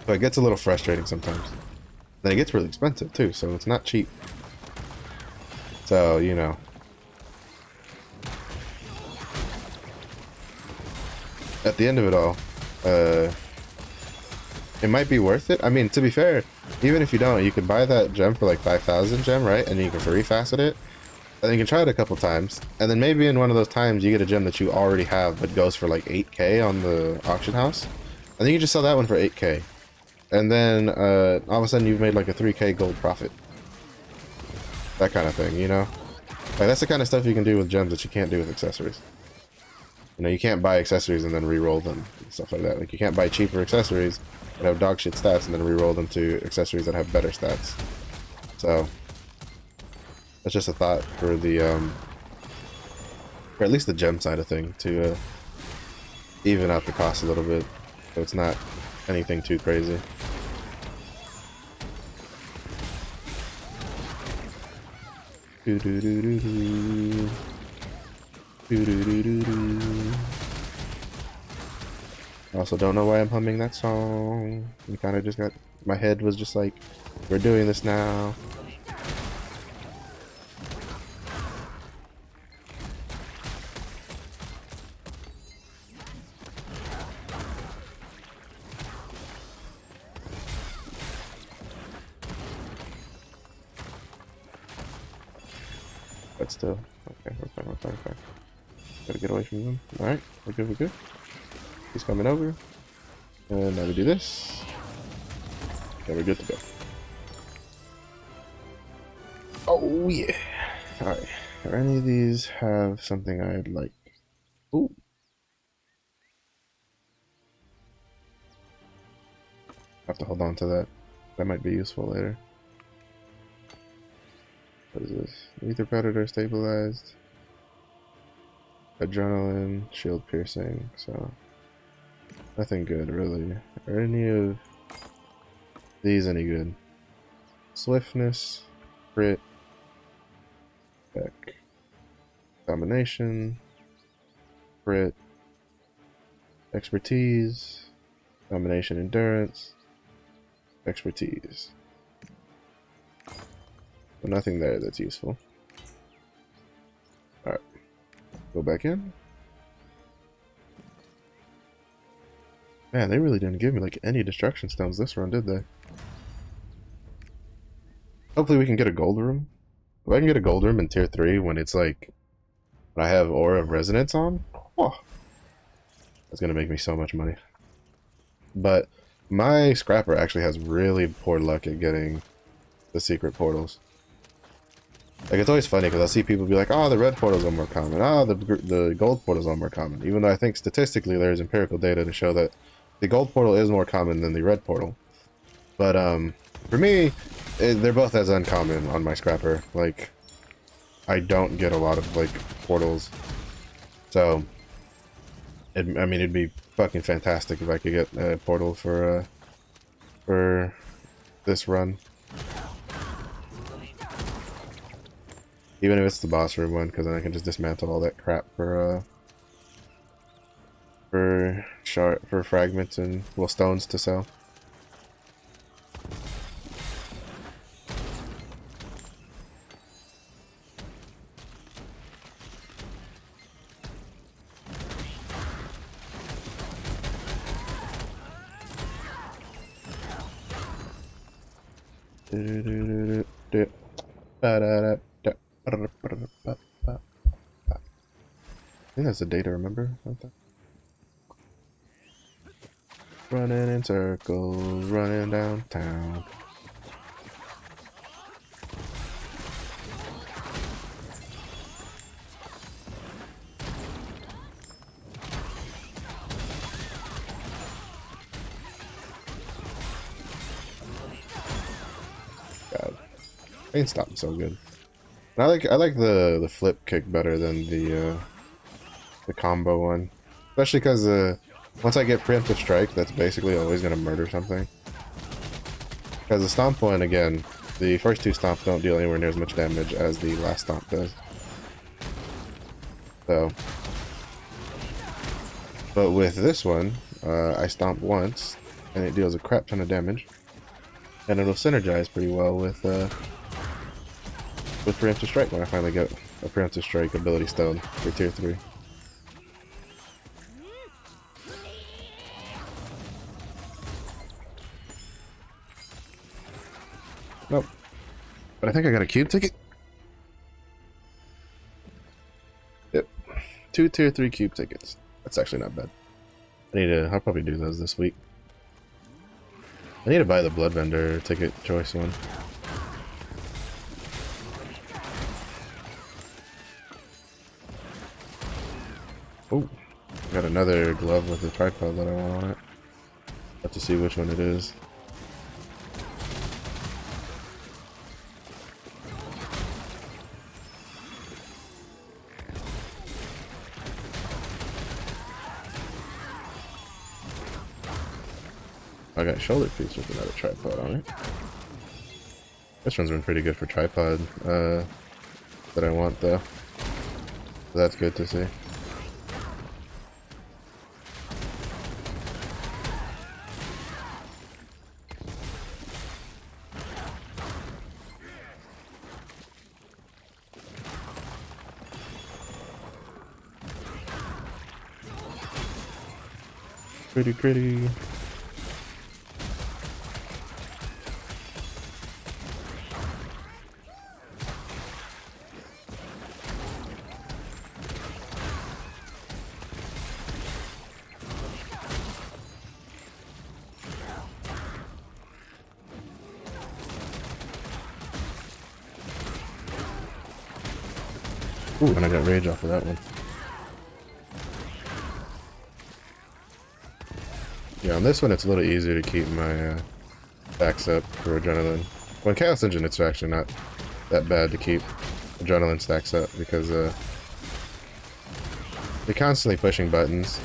So it gets a little frustrating sometimes. Then it gets really expensive too, so it's not cheap. So, you know. At the end of it all, it might be worth it. I mean, to be fair, even if you don't, you can buy that gem for like 5,000 gem, right? And you can refacet it. And then you can try it a couple times. And then maybe in one of those times you get a gem that you already have but goes for like 8k on the auction house. And then you just sell that one for 8k. And then all of a sudden you've made like a 3k gold profit. That kind of thing, you know? Like that's the kind of stuff you can do with gems that you can't do with accessories. You know, you can't buy accessories and then re-roll them and stuff like that. Like you can't buy cheaper accessories that have dog shit stats and then re-roll them to accessories that have better stats. So that's just a thought for the or at least the gem side of thing to even out the cost a little bit, so it's not anything too crazy. Do do do do do. Do do do do do. I also don't know why I'm humming that song. I kind of just got, my head was just like, we're doing this now. But still, okay, we're fine, we're fine, we're fine. Gotta get away from them. Alright, we're good, we're good. He's coming over. And now we do this. Okay, we're good to go. Oh yeah. Alright. Do any of these have something I'd like? Ooh. Have to hold on to that. That might be useful later. What is this? Ether Predator stabilized. Adrenaline, shield piercing, so nothing good really. Are any of these any good? Swiftness, crit, spec, domination, crit, expertise, domination, endurance, expertise. But nothing there that's useful. Alright. Go back in. Man, they really didn't give me like any destruction stones this run, did they? Hopefully we can get a gold room. If I can get a gold room in tier 3 when it's like when I have Aura of Resonance on, oh, that's gonna make me so much money. But my scrapper actually has really poor luck at getting the secret portals. Like, it's always funny because I'll see people be like, oh, the red portals are more common. Oh, the gold portals are more common. Even though I think statistically there's empirical data to show that the gold portal is more common than the red portal. But for me, they're both as uncommon on my scrapper. Like, I don't get a lot of, like, portals. So, I mean, it'd be fucking fantastic if I could get a portal for this run. Even if it's the boss room one, because then I can just dismantle all that crap for fragments and, well, stones to sell. I think that's a data, remember? Running in circles, running downtown. God, I ain't stopping so good. And I like the flip kick better than the combo one, especially because once I get preemptive strike, that's basically always gonna murder something. Because the stomp one, again, The first two stomps don't deal anywhere near as much damage as the last stomp does. So, but with this one, I stomp once, and it deals a crap ton of damage, and it'll synergize pretty well with Preemptive Strike when I finally get a Preemptive Strike ability stone for tier 3. Nope. But I think I got a cube ticket. Yep. 2 tier 3 cube tickets. That's actually not bad. I'll probably do those this week. I need to buy the Blood Vendor ticket choice one. Oh, got another glove with a tripod that I want on it. Have to see which one it is. I got shoulder piece with another tripod on it. This one's been pretty good for tripod that I want though. So that's good to see. Pretty. Ooh, and I got rage off of that one. Yeah, on this one it's a little easier to keep my backs up for adrenaline. When Chaos Engine, it's actually not that bad to keep adrenaline stacks up because you're constantly pushing buttons.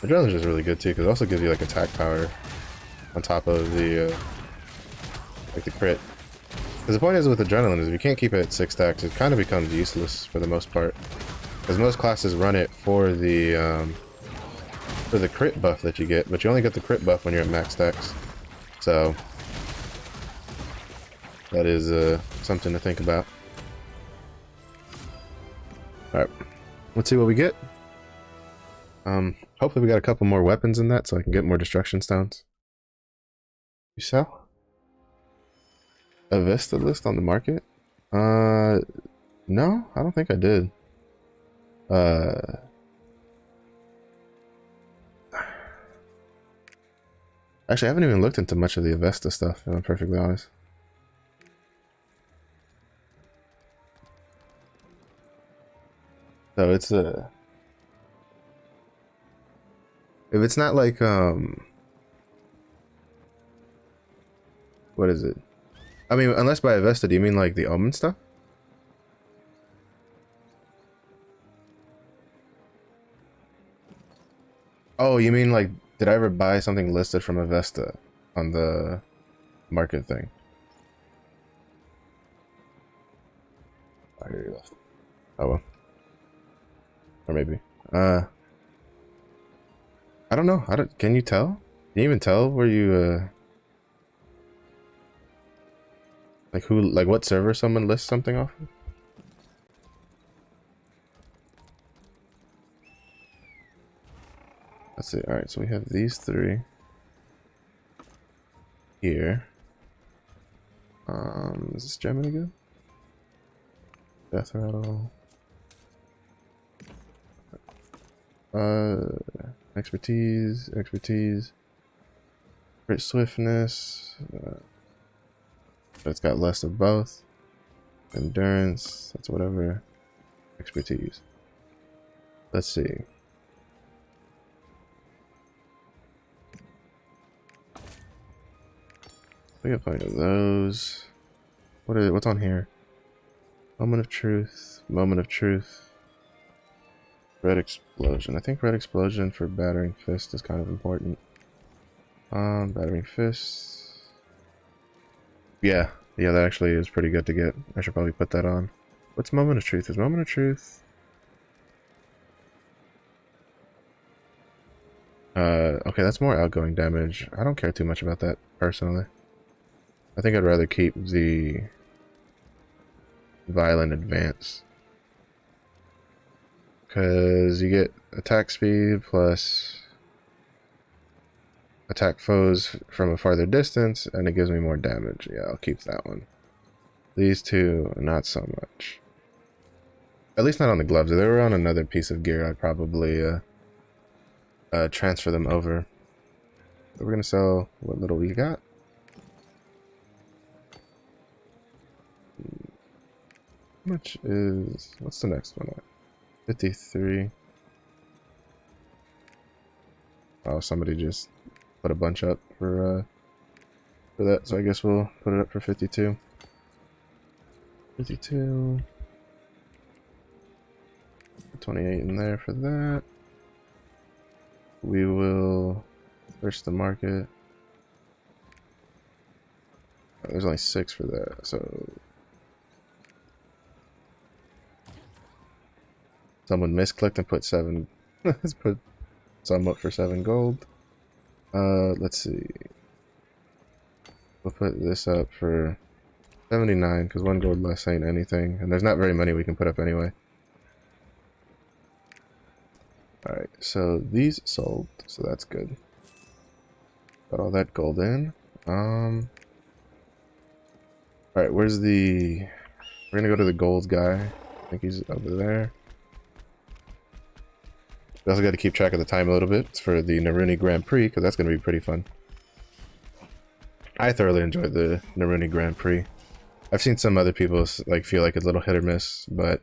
Adrenaline's just really good too because it also gives you like attack power on top of the like the crit. Because the point is with adrenaline is if you can't keep it at 6 stacks, it kind of becomes useless for the most part. Because most classes run it for the crit buff that you get, but you only get the crit buff when you're at max stacks. So that is something to think about. Alright, let's see what we get. Hopefully we got a couple more weapons in that so I can get more destruction stones. You sell? A Vista list on the market? No, I don't think I did. Actually, I haven't even looked into much of the Avesta stuff, if I'm perfectly honest. So it's if it's not like what is it? I mean, unless by Avesta, do you mean like the Omen stuff? Oh, you mean like, did I ever buy something listed from Avesta on the market thing? I hear you left. Oh well. Or maybe. I don't know. Can you tell? Can you even tell where you like who, like what server someone lists something off of? Let's see. Alright, so we have these 3 here. Is this Gemini good? Death Rattle. Expertise. Crit Swiftness. It's got less of both. Endurance. That's whatever. Expertise. Let's see. We got plenty of those. What's on here? Moment of Truth. Red Explosion. I think Red Explosion for Battering Fist is kind of important. Battering Fist. Yeah, yeah, that actually is pretty good to get. I should probably put that on. What's Moment of Truth? Is Moment of Truth? Okay, that's more outgoing damage. I don't care too much about that, personally. I think I'd rather keep the Violent Advance. Because you get attack speed plus attack foes from a farther distance, and it gives me more damage. Yeah, I'll keep that one. These two, not so much. At least not on the gloves. If they were on another piece of gear, I'd probably transfer them over. But we're gonna sell what little we got. How much is... what's the next one at? 53. Oh, somebody just put a bunch up for that, so I guess we'll put it up for 52. 52. 28 in there for that. We will search the market. Oh, there's only 6 for that, so someone misclicked and put 7. Let's put some up for 7 gold. Let's see. We'll put this up for 79 because 1 gold less ain't anything, and there's not very many we can put up anyway. Alright, so these sold, so that's good. Got all that gold in. Alright, where's the... we're gonna go to the gold guy. I think he's over there. We also got to keep track of the time a little bit. It's for the Naruni Grand Prix, because that's going to be pretty fun. I thoroughly enjoyed the Naruni Grand Prix. I've seen some other people like feel like it's a little hit or miss, but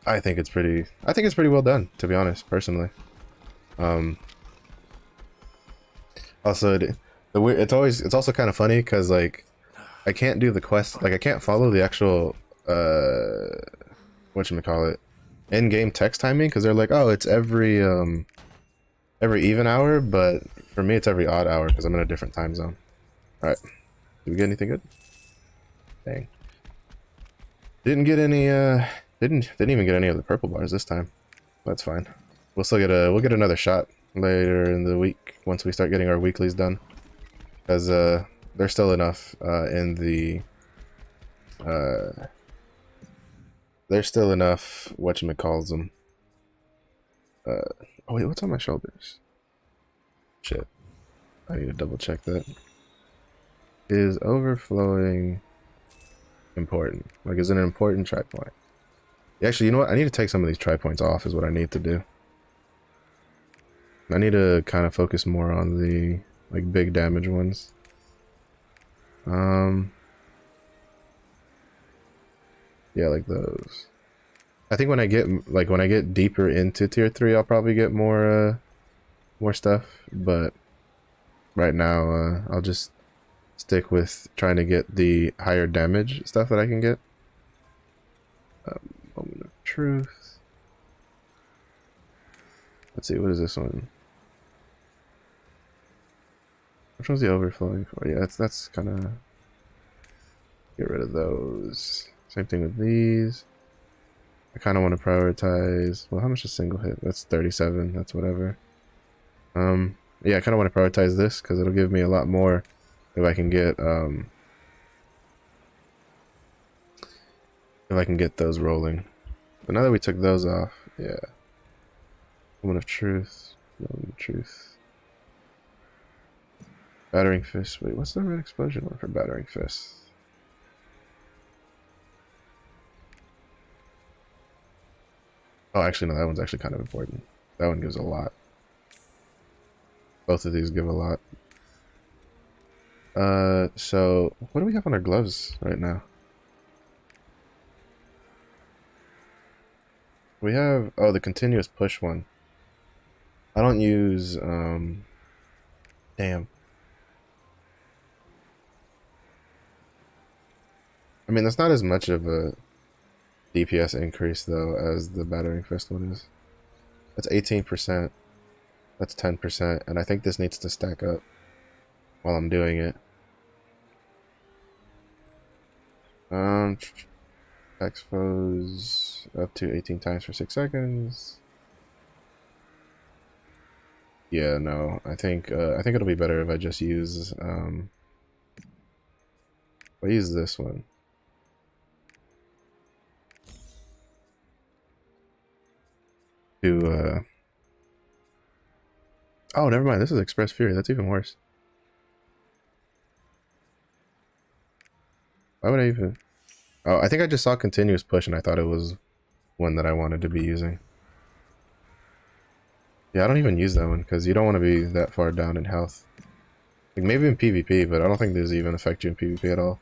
I think it's pretty well done, to be honest, personally. Also, it's also kind of funny because like I can't do the quest, like I can't follow the actual whatchamacallit, in-game text timing, because they're like, oh, it's every even hour, but for me it's every odd hour because I'm in a different time zone. All right, did we get anything good? Dang, didn't get any. Didn't even get any of the purple bars this time. That's fine. We'll still get another shot later in the week once we start getting our weeklies done, because there's still enough in the there's still enough whatchamacalls them. Oh wait, what's on my shoulders? Shit, I need to double check that. Is overflowing important? Like, is it an important try point? Actually, you know what? I need to take some of these try points off is what I need to do. I need to kind of focus more on the like big damage ones. Yeah, like those. I think when I get deeper into tier 3, I'll probably get more stuff, but right now I'll just stick with trying to get the higher damage stuff that I can get. Moment of Truth. Let's see, what is this one? Which one's the overflowing for? Yeah, that's kind of... get rid of those. Same thing with these. I kind of want to prioritize... well, how much is single hit? That's 37. That's whatever. Yeah, I kind of want to prioritize this because it'll give me a lot more if I can get those rolling. But now that we took those off, yeah. Moment of Truth. Moment of Truth. Battering Fist. Wait, what's the red explosion one for Battering Fist? Oh, actually, no, that one's actually kind of important. That one gives a lot. Both of these give a lot. So, what do we have on our gloves right now? We have, oh, the continuous push one. I don't use, damn. I mean, that's not as much of a DPS increase, though, as the Battering Fist one is. That's 18%. That's 10%, and I think this needs to stack up while I'm doing it. Expose up to 18 times for 6 seconds. Yeah, no, I think it'll be better if I just use I use this one. To oh, never mind. This is Express Fury. That's even worse. Why would I even? Oh, I think I just saw continuous push and I thought it was one that I wanted to be using. Yeah, I don't even use that one because you don't want to be that far down in health. Like maybe in PvP, but I don't think these even affect you in PvP at all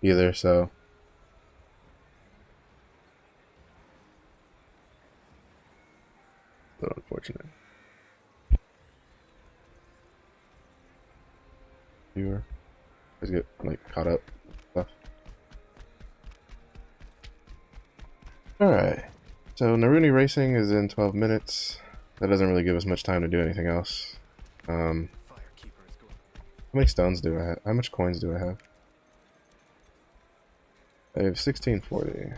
either, so. A little unfortunate. Viewer. Let's get like caught up stuff. Alright. So Naruni racing is in 12 minutes. That doesn't really give us much time to do anything else. How many stones do I have? How much coins do I have? I have 1640.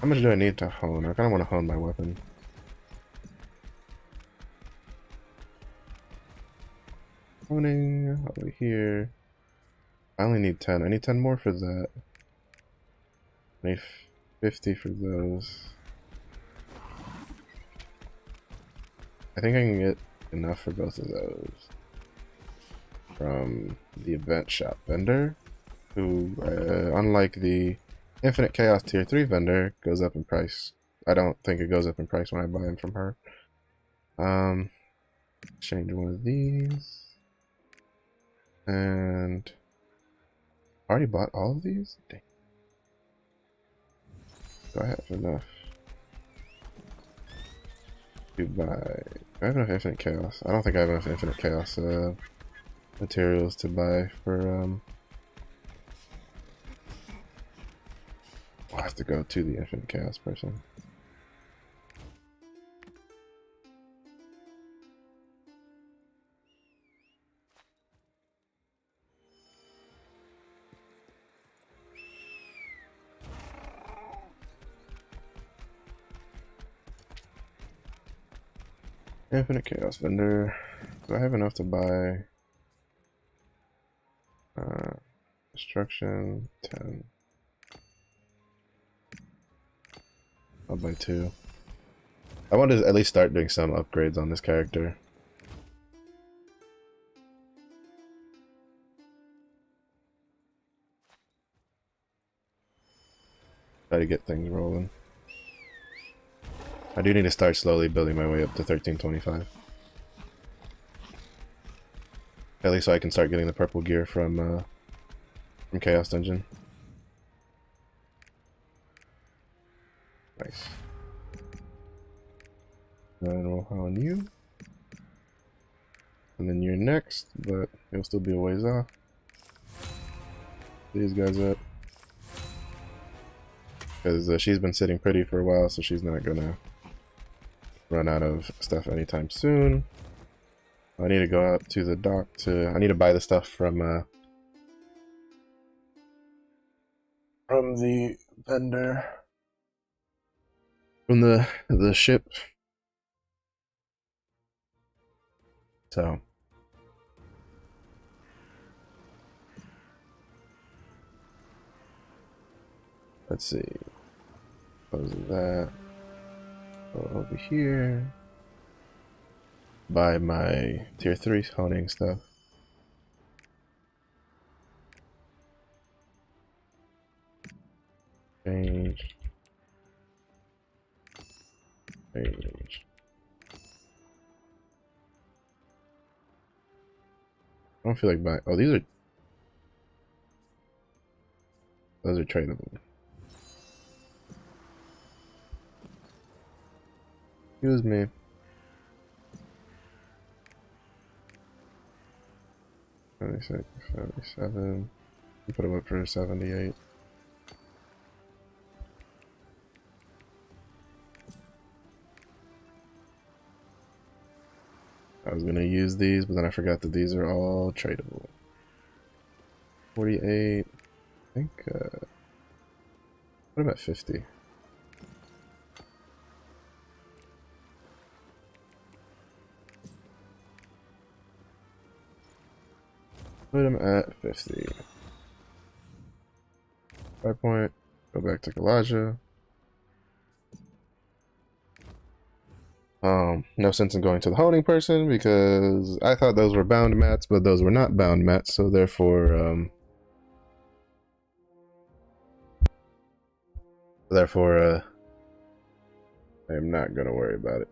How much do I need to hone? I kind of want to hone my weapon. Honing over here. I only need 10. I need 10 more for that. I need 50 for those. I think I can get enough for both of those from the event shop vendor, who, unlike the Infinite Chaos Tier 3 vendor, goes up in price. I don't think it goes up in price when I buy them from her. Change one of these. And I already bought all of these? Dang. Do I have enough to buy? Do I have enough Infinite Chaos? I don't think I have enough Infinite Chaos materials to buy for I'll have to go to the Infinite Chaos person. Infinite Chaos vendor. Do I have enough to buy destruction 10? I'll buy 2. I want to at least start doing some upgrades on this character. Try to get things rolling. I do need to start slowly building my way up to 1325. At least so I can start getting the purple gear from Chaos Dungeon. Nice. Then we'll on you. And then you're next, but it'll still be a ways off. These guys up. Because she's been sitting pretty for a while, so she's not gonna run out of stuff anytime soon. I need to go up to the dock to... I need to buy the stuff from the vendor. From the ship. So... let's see. Close that. Go over here. Buy my tier 3 honing stuff. Change. Change. I don't feel like buying. Oh, these are. Those are tradable. Excuse me. 76, 77. Put them up for 78. I was gonna use these, but then I forgot that these are all tradable. 48. I think. What about 50? Put them at 50. 5 point. Go back to Kalaja. No sense in going to the holding person because I thought those were bound mats, but those were not bound mats, so therefore, I am not gonna worry about it.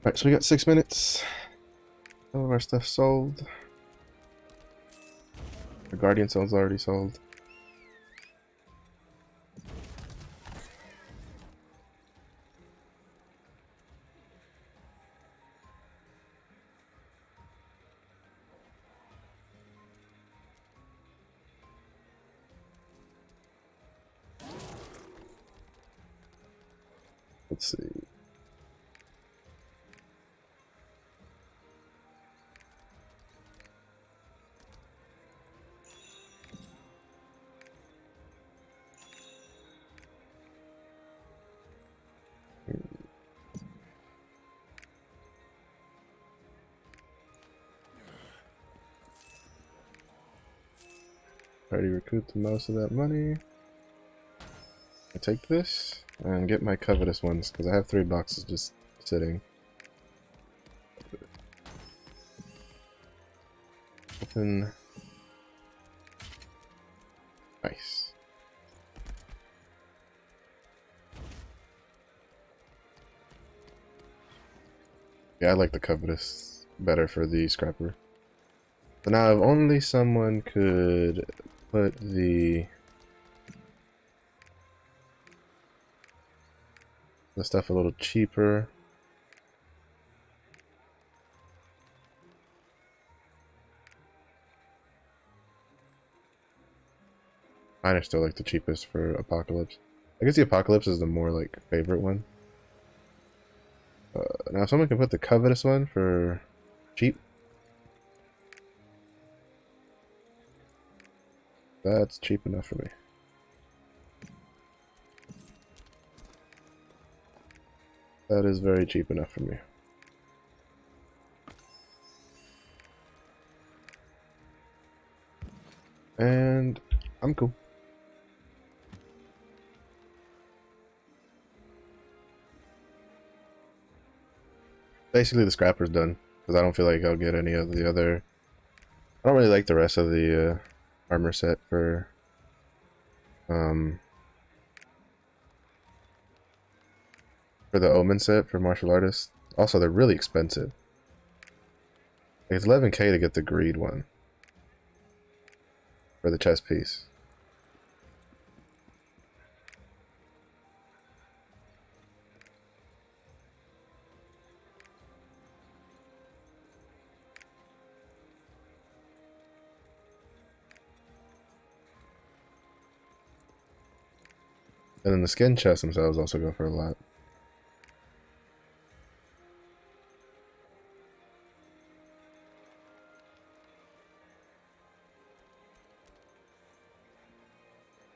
Alright, so we got 6 minutes. All of our stuff sold. The Guardian Soul's already sold. Let's see. Already recouped most of that money. I take this and get my covetous ones because I have 3 boxes just sitting. Open. Nice. Yeah, I like the covetous better for the scrapper. So now if only someone could put the stuff a little cheaper. Mine are still like the cheapest for Apocalypse. I guess the Apocalypse is the more like favorite one. Now if someone can put the covetous one for cheap. That's cheap enough for me. That is very cheap enough for me. And I'm cool. Basically the scrapper's done, because I don't feel like I'll get any of the other... I don't really like the rest of the armor set for the Omen set for martial artists. Also, they're really expensive. It's 11k to get the greed one for the chest piece. And then the skin chests themselves also go for a lot.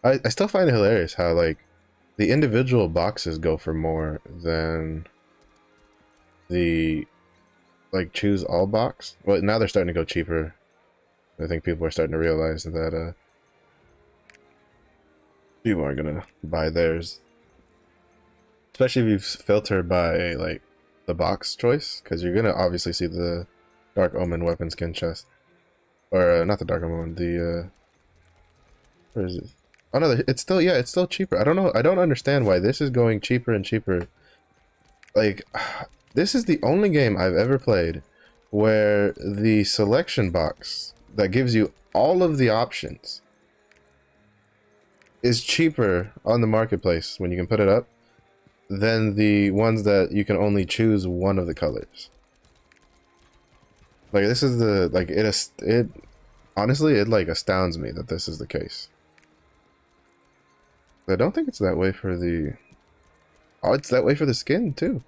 I still find it hilarious how like the individual boxes go for more than the like choose all box. Well, now they're starting to go cheaper. I think people are starting to realize that people aren't gonna buy theirs. especially if you filter by like the box choice, because you're gonna obviously see the Dark Omen weapon skin chest, or not the Dark Omen, the where is it? Oh no, it's still, yeah, it's still cheaper. I don't know. I don't understand why this is going cheaper and cheaper. Like, this is the only game I've ever played where the selection box that gives you all of the options is cheaper on the marketplace when you can put it up than the ones that you can only choose one of the colors. Like, this is the, like, it honestly, it like astounds me that this is the case. I don't think it's that way for the... Oh, it's that way for the skin, too.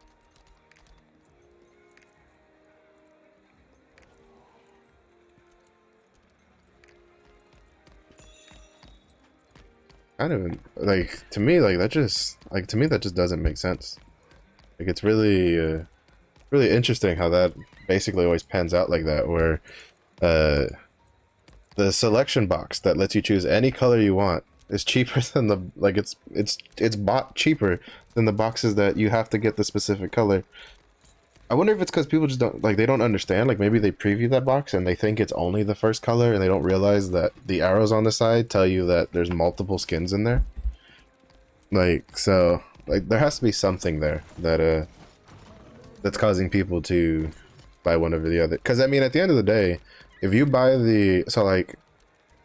Kind of, like, to me, like, that just... Like, to me, that just doesn't make sense. Like, it's really, really interesting how that basically always pans out like that, where, the selection box that lets you choose any color you want is cheaper than the, like, it's bought cheaper than the boxes that you have to get the specific color. I wonder if it's because people just don't, like, they don't understand. Like, maybe they preview that box and they think it's only the first color and they don't realize that the arrows on the side tell you that there's multiple skins in there. Like, so, like, there has to be something there that, that's causing people to buy one over the other. Because, I mean, at the end of the day, if you buy the, so, like,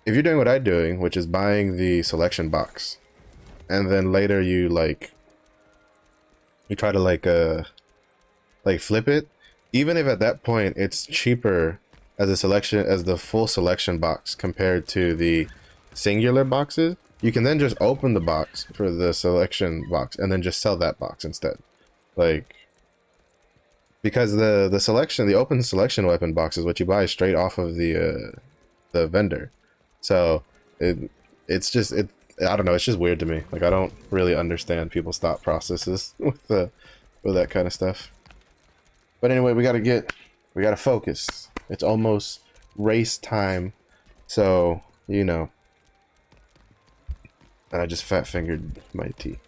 if you're doing what I'm doing, which is buying the selection box, and then later you, like, you try to, like flip it, even if at that point it's cheaper as a selection, as the full selection box compared to the singular boxes, you can then just open the box for the selection box and then just sell that box instead. Like, because the open selection weapon box is what you buy straight off of the vendor. So it's just, I don't know, it's just weird to me. Like, I don't really understand people's thought processes with that kind of stuff. But anyway, we gotta focus. It's almost race time, so, you know. And I just fat fingered my tea.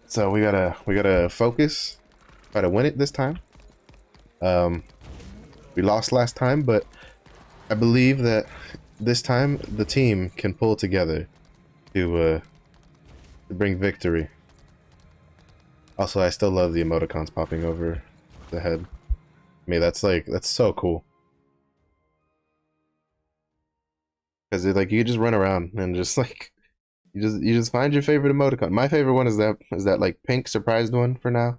So we gotta focus, try to win it this time. We lost last time, but I believe that this time the team can pull together to bring victory. Also, I still love the emoticons popping over the head. I mean, that's so cool. Because like, you just run around and just like, you just find your favorite emoticon. My favorite one is that like pink surprised one for now.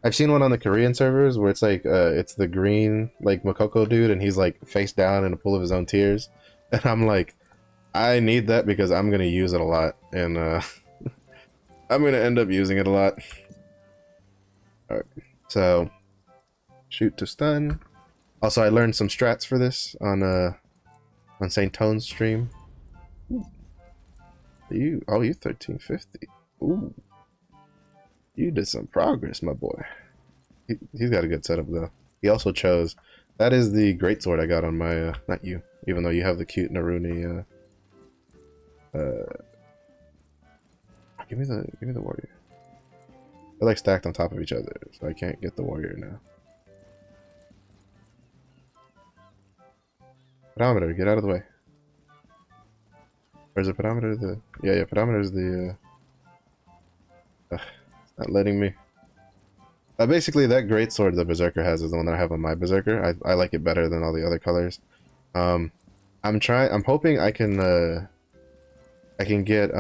I've seen one on the Korean servers where it's like, it's the green like Makoko dude and he's like face down in a pool of his own tears. And I'm like, I need that because I'm gonna use it a lot, and I'm gonna end up using it a lot. Alright, so shoot to stun. Also, I learned some strats for this on St. Tone's stream. Ooh. You 1350. Ooh, you did some progress, my boy. He's got a good setup though. He also chose, that is the greatsword I got on my not you, even though you have the cute naruni. Give me the warrior. They're like stacked on top of each other, so I can't get the warrior now. Pedometer, get out of the way. Where's the pedometer? Yeah, pedometer is the it's not letting me. Basically, that greatsword the berserker has is the one that I have on my berserker. I like it better than all the other colors. I'm hoping I can get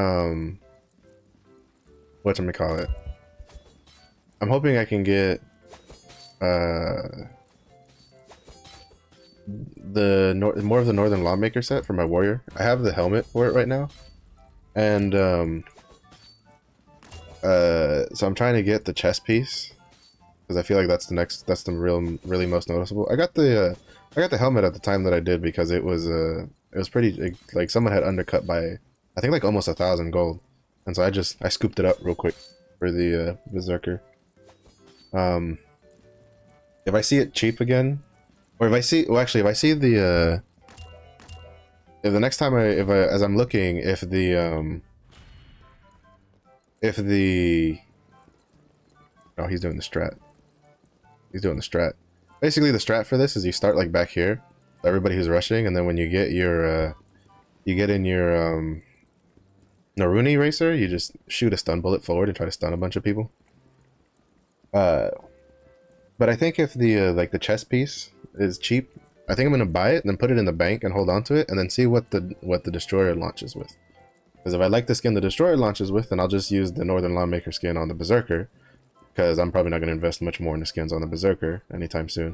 whatchamacallit. I'm hoping I can get more of the Northern Lawmaker set for my warrior. I have the helmet for it right now, and so I'm trying to get the chest piece because I feel like that's the really most noticeable. I got the helmet at the time that I did because it was pretty, like someone had undercut by I think like almost 1,000 gold, and so I scooped it up real quick for the berserker. If I see it cheap again, or if I see, well, actually, if I see the if the next time as I'm looking, if the if the... Oh, he's doing the strat. He's doing the strat. Basically, the strat for this is you start like back here, everybody who's rushing, and then when you get your, you get in your naruni racer, you just shoot a stun bullet forward and try to stun a bunch of people. But I think if the like the chess piece is cheap, I think I'm gonna buy it and then put it in the bank and hold on to it, and then see what the destroyer launches with. Because if I like the skin the destroyer launches with, then I'll just use the Northern Lawmaker skin on the berserker. Because I'm probably not gonna invest much more in the skins on the berserker anytime soon.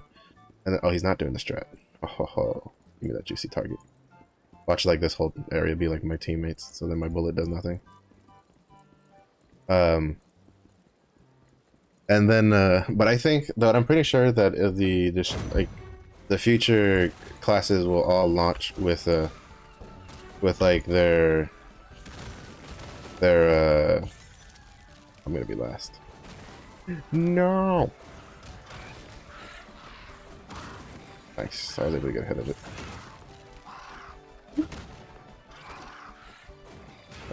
And then, oh, he's not doing the strat. Oh, give me that juicy target. Watch like this whole area be like my teammates, so then my bullet does nothing. And then, but I think that I'm pretty sure that the future classes will all launch with like their I'm gonna be last. No. Nice. I was able to get ahead of it.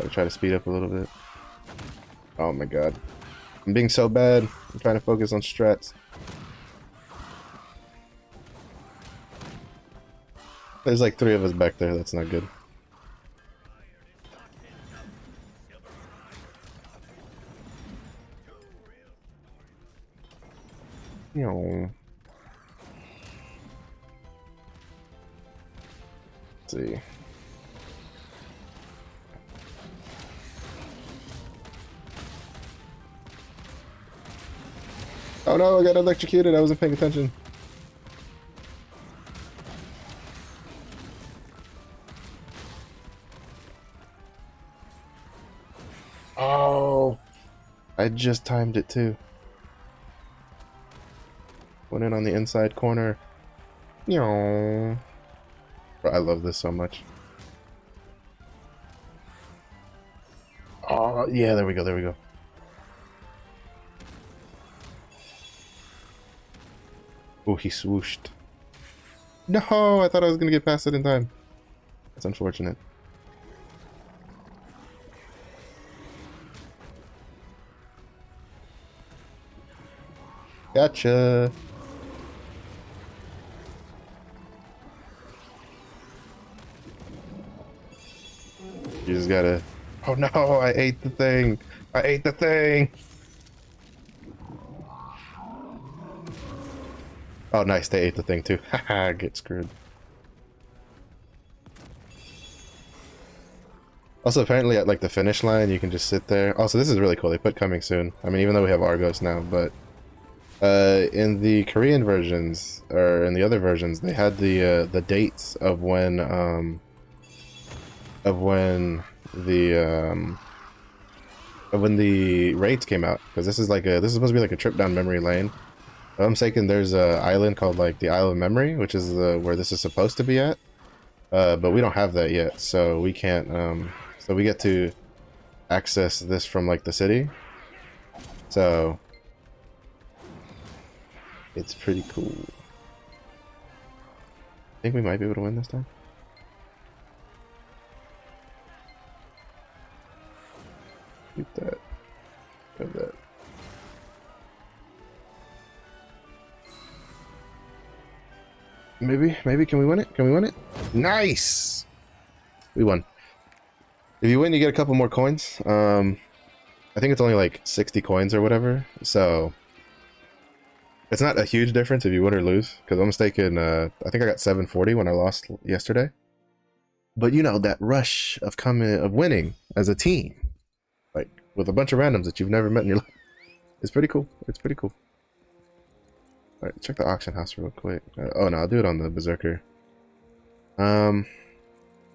I'll try to speed up a little bit. Oh my god. I'm being so bad. I'm trying to focus on strats. There's like 3 of us back there. That's not good. Let's see. Oh no, I got electrocuted. I wasn't paying attention. Oh, I just timed it too. Went in on the inside corner. Bro, I love this so much. Oh, yeah, there we go, there we go. Oh, he swooshed. No, I thought I was gonna get past it in time. That's unfortunate. Gotcha. You just gotta... Oh no, I ate the thing. I ate the thing. Oh, nice. They ate the thing too. Haha, get screwed. Also, apparently at like the finish line, you can just sit there. Also, this is really cool. They put coming soon. I mean, even though we have Argos now, but in the Korean versions or in the other versions, they had the dates of when the raids came out, because this is supposed to be like a trip down memory lane. If I'm mistaken, there's a island called like the Isle of Memory, which is where this is supposed to be at, but we don't have that yet, so we can't. So we get to access this from like the city, so it's pretty cool. I think we might be able to win this time. Keep that. Have that. Maybe can we win it? Can we win it? Nice! We won. If you win, you get a couple more coins. I think it's only like 60 coins or whatever, so it's not a huge difference if you win or lose, because I'm mistaken, I think I got 740 when I lost yesterday. But you know, that rush of winning as a team, like with a bunch of randoms that you've never met in your life, it's pretty cool. It's pretty cool. Alright, check the auction house real quick. Oh no, I'll do it on the berserker.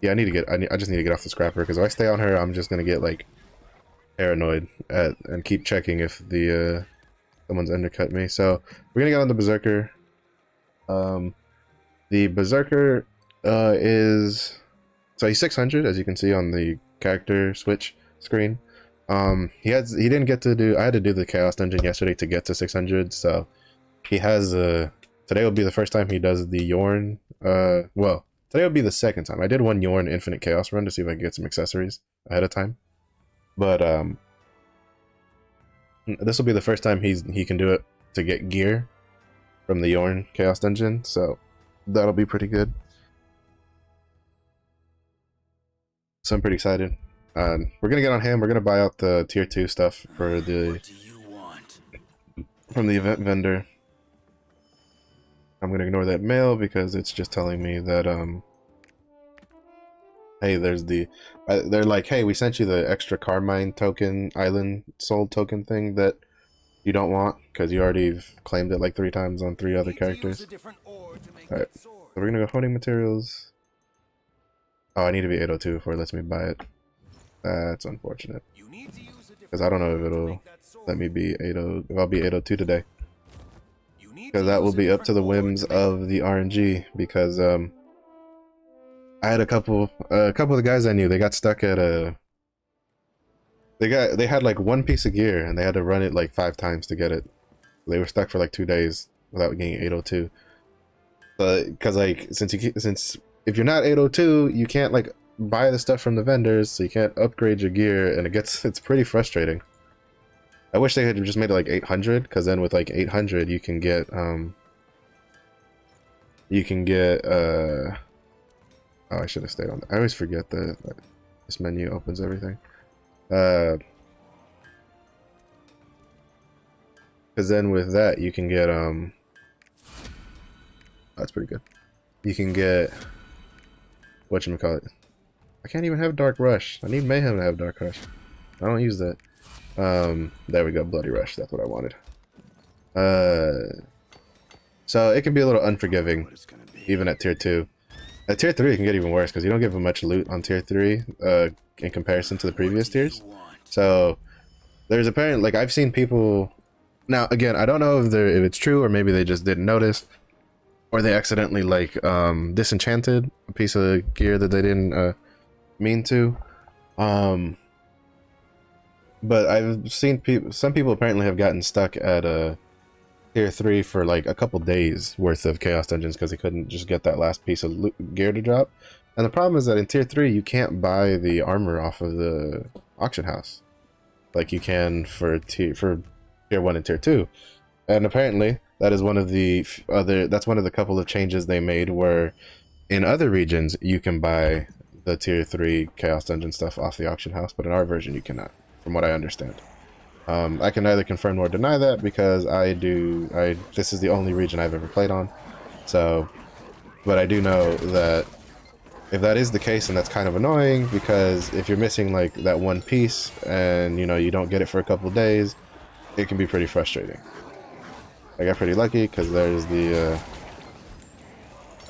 Yeah, I just need to get off the scrapper, because if I stay on her, I'm just gonna get like paranoid and keep checking if the someone's undercut me. So we're gonna get on the berserker. The berserker is, so he's 600, as you can see on the character switch screen. He didn't get to do, I had to do the chaos dungeon yesterday to get to 600, so he has today will be the first time he does the Yorn. Well, today will be the second time. I did one Yorn Infinite Chaos run to see if I could get some accessories ahead of time, but This will be the first time he can do it to get gear from the Yorn Chaos Dungeon, so that'll be pretty good. So I'm pretty excited. We're gonna get on him. We're gonna buy out the tier 2 stuff for the What do you want? from the event vendor. I'm gonna ignore that mail because it's just telling me that hey, there's the they're like, hey, we sent you the extra Carmine token, island soul token thing that you don't want because you already claimed it like 3 times on 3 other characters. Alright, so we're gonna go honing materials. Oh, I need to be 802 before it lets me buy it. That's unfortunate. Because I don't know if it'll let me be 80, if I'll be 802 today. Because that will be up to the whims of the RNG. Because I had a couple of the guys I knew, they got stuck at a. They had like 1 piece of gear and they had to run it like 5 times to get it. They were stuck for like 2 days without getting 802. Because like since if you're not 802, you can't like buy the stuff from the vendors, so you can't upgrade your gear, and it's pretty frustrating. I wish they had just made it like 800, because then with like 800 you can get oh, I should have stayed on that. I always forget that this menu opens everything. Because then with that you can get oh, that's pretty good. You can get whatchamacallit. I can't even have Dark Rush. I need Mayhem to have Dark Rush. I don't use that. There we go, Bloody Rush. That's what I wanted. So it can be a little unforgiving, even at tier 2. At tier 3, it can get even worse because you don't give them much loot on tier 3 in comparison to the previous tiers. So there's apparently, like, I've seen people. Now again, I don't know if it's true or maybe they just didn't notice, or they accidentally like disenchanted a piece of gear that they didn't mean to. But I've seen some people apparently have gotten stuck at tier 3 for like a couple days worth of chaos dungeons because they couldn't just get that last piece of gear to drop. And the problem is that in tier 3 you can't buy the armor off of the auction house like you can for tier 1 and tier 2. And apparently that is one of the couple of changes they made where in other regions you can buy the tier 3 chaos dungeon stuff off the auction house, but in our version you cannot, from what I understand. I can neither confirm nor deny that because this is the only region I've ever played on. So, but I do know that if that is the case, and that's kind of annoying because if you're missing like that 1 piece and you don't get it for a couple days, it can be pretty frustrating. I got pretty lucky because there's the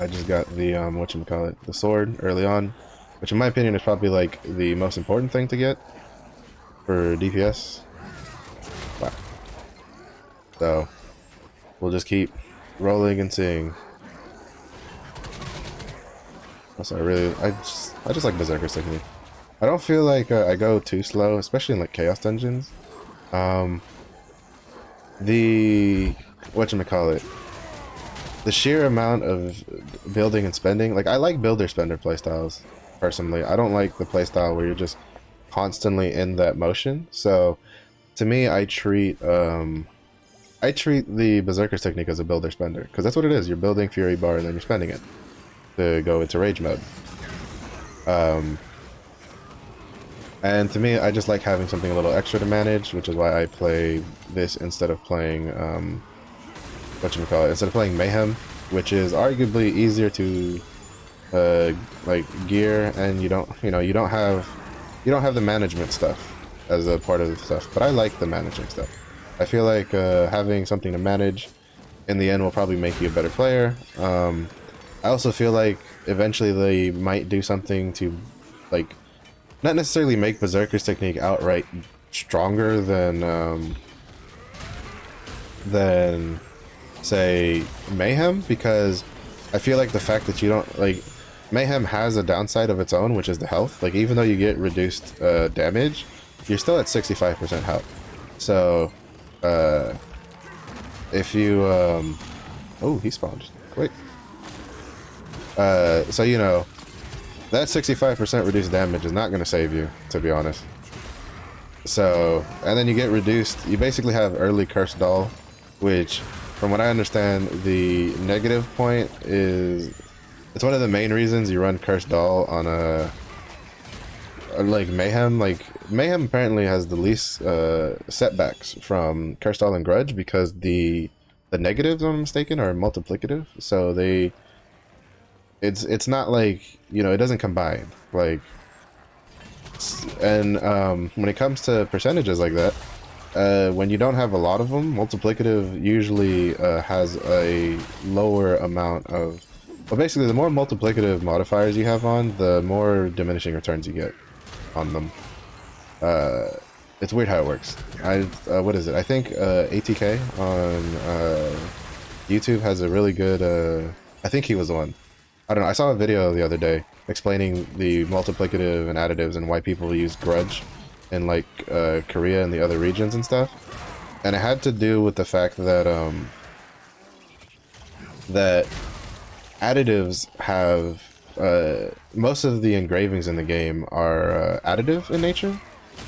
I just got the whatchamacallit, the sword early on, which in my opinion is probably like the most important thing to get for DPS. Wow. So we'll just keep rolling and seeing. Also, I just like Berserker's technique. I don't feel like I go too slow, especially in like chaos dungeons. The whatchamacallit, the sheer amount of building and spending, like I like builder spender playstyles personally. I don't like the playstyle where you're just constantly in that motion. So to me, I treat the Berserker's technique as a builder spender because that's what it is. You're building Fury Bar and then you're spending it to go into rage mode. And to me, I just like having something a little extra to manage, which is why I play this instead of playing instead of playing Mayhem, which is arguably easier to like gear, and you don't have the management stuff as a part of the stuff. But I like the managing stuff. I feel like having something to manage in the end will probably make you a better player. I also feel like eventually they might do something to like not necessarily make Berserker's technique outright stronger than say Mayhem, because I feel like the fact that you don't like Mayhem has a downside of its own, which is the health. Like even though you get reduced damage, you're still at 65% health. So if you oh, he spawned quick. So that 65% reduced damage is not going to save you, to be honest. So, and then you get reduced. You basically have early Cursed Doll, which, from what I understand, the negative point is it's one of the main reasons you run Cursed Doll on a like Mayhem. Like Mayhem apparently has the least setbacks from Cursed Doll and Grudge because the negatives, if I'm mistaken, are multiplicative. So it's not like, you know, it doesn't combine like. And when it comes to percentages like that, when you don't have a lot of them, multiplicative usually has a lower amount of. Well, basically, the more multiplicative modifiers you have on, the more diminishing returns you get on them. It's weird how it works. What is it? I think ATK on YouTube has a really good. I think he was the one. I don't know. I saw a video the other day explaining the multiplicative and additives and why people use Grudge in like Korea and the other regions and stuff. And it had to do with the fact that that additives have most of the engravings in the game are additive in nature,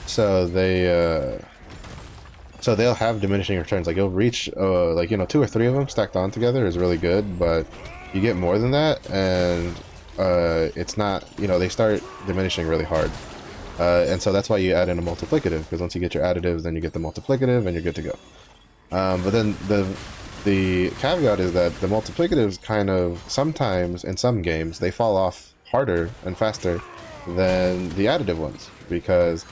so they'll have diminishing returns. Like you'll reach like, you know, 2 or 3 of them stacked on together is really good, but you get more than that and it's not, you know, they start diminishing really hard. And so that's why you add in a multiplicative, because once you get your additives, then you get the multiplicative and you're good to go. But then the caveat is that the multiplicatives kind of sometimes in some games they fall off harder and faster than the additive ones, because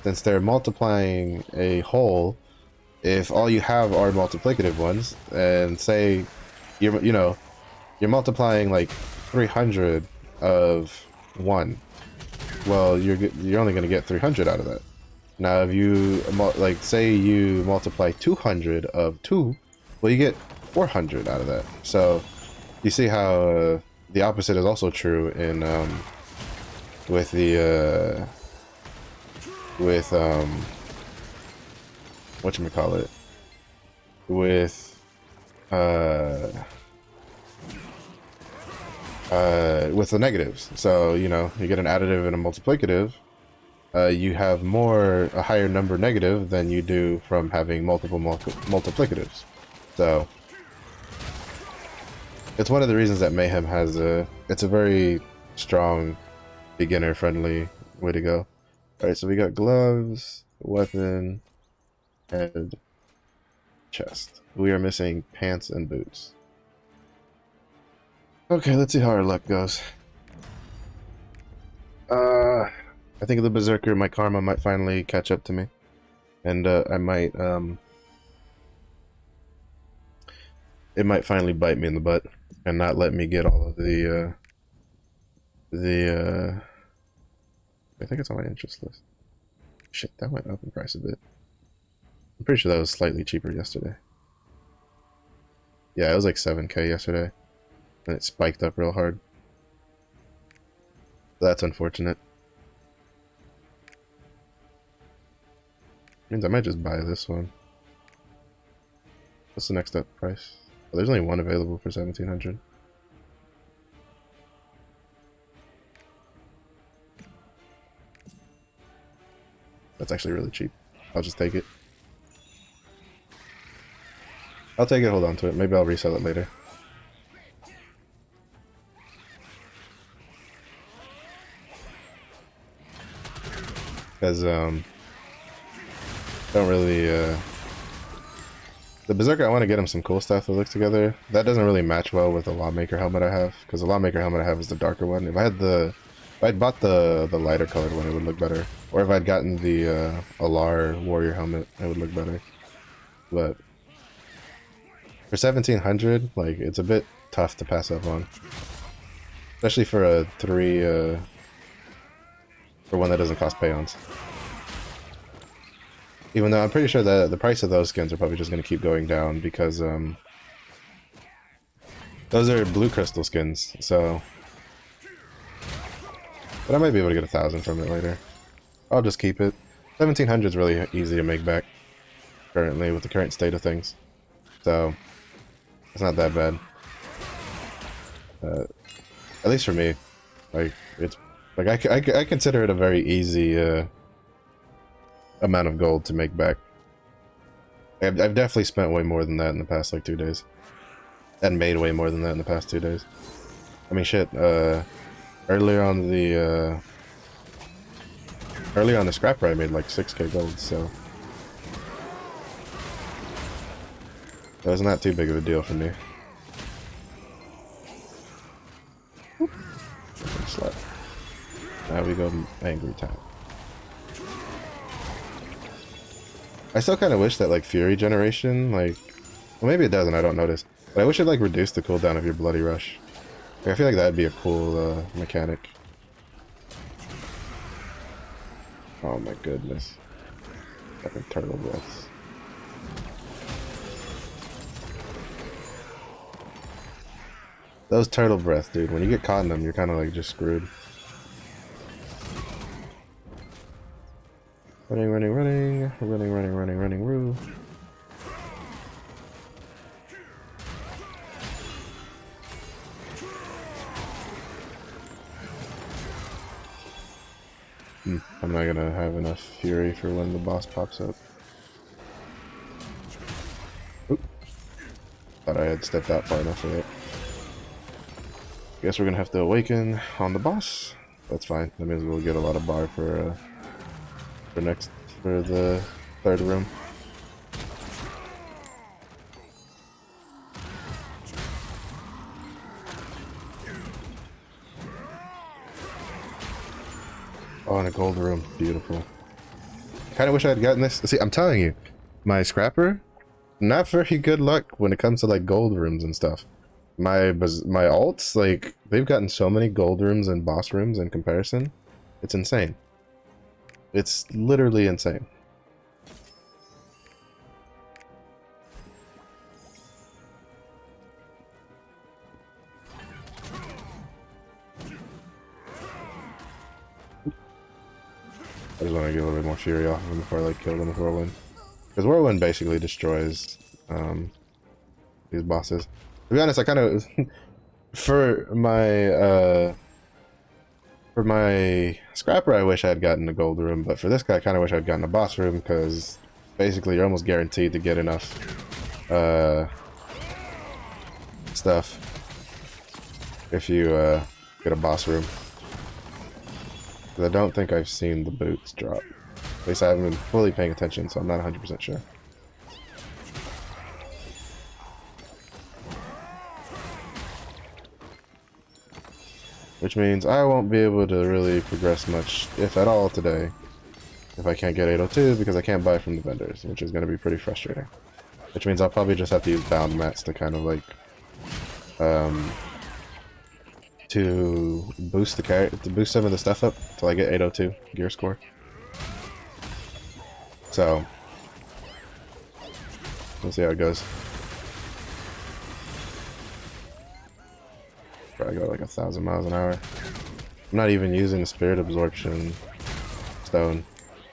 since they're multiplying a whole, if all you have are multiplicative ones, and say you're multiplying like 300 of one, well, you're only going to get 300 out of that. Now if you like say you multiply 200 of 2, well, you get 400 out of that. So you see how the opposite is also true in with the whatchamacallit, with the negatives. So, you know, you get an additive and a multiplicative, you have a higher number negative than you do from having multiple multiplicatives. So it's one of the reasons that Mayhem has it's a very strong beginner friendly way to go. Alright, so we got gloves, weapon, head, chest. We are missing pants and boots. Okay, let's see how our luck goes. I think the Berserker, my karma might finally catch up to me. And I might it might finally bite me in the butt and not let me get all of I think it's on my interest list. Shit, that went up in price a bit. I'm pretty sure that was slightly cheaper yesterday. Yeah, it was like 7K yesterday. And it spiked up real hard. That's unfortunate. Means I might just buy this one. What's the next up price? Oh, there's only one available for 1700. That's actually really cheap. I'll just take it. I'll take it, hold on to it. Maybe I'll resell it later. Because, don't really, the Berserker, I want to get him some cool stuff that looks together. That doesn't really match well with the Lawmaker helmet I have, because the Lawmaker helmet I have is the darker one. If I'd bought the lighter colored one, it would look better. Or if I'd gotten the Alar Warrior helmet, it would look better. But for 1700, like, it's a bit tough to pass up on. Especially for a 3, for one that doesn't cost payons. Even though I'm pretty sure that the price of those skins are probably just going to keep going down because those are blue crystal skins, so. But I might be able to get 1,000 from it later. I'll just keep it. 1700 is really easy to make back currently with the current state of things, so it's not that bad. At least for me, like it's like I consider it a very easy amount of gold to make back. I've definitely spent way more than that in the past like 2 days. And made way more than that in the past 2 days. I mean shit, earlier on the scrapper I made like 6k gold, so that was not too big of a deal for me. Slap. Now we go angry time. I still kind of wish that like Fury generation, like, well maybe it doesn't, I don't notice, but I wish it like reduced the cooldown of your Bloody Rush. Like, I feel like that'd be a cool mechanic. Oh my goodness. Fucking turtle breaths. Those turtle breaths, dude, when you get caught in them, you're kind of like just screwed. Running, running, running, running, running, running, running, roo. I'm not gonna have enough fury for when the boss pops up. Oop. Thought I had stepped out far enough for that. Guess we're gonna have to awaken on the boss. That's fine. That means we'll get a lot of bar for the third room. Oh, and a gold room. Beautiful. Kind of wish I had gotten this. See, I'm telling you, my scrapper, not very good luck when it comes to like gold rooms and stuff. My alts, like, they've gotten so many gold rooms and boss rooms in comparison. It's insane. It's literally insane. I just want to get a little bit more fury off of him before I like kill them with Whirlwind. Because Whirlwind basically destroys these bosses. To be honest, I kind of for my scrapper, I wish I had gotten a gold room, but for this guy, I kind of wish I'd gotten a boss room because basically you're almost guaranteed to get enough stuff if you get a boss room. I don't think I've seen the boots drop. At least I haven't been fully paying attention, so I'm not 100% sure. Which means I won't be able to really progress much, if at all, today. If I can't get 802 because I can't buy from the vendors, which is going to be pretty frustrating. Which means I'll probably just have to use bound mats to kind of like to boost some of the stuff up till I get 802 gear score. So we'll see how it goes. Probably go like 1,000 miles an hour. I'm not even using the spirit absorption stone.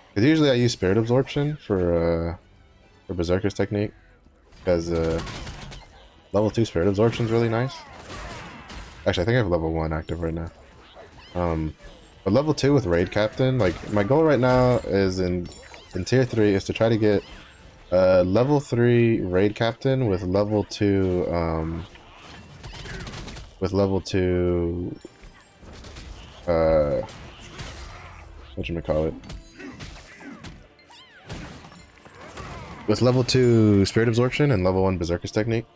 Because usually I use spirit absorption for Berserker's technique. Because level 2 spirit absorption is really nice. Actually, I think I have level 1 active right now. But level 2 with Raid Captain, like my goal right now is in tier 3 is to try to get level 3 Raid Captain with level 2 whatchamacallit? With level 2 Spirit Absorption and level 1 Berserker's Technique.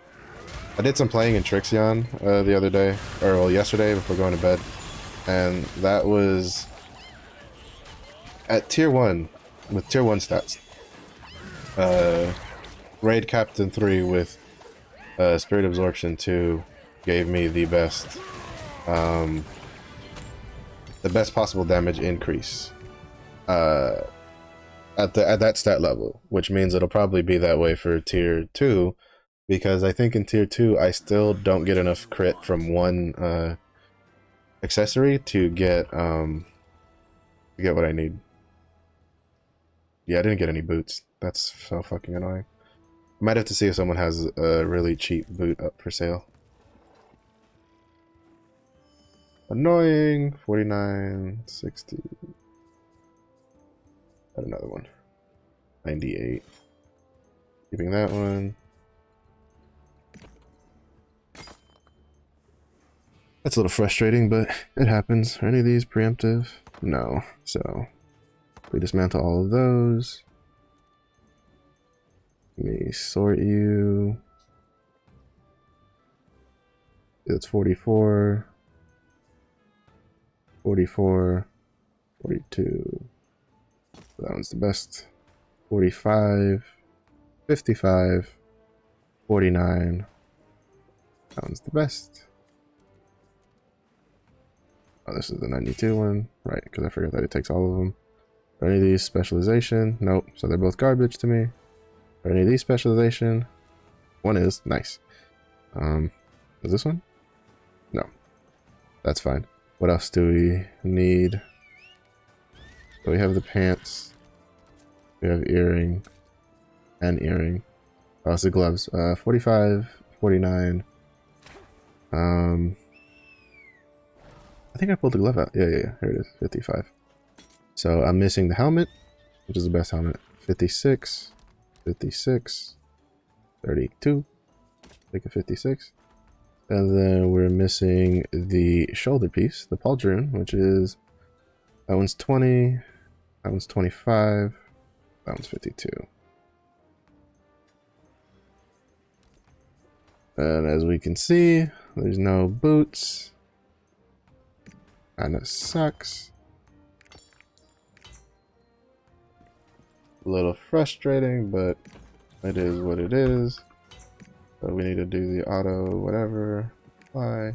I did some playing in Trixion the other day, or well, yesterday before going to bed, and that was at tier 1, with tier 1 stats. Raid Captain 3 with Spirit Absorption 2 gave me the best possible damage increase at that stat level, which means it'll probably be that way for tier 2, because I think in tier 2 I still don't get enough crit from one accessory to get what I need. Yeah, I didn't get any boots. That's so fucking annoying. I might have to see if someone has a really cheap boot up for sale. Annoying. 49, 60. Got another one. 98. Keeping that one. That's a little frustrating, but it happens. Are any of these preemptive? No. So we dismantle all of those. Let me sort you. It's 44, 44, 42. That one's the best. 45, 55, 49. That one's the best. Oh, this is the 92 one. Right, because I forgot that it takes all of them. Are any of these specialization? Nope. So they're both garbage to me. Are any of these specialization? One is. Nice. Is this one? No. That's fine. What else do we need? So we have the pants. We have earring. And earring. Oh, it's the gloves. 45, 49. I think I pulled the glove out. Yeah. Here it is. 55. So I'm missing the helmet, which is the best helmet. 56, 56, 32. Make a 56. And then we're missing the shoulder piece, the pauldron, which is, that one's 20, that one's 25, that one's 52. And as we can see, there's no boots. Kinda sucks. A little frustrating, but it is what it is. So we need to do the auto whatever. Apply.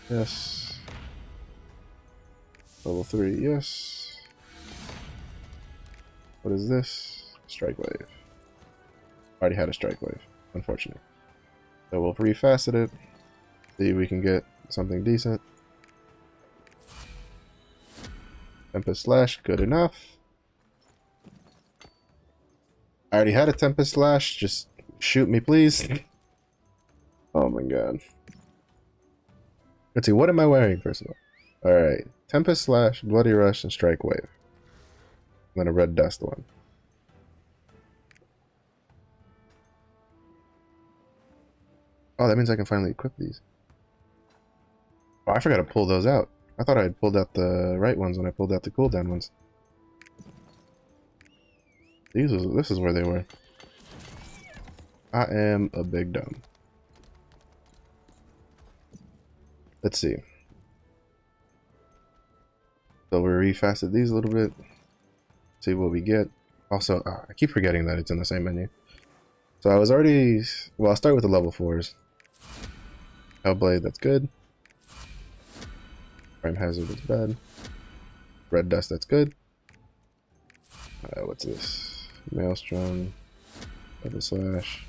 Yes. Level 3, yes. What is this? Strike wave. Already had a strike wave, unfortunately. So we'll refacet it. See if we can get something decent. Tempest Slash, good enough. I already had a Tempest Slash, just shoot me please. Oh my god. Let's see, what am I wearing first of all? Alright, Tempest Slash, Bloody Rush, and Strike Wave. And then a Red Dust one. Oh, that means I can finally equip these. Oh, I forgot to pull those out. I thought I had pulled out the right ones when I pulled out the cooldown ones. This is where they were. I am a big dumb. Let's see. So we refacet these a little bit. See what we get. Also, I keep forgetting that it's in the same menu. So I was already... Well, I'll start with the level 4s. Hellblade, that's good. Prime Hazard is bad. Red Dust, that's good. What's this? Maelstrom. Double Slash.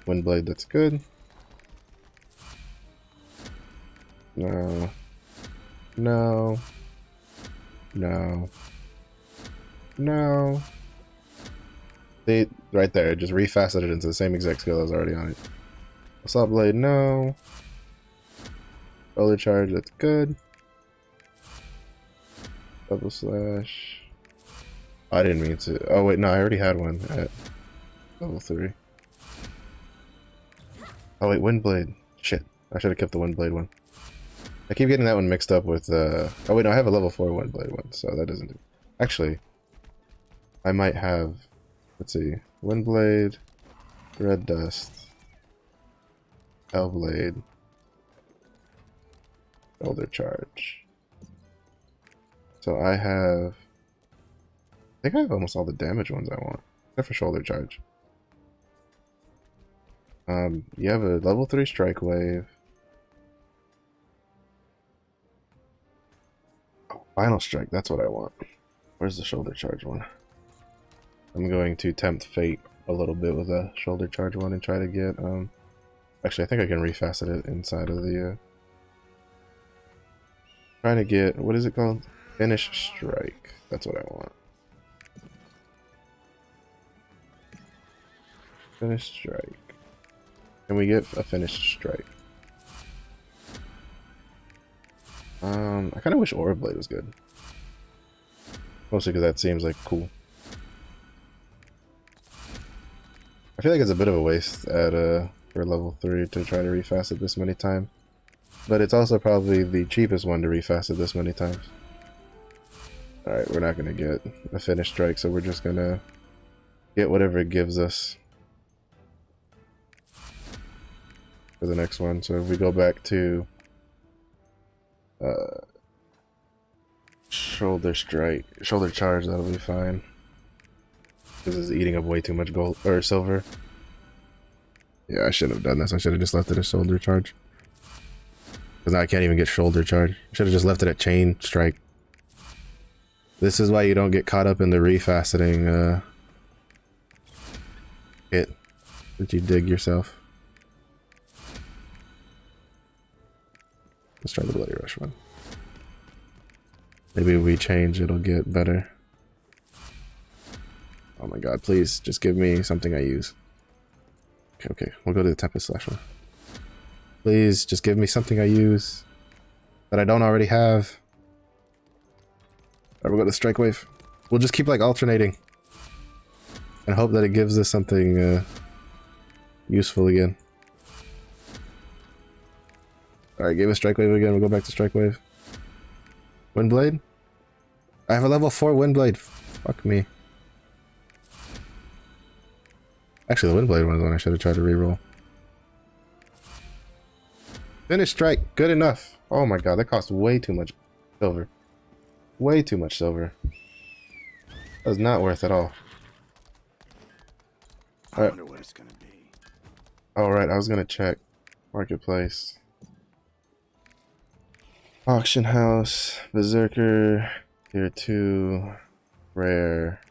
Windblade, that's good. No. No. No. No. See, right there, just refaceted into the same exact skill that was already on it. Assault Blade, no. Solar Charge, that's good. Double Slash. I didn't mean to. Oh wait, no, I already had one at level 3. Oh wait, Windblade. Shit, I should have kept the Windblade one. I keep getting that one mixed up with oh wait, no, I have a level 4 Windblade one, so that doesn't do. Actually, I might have. Let's see, Windblade, Red Dust, Hellblade, Shoulder Charge. So I have. I think I have almost all the damage ones I want, except for Shoulder Charge. You have a level 3 Strike Wave. Oh, Final Strike, that's what I want. Where's the Shoulder Charge one? I'm going to tempt fate a little bit with a Shoulder Charge one and try to get, actually I think I can refacet it inside of the, trying to get, what is it called? Finish Strike, that's what I want. Finish Strike. Can we get a Finished Strike? I kind of wish Aura Blade was good. Mostly because that seems like cool. I feel like it's a bit of a waste at for level 3 to try to refast it this many times. But it's also probably the cheapest one to refast it this many times. Alright, we're not gonna get a finished strike, so we're just gonna get whatever it gives us for the next one. So if we go back to shoulder charge, that'll be fine. This is eating up way too much gold or silver. Yeah, I shouldn't have done this. I should have just left it as shoulder charge. Because now I can't even get shoulder charge. I should have just left it at chain strike. This is why you don't get caught up in the refaceting hit that you dig yourself. Let's try the Bloody Rush one. Maybe if we change, it'll get better. Oh my god, please, just give me something I use. Okay, we'll go to the Tempest Slash one. Please, just give me something I use that I don't already have. Alright, we'll go to Strike Wave. We'll just keep like alternating and hope that it gives us something useful again. Alright, gave us Strike Wave again. We'll go back to Strike Wave. Windblade? I have a level 4 Windblade. Fuck me. Actually, the Windblade one is the one I should have tried to reroll. Finish strike. Good enough. Oh my god, that cost way too much silver. Way too much silver. That was not worth it all. I wonder what it's gonna be. Alright, I was gonna check Marketplace. Auction House. Berserker. Tier 2. Rare.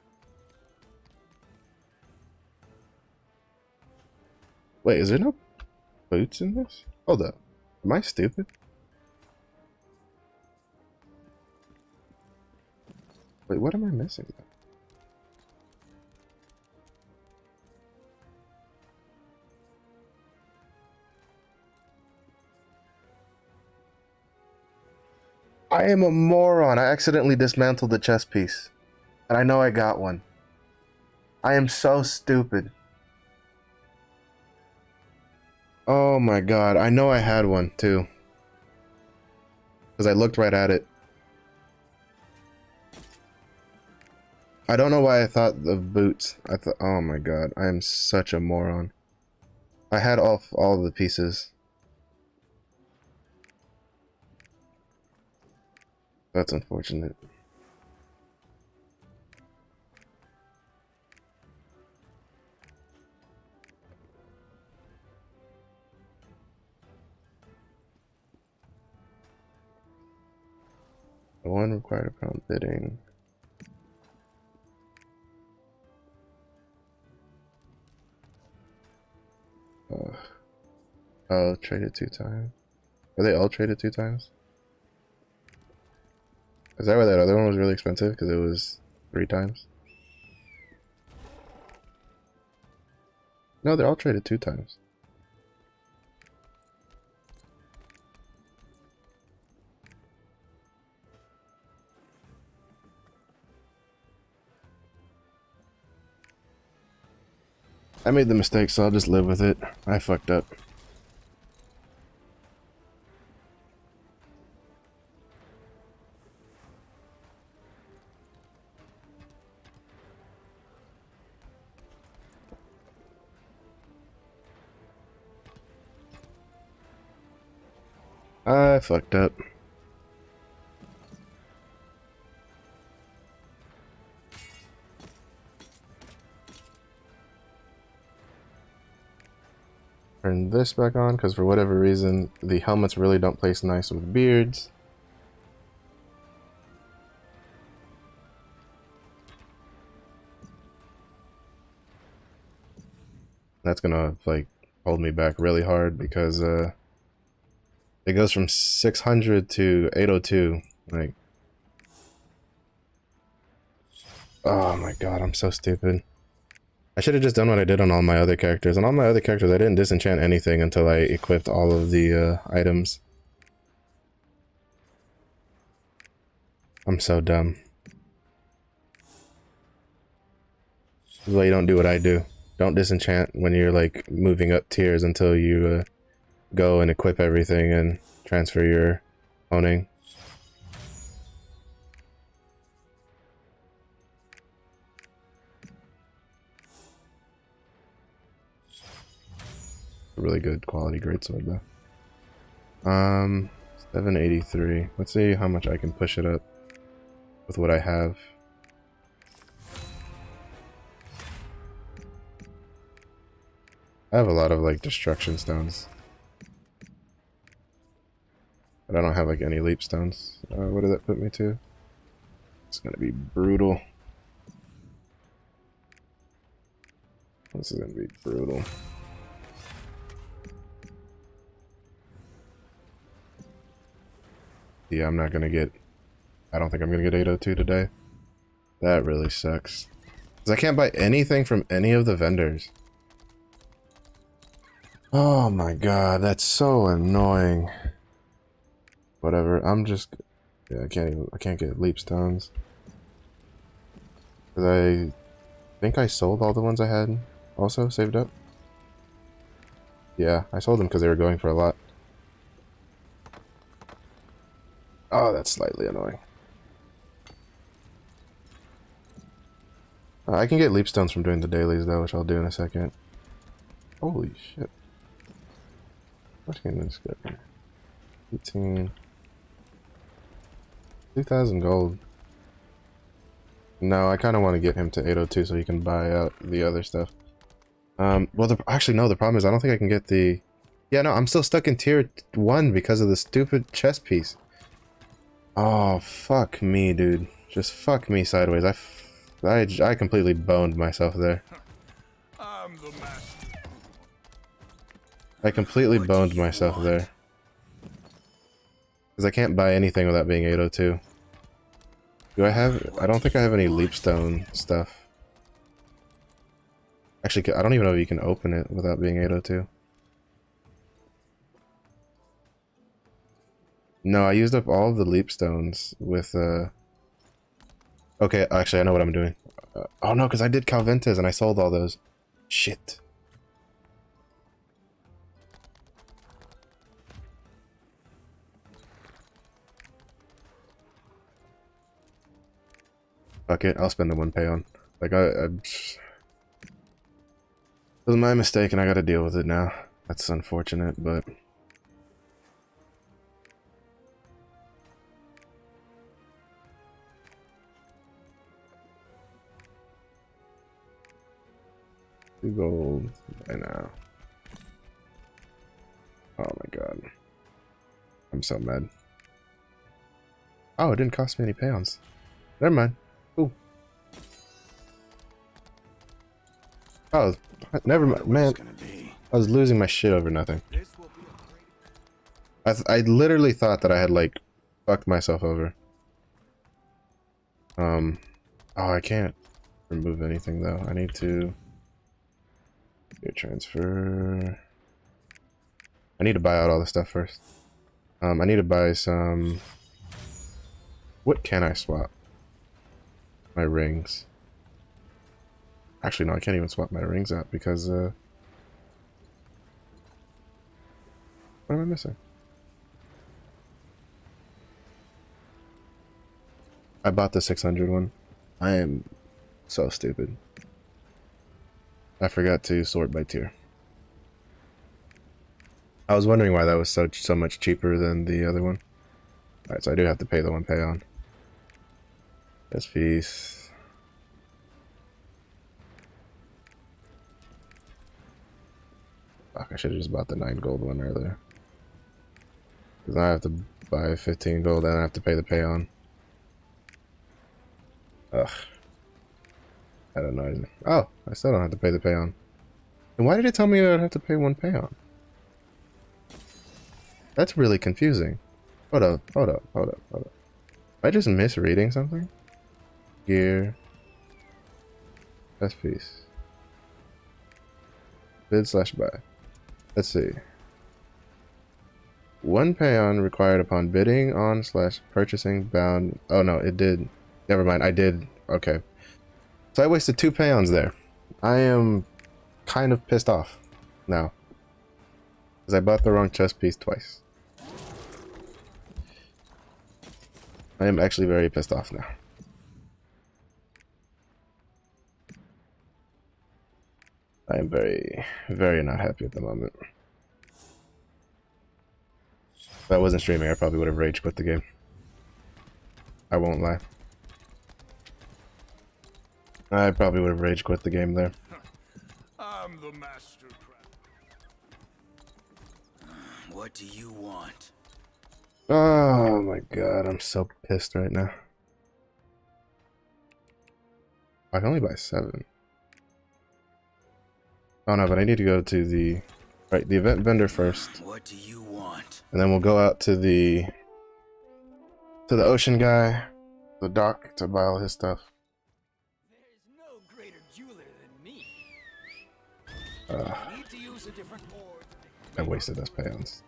Wait, is there no boots in this? Hold up. Am I stupid? Wait, what am I missing? I am a moron. I accidentally dismantled the chess piece. And I know I got one. I am so stupid. Oh my god, I know I had one too. Because I looked right at it. I don't know why I thought of boots. I thought, oh my god, I am such a moron. I had all of the pieces. That's unfortunate. The one required upon bidding. Oh, traded 2 times. Are they all traded 2 times? Is that why that other one was really expensive? Because it was 3 times? No, they're all traded 2 times. I made the mistake, so I'll just live with it. I fucked up. I fucked up. Turn this back on, because for whatever reason, the helmets really don't place nice with beards. That's gonna, like, hold me back really hard, because, it goes from 600 to 802, like... Oh my god, I'm so stupid. I should have just done what I did on all my other characters. On all my other characters, I didn't disenchant anything until I equipped all of the items. I'm so dumb. This is why you don't do what I do. Don't disenchant when you're like moving up tiers until you go and equip everything and transfer your owning. A really good quality greatsword though. 783. Let's see how much I can push it up with what I have. I have a lot of like destruction stones, but I don't have like any leap stones. What did that put me to? It's gonna be brutal. This is gonna be brutal. Yeah, I'm not gonna get... I don't think I'm gonna get 802 today. That really sucks. Because I can't buy anything from any of the vendors. Oh my god, that's so annoying. Whatever, I'm just... Yeah, I can't get leap stones. Because I think I sold all the ones I had also saved up. Yeah, I sold them because they were going for a lot. Oh, that's slightly annoying. I can get leap stones from doing the dailies though, which I'll do in a second. Holy shit. What's getting this good? 18. 2,000 gold. No, I kind of want to get him to 802 so he can buy out the other stuff. Well, actually, no, the problem is I don't think I can get the... Yeah, no, I'm still stuck in tier 1 because of the stupid chest piece. Oh, fuck me, dude. Just fuck me sideways. I completely boned myself there. I'm the master. I completely boned myself there. Because I can't buy anything without being 802. Do I have... I don't think I have any leapstone stuff. Actually, I don't even know if you can open it without being 802. No, I used up all of the leapstones with, Okay, actually, I know what I'm doing. Oh no, because I did Calventas and I sold all those. Shit. Fuck it, I'll spend the 1 payon. Like, it was my mistake and I gotta deal with it now. That's unfortunate, but... Gold by now. Oh my god. I'm so mad. Oh, it didn't cost me any pounds. Never mind. Ooh. Oh, never mind. Man, I was losing my shit over nothing. I literally thought that I had, like, fucked myself over. Oh, I can't remove anything, though. I need to... Your transfer... I need to buy out all the stuff first. I need to buy some... What can I swap? My rings. Actually, no, I can't even swap my rings out because, what am I missing? I bought the 600 one. I am so stupid. I forgot to sort by tier. I was wondering why that was so much cheaper than the other one. Alright, so I do have to pay the 1 payon. This piece. Fuck, I should have just bought the 9 gold one earlier. Because now I have to buy 15 gold and I have to pay the payon. Ugh. That annoys me. Oh, I still don't have to pay the payon. And why did it tell me I'd have to pay 1 payon? That's really confusing. Hold up. Am I just misreading something? Gear. Best piece. Bid/buy. Let's see. 1 payon required upon bidding on / purchasing bound. Oh no, it did. Never mind, I did. Okay. So I wasted 2 payons there. I am kind of pissed off now. Because I bought the wrong chest piece twice. I am actually very pissed off now. I am very, very not happy at the moment. If I wasn't streaming, I probably would have rage quit the game. I won't lie. I probably would have rage quit the game there. I'm the master trap. What do you want? Oh my god, I'm so pissed right now. I can only buy 7. Oh no, but I need to go to the event vendor first. What do you want? And then we'll go out to the ocean guy, the dock, to buy all his stuff. There's no greater jeweler than me. Need to use a different board. I wasted those pounds.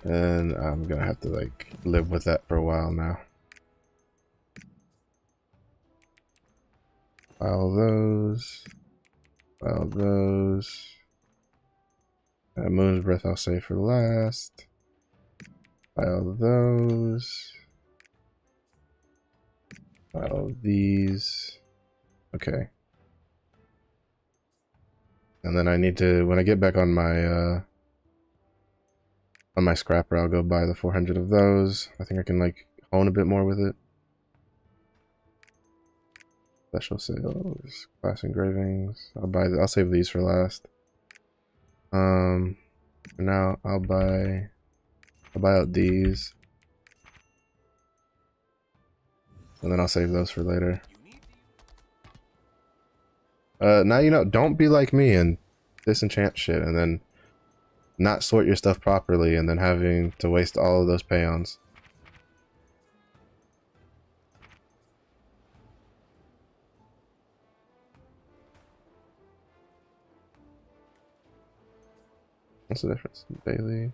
And I'm gonna have to like live with that for a while now. File those. File those. Moon's Breath I'll save for last. File those. File these. Okay. And then I need to, when I get back on my scrapper, I'll go buy the 400 of those. I think I can like hone a bit more with it. Special sales, class engravings. I'll save these for last. For now I'll buy out these. And then I'll save those for later. Now you know, don't be like me and disenchant shit and then not sort your stuff properly and then having to waste all of those payons. What's the difference? Daily.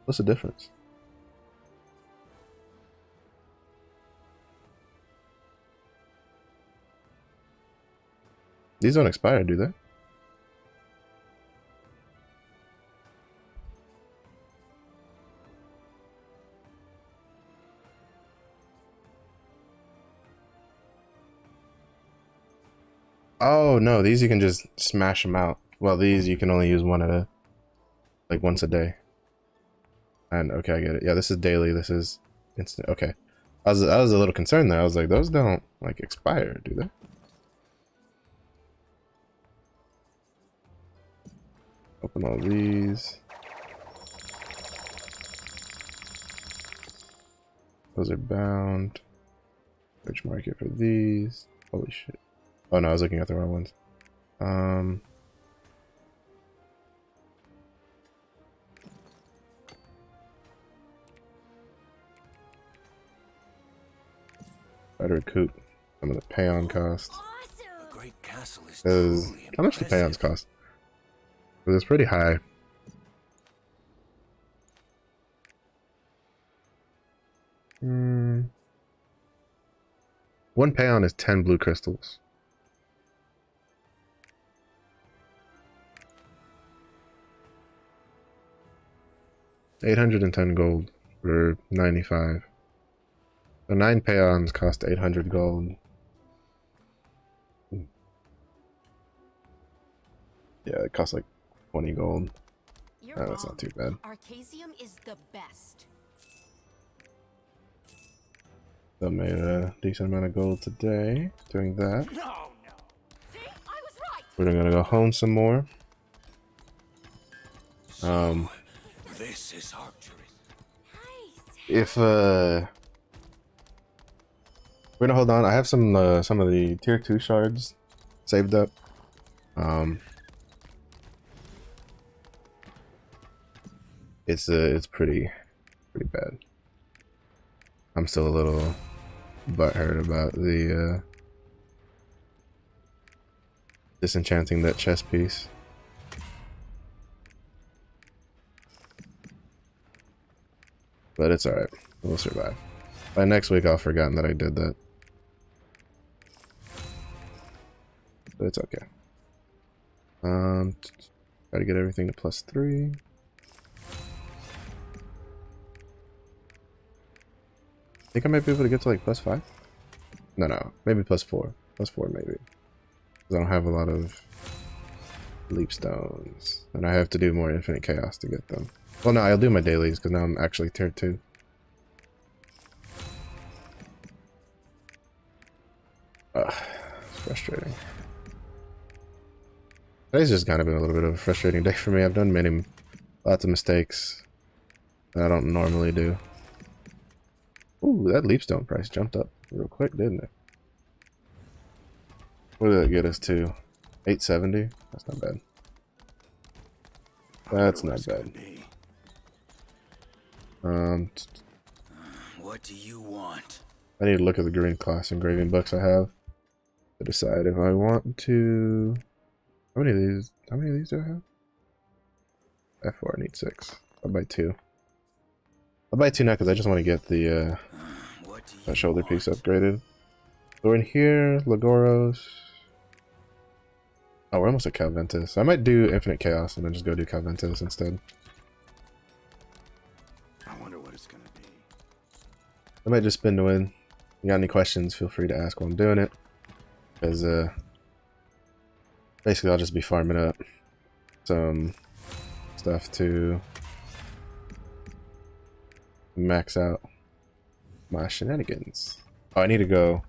What's the difference? These don't expire, do they? Oh no, these you can just smash them out. Well, these you can only use one at a, like once a day. And okay, I get it. Yeah, this is daily. This is instant. Okay, I was a little concerned there. I was like, those don't like expire, do they? Open all these. Those are bound. Which market for these? Holy shit. Oh no, I was looking at the wrong ones. Try to recoup some of the payon costs. A great castle is Because truly how much do payons cost? Because it's pretty high. One payon is 10 blue crystals. $810 gold for 95. So 9 payons cost 800 gold. Yeah, it costs like 20 gold. You're That's not too bad. Arcasium is the best. So made a decent amount of gold today doing that. No, no. See? I was right. We're gonna go hone some more. This is archery. Nice. If we're gonna hold on. I have some of the tier 2 shards saved up. It's pretty bad. I'm still a little butthurt about the disenchanting that chest piece. But it's alright. We'll survive. By next week, I'll have forgotten that I did that. But it's okay. Try to get everything to +3. I think I might be able to get to like +5. No, maybe +4. +4 maybe. Because I don't have a lot of leap stones, and I have to do more infinite chaos to get them. Well, no, I'll do my dailies because now I'm actually tier 2. Ugh, it's frustrating. Today's just kind of been a little bit of a frustrating day for me. I've done lots of mistakes that I don't normally do. Ooh, that leapstone price jumped up real quick, didn't it? What did that get us to? 870? That's not bad. That's not bad. What do you want? I need to look at the green class engraving books I have to decide if I want to. How many of these do I have? F4, I need 6. I'll buy 2. I'll buy 2 now because I just want to get the that shoulder piece upgraded. So we're in here, Lagoros. Oh, we're almost at Calventus. I might do Infinite Chaos and then just go do Calventus instead. I wonder what it's gonna be. I might just spin to win. If you got any questions, feel free to ask while I'm doing it. Because, basically I'll just be farming up some stuff to max out my shenanigans. Oh, I need to go.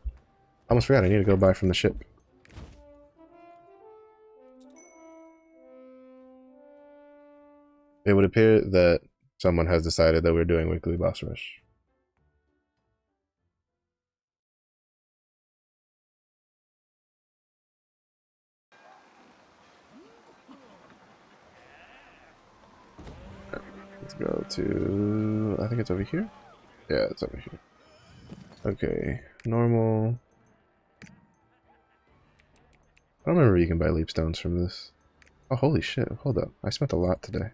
I almost forgot, I need to go buy from the ship. It would appear that someone has decided that we're doing weekly boss rush. Let's go to, I think it's over here? Yeah, it's over here. Okay, normal. I don't remember you can buy leap stones from this. Oh, holy shit, hold up. I spent a lot today.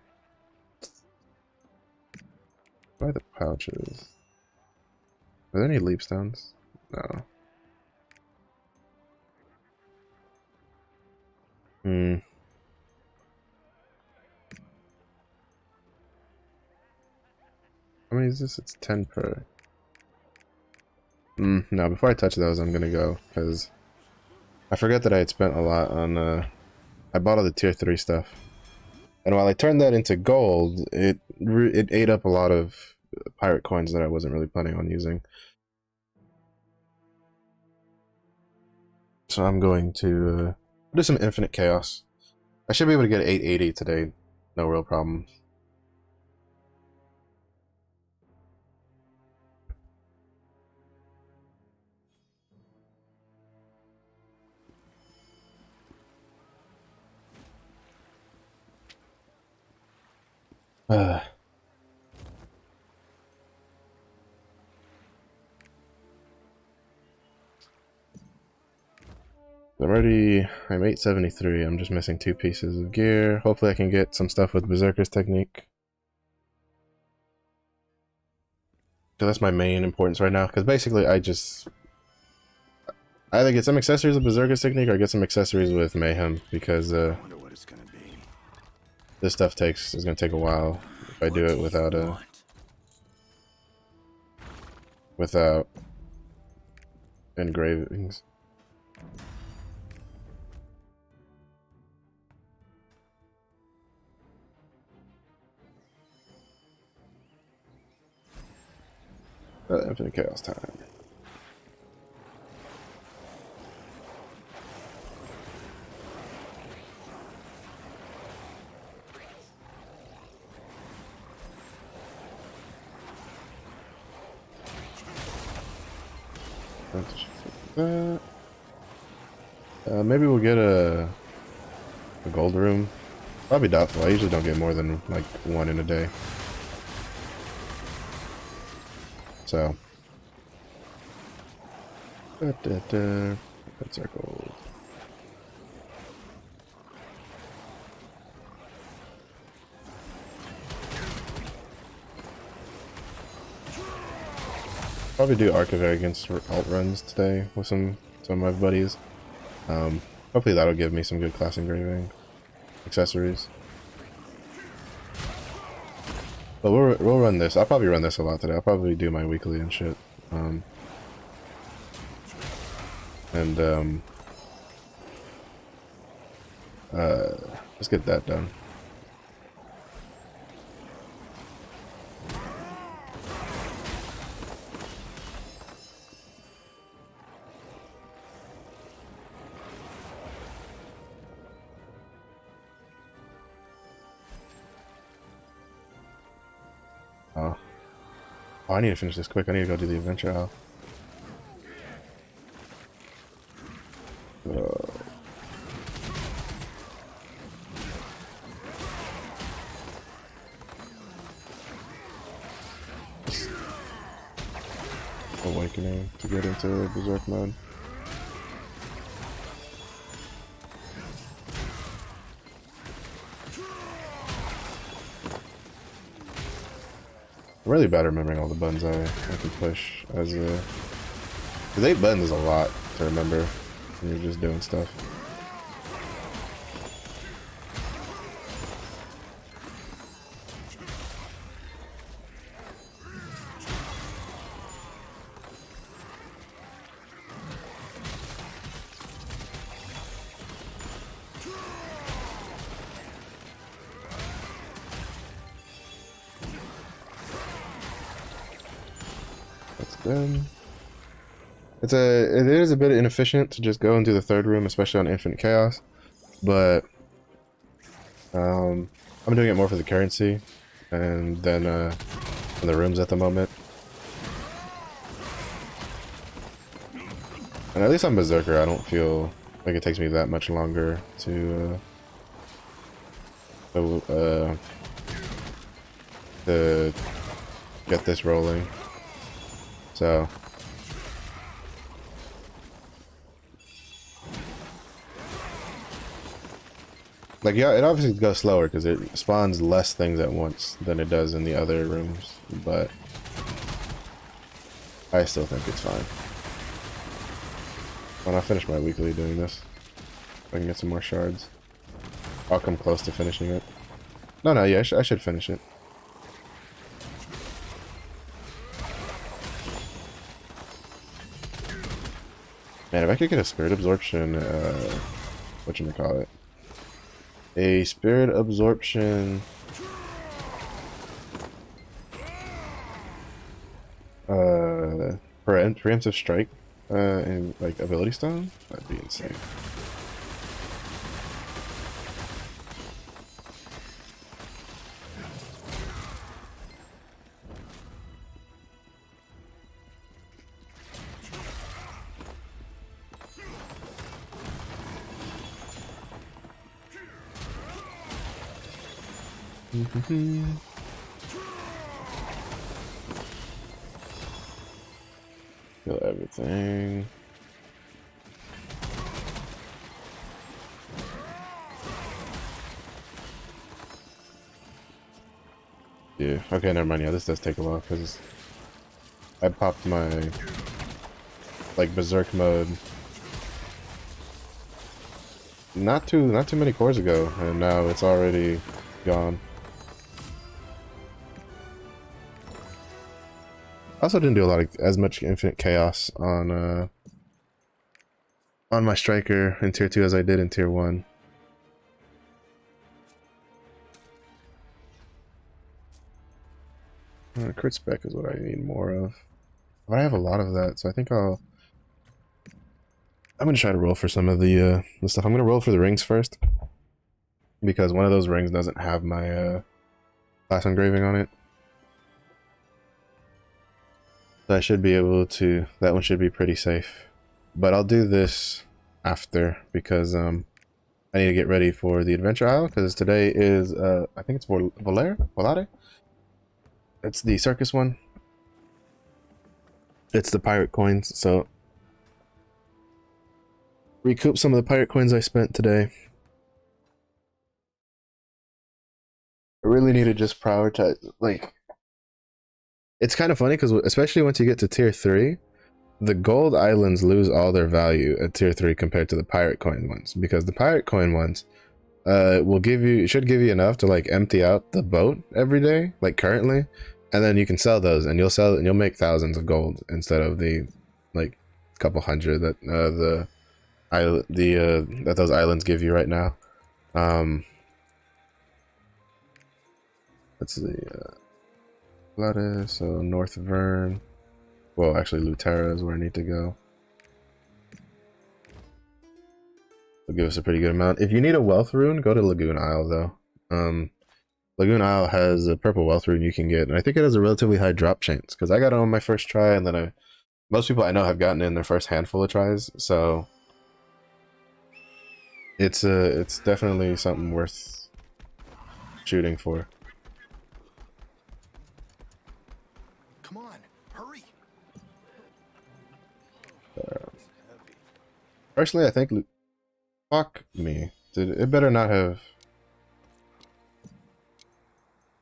Buy the pouches. Are there any leap stones? No. How many is this? It's 10 per. No, before I touch those, I'm gonna go, because I forgot that I had spent a lot on, I bought all the tier 3 stuff. And while I turned that into gold, it ate up a lot of pirate coins that I wasn't really planning on using. So I'm going to do some infinite chaos. I should be able to get 880 today, no real problem. I'm 873. I'm just missing 2 pieces of gear. Hopefully I can get some stuff with Berserker's technique. So that's my main importance right now, because basically I either get some accessories with Berserker's technique or get some accessories with Mayhem, because I wonder what it's gonna be. this stuff is gonna take a while if I do it without engravings. Infinite Chaos time. That. Maybe we'll get a gold room. Probably doubtful. I usually don't get more than like 1 in a day. So. That's our gold. Probably do Archivary against alt runs today with some of my buddies. Hopefully that'll give me some good class engraving accessories. But we'll run this. I'll probably run this a lot today. I'll probably do my weekly and shit. Let's get that done. Oh, I need to finish this quick. I need to go do the adventure owl. Awakening to get into Berserk mode. I'm really bad at remembering all the buttons I can push as a... Because 8 buttons is a lot to remember when you're just doing stuff. Then it is a bit inefficient to just go and do the third room, especially on Infinite Chaos, but I'm doing it more for the currency and then in the rooms at the moment. And at least on Berserker, I don't feel like it takes me that much longer to get this rolling. So like, yeah, it obviously goes slower because it spawns less things at once than it does in the other rooms, but I still think it's fine. When I finish my weekly doing this, I can get some more shards. I'll come close to finishing it. No, yeah, I should finish it. Man, if I could get a spirit absorption, whatchamacallit? A spirit absorption, preemptive strike, and like ability stone, that'd be insane. Kill everything. Yeah, okay, never mind. Yeah, this does take a while because I popped my like Berserk mode not too many cores ago, and now it's already gone. I also didn't do a lot of as much Infinite Chaos on my striker in tier 2 as I did in tier 1. Crit spec is what I need more of. But I have a lot of that, so I think I'm gonna try to roll for some of the stuff. I'm gonna roll for the rings first, because one of those rings doesn't have my class engraving on it. So I should be able to, that one should be pretty safe. But I'll do this after, because I need to get ready for the Adventure Isle, because today is, I think it's Volare? It's the circus one. It's the pirate coins, so recoup some of the pirate coins I spent today. I really need to just prioritize, like, It's kind of funny because especially once you get to tier 3, the gold islands lose all their value at tier 3 compared to the pirate coin ones, because the pirate coin ones will give you, should give you enough to like empty out the boat every day, like currently, and then you can sell those, and you'll sell and you'll make thousands of gold instead of the like couple hundred that that those islands give you right now. Let's see, Gladys, so North Vern. Well, actually, Lutera is where I need to go. It'll give us a pretty good amount. If you need a wealth rune, go to Lagoon Isle, though. Lagoon Isle has a purple wealth rune you can get, and I think it has a relatively high drop chance, because I got it on my first try, and then most people I know have gotten it in their first handful of tries, so it's definitely something worth shooting for. Come on, hurry. Personally, I think fuck me. It better not have.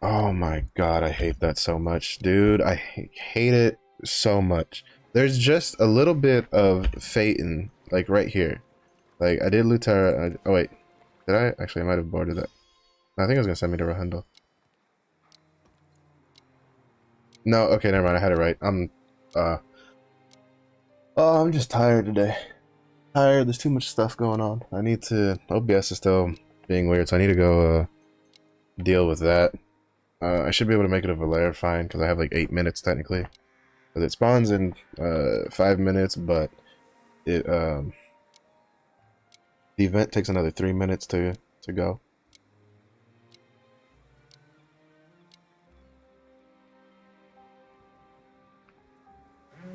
Oh my god, I hate that so much, dude. I hate it so much. There's just a little bit of Phaeton, like right here. Like, I did Lutera. Oh wait, did I? Actually, I might have boarded that. I think it was gonna send me to Rahundle. No, okay, never mind. I had it right. Oh, I'm just tired today. Tired. There's too much stuff going on. I need to. OBS is still being weird, so I need to go deal with that. I should be able to make it a Valere fine because I have like 8 minutes technically. Because it spawns in 5 minutes, but it the event takes another 3 minutes to go.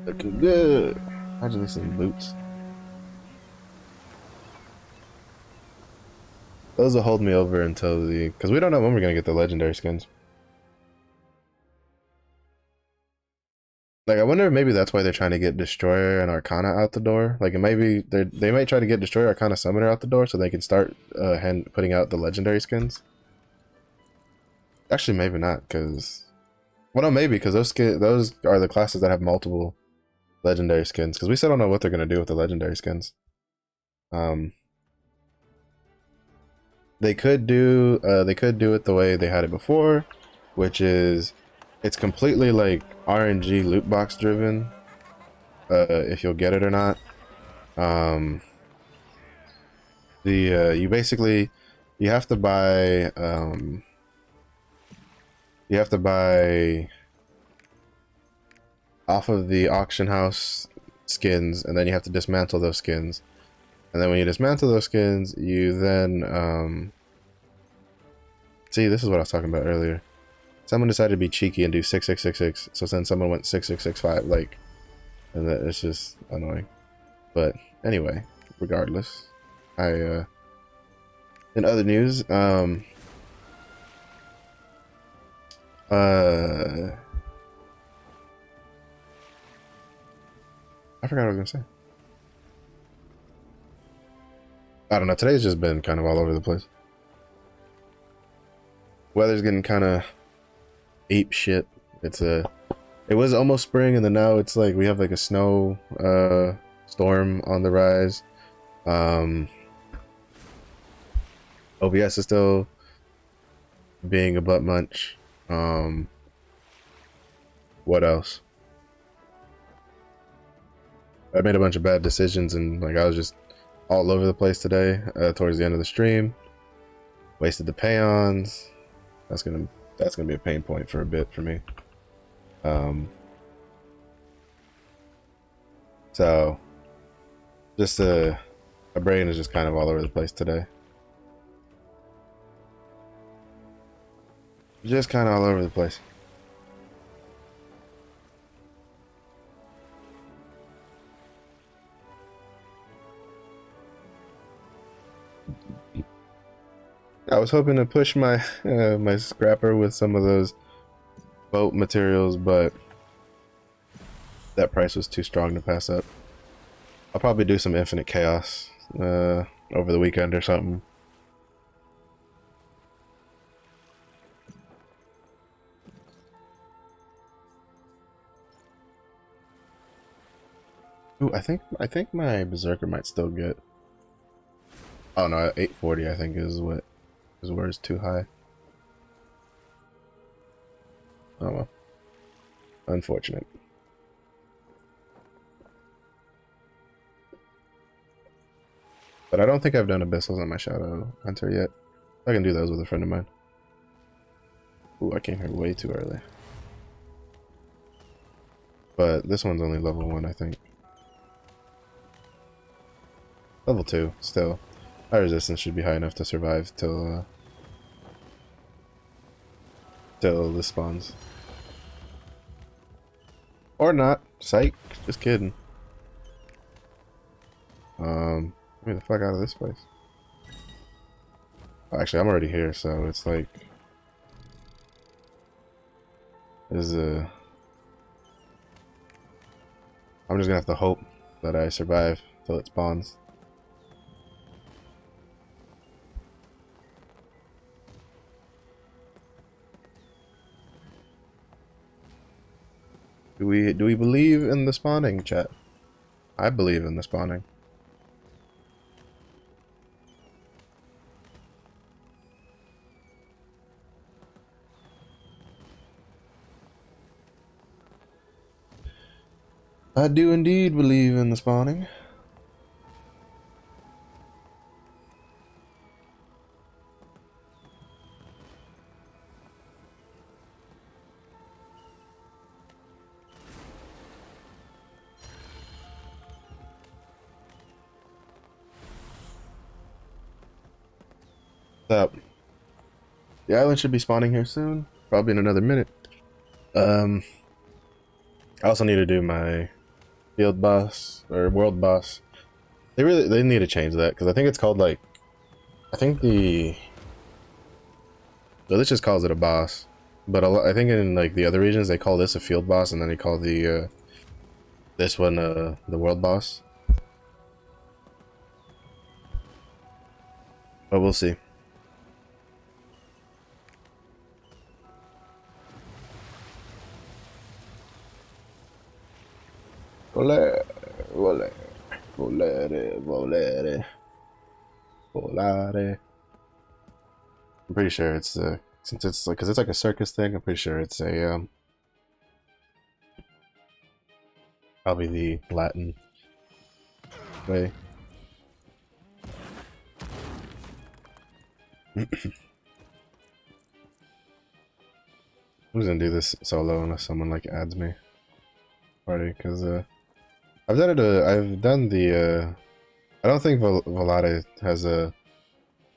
Looking good. Imagine these some boots. Those will hold me over until because we don't know when we're gonna get the legendary skins. Like, I wonder if maybe that's why they're trying to get Destroyer and Arcana out the door. Like, it might be they might try to get Destroyer, Arcana, Summoner out the door so they can start putting out the legendary skins. Actually, maybe not, because well, no, maybe because those are the classes that have multiple legendary skins. Because we still don't know what they're gonna do with the legendary skins. They could do it the way they had it before, which is it's completely like RNG loot box driven, if you'll get it or not. You basically you have to buy off of the auction house skins, and then you have to dismantle those skins. And then when you dismantle those skins, you then see, this is what I was talking about earlier. Someone decided to be cheeky and do 6666, so then someone went 6665, like, and that it's just annoying. But anyway, regardless, in other news, I forgot what I was gonna say. I don't know. Today's just been kind of all over the place. Weather's getting kind of ape shit. It was almost spring, and then now it's like we have like a snow storm on the rise. OBS is still being a butt munch. What else? I made a bunch of bad decisions, and like I was just all over the place today towards the end of the stream. Wasted the pay-ons. That's gonna be a pain point for a bit for me. So just my brain is just kind of all over the place today. Just kind of all over the place. I was hoping to push my my scrapper with some of those boat materials, but that price was too strong to pass up. I'll probably do some Infinite Chaos over the weekend or something. Ooh, I think my berserker might still get. Oh no, 840 I think is what is where it's too high. Oh well, unfortunate. But I don't think I've done abyssals on my shadow hunter yet. I can do those with a friend of mine. Ooh, I came here way too early. But this one's only level 1, I think. Level 2, still. High resistance should be high enough to survive till this spawns. Or not. Psych. Just kidding. Get me the fuck out of this place. Oh, actually, I'm already here, so it's like... I'm just gonna have to hope that I survive till it spawns. Do we believe in the spawning, chat? I believe in the spawning. I do indeed believe in the spawning. What's up? The island should be spawning here soon. Probably in another minute. I also need to do my field boss or world boss. They need to change that because I think it's called like I think the this just calls it a boss, but I think in like the other regions they call this a field boss and then they call the this one the world boss. But we'll see. Volare, volare, volare, volare, volare. I'm pretty sure it's since it's like because it's like a circus thing. I'm pretty sure it's a probably the Latin way. I'm just gonna do this solo unless someone like adds me party because I've done it. I've done the. I don't think Volare has a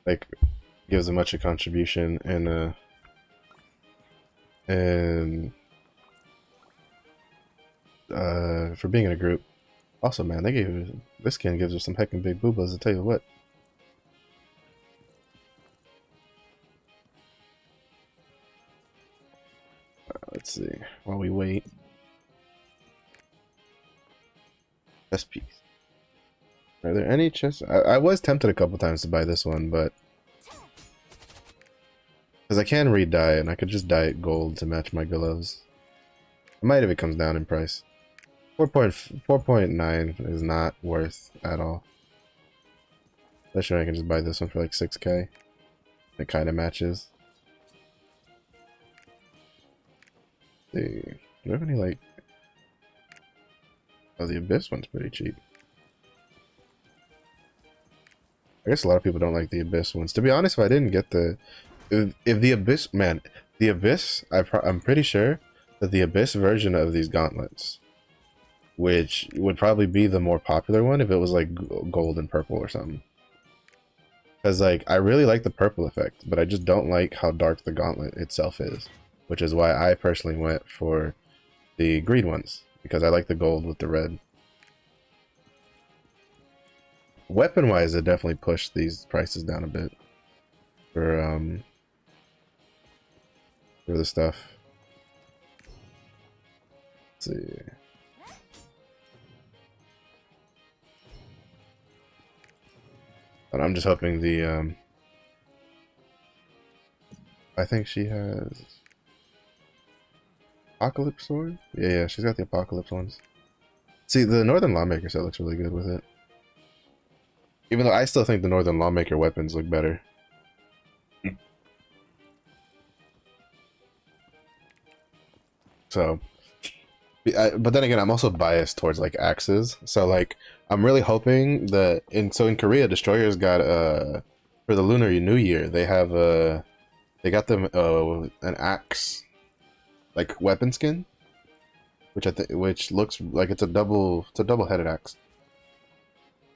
like gives a much a contribution in for being in a group. Also, man, they gave this skin gives her some heckin' big boobas. To tell you what. Let's see while we wait. Chest piece. Are there any chests? I was tempted a couple times to buy this one, but because I can re-dye it, and I could just dye it gold to match my gloves. I might if it comes down in price. 4.9 is not worth at all. Especially when I can just buy this one for like 6k. It kind of matches. Let's see, do we have any like? Oh, the Abyss one's pretty cheap. I guess a lot of people don't like the Abyss ones. To be honest, if I didn't get the... If the Abyss... Man, the Abyss... I'm pretty sure that the Abyss version of these gauntlets, which would probably be the more popular one if it was like gold and purple or something. Because like, I really like the purple effect, but I just don't like how dark the gauntlet itself is. Which is why I personally went for the green ones. Because I like the gold with the red. Weapon-wise, it definitely pushed these prices down a bit for the stuff. Let's see. But I'm just hoping the I think she has Apocalypse sword. Yeah, she's got the Apocalypse ones. See, the Northern Lawmaker set looks really good with it. Even though I still think the Northern Lawmaker weapons look better. So, but then again, I'm also biased towards like axes. So like, I'm really hoping that in Korea, destroyers got for the Lunar New Year they got them an axe like weapon skin, which looks like it's a double-headed axe,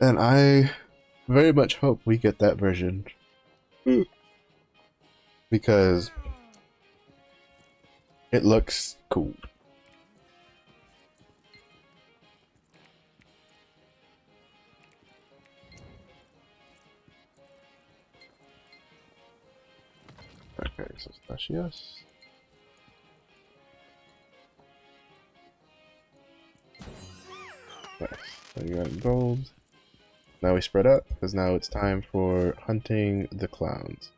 and I very much hope we get that version because it looks cool. Okay, so that's yes. Nice. So you got gold. Now we spread up because now it's time for hunting the clowns.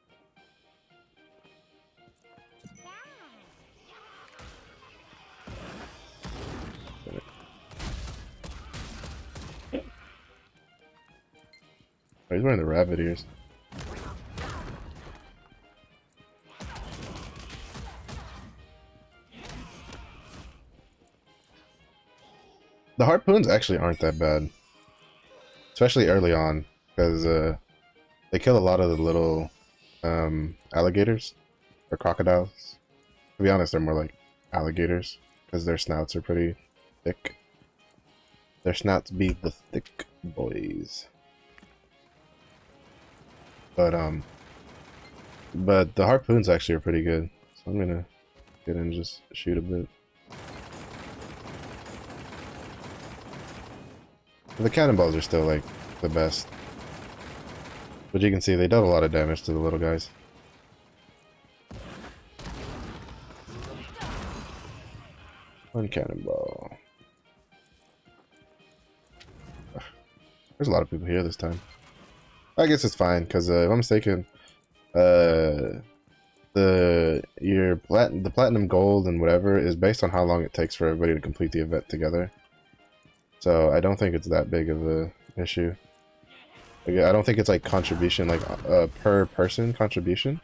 Oh, he's wearing the rabbit ears. The harpoons actually aren't that bad, especially early on, because they kill a lot of the little alligators or crocodiles. To be honest, they're more like alligators because their snouts are pretty thick. Their snouts be the thick boys. But the harpoons actually are pretty good. So I'm gonna get in and just shoot a bit. The cannonballs are still like the best. But you can see they dealt a lot of damage to the little guys. One cannonball. There's a lot of people here this time. I guess it's fine, because if I'm mistaken, the platinum gold and whatever is based on how long it takes for everybody to complete the event together. So I don't think it's that big of a issue. Like, I don't think it's like contribution, like per person contribution.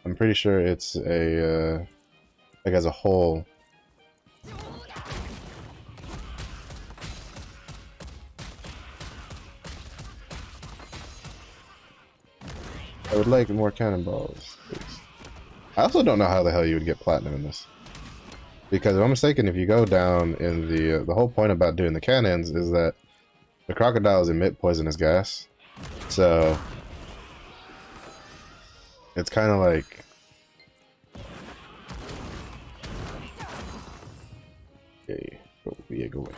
I'm pretty sure it's a like as a whole. I would like more cannonballs, please. I also don't know how the hell you would get platinum in this. Because if I'm mistaken, if you go down in the whole point about doing the cannons is that the crocodiles emit poisonous gas. So it's kind of like go away.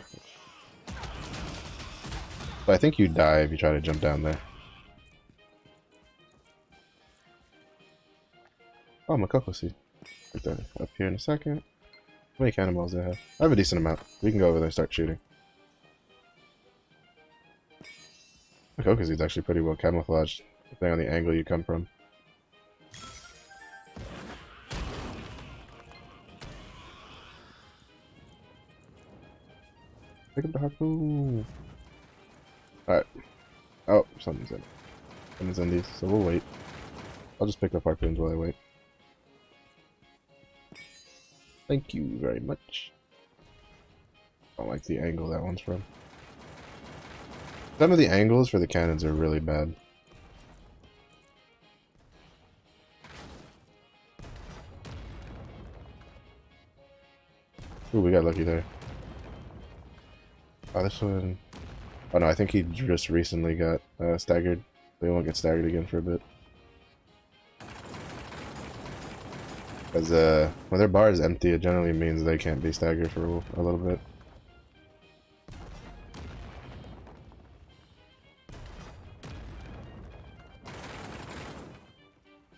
But I think you die if you try to jump down there. Oh, Makoko seed. Put that up here in a second. How many cannonballs do I have? I have a decent amount. We can go over there and start shooting. Makoko seed's actually pretty well camouflaged, depending on the angle you come from. Pick up the harpoon. Alright. Oh, something's in it. Something's in these, so we'll wait. I'll just pick up harpoons while I wait. Thank you very much. I don't like the angle that one's from. Some of the angles for the cannons are really bad. Ooh, we got lucky there. Oh, this one... Oh no, I think he just recently got staggered. They won't get staggered again for a bit. Because when their bar is empty, it generally means they can't be staggered for a little bit.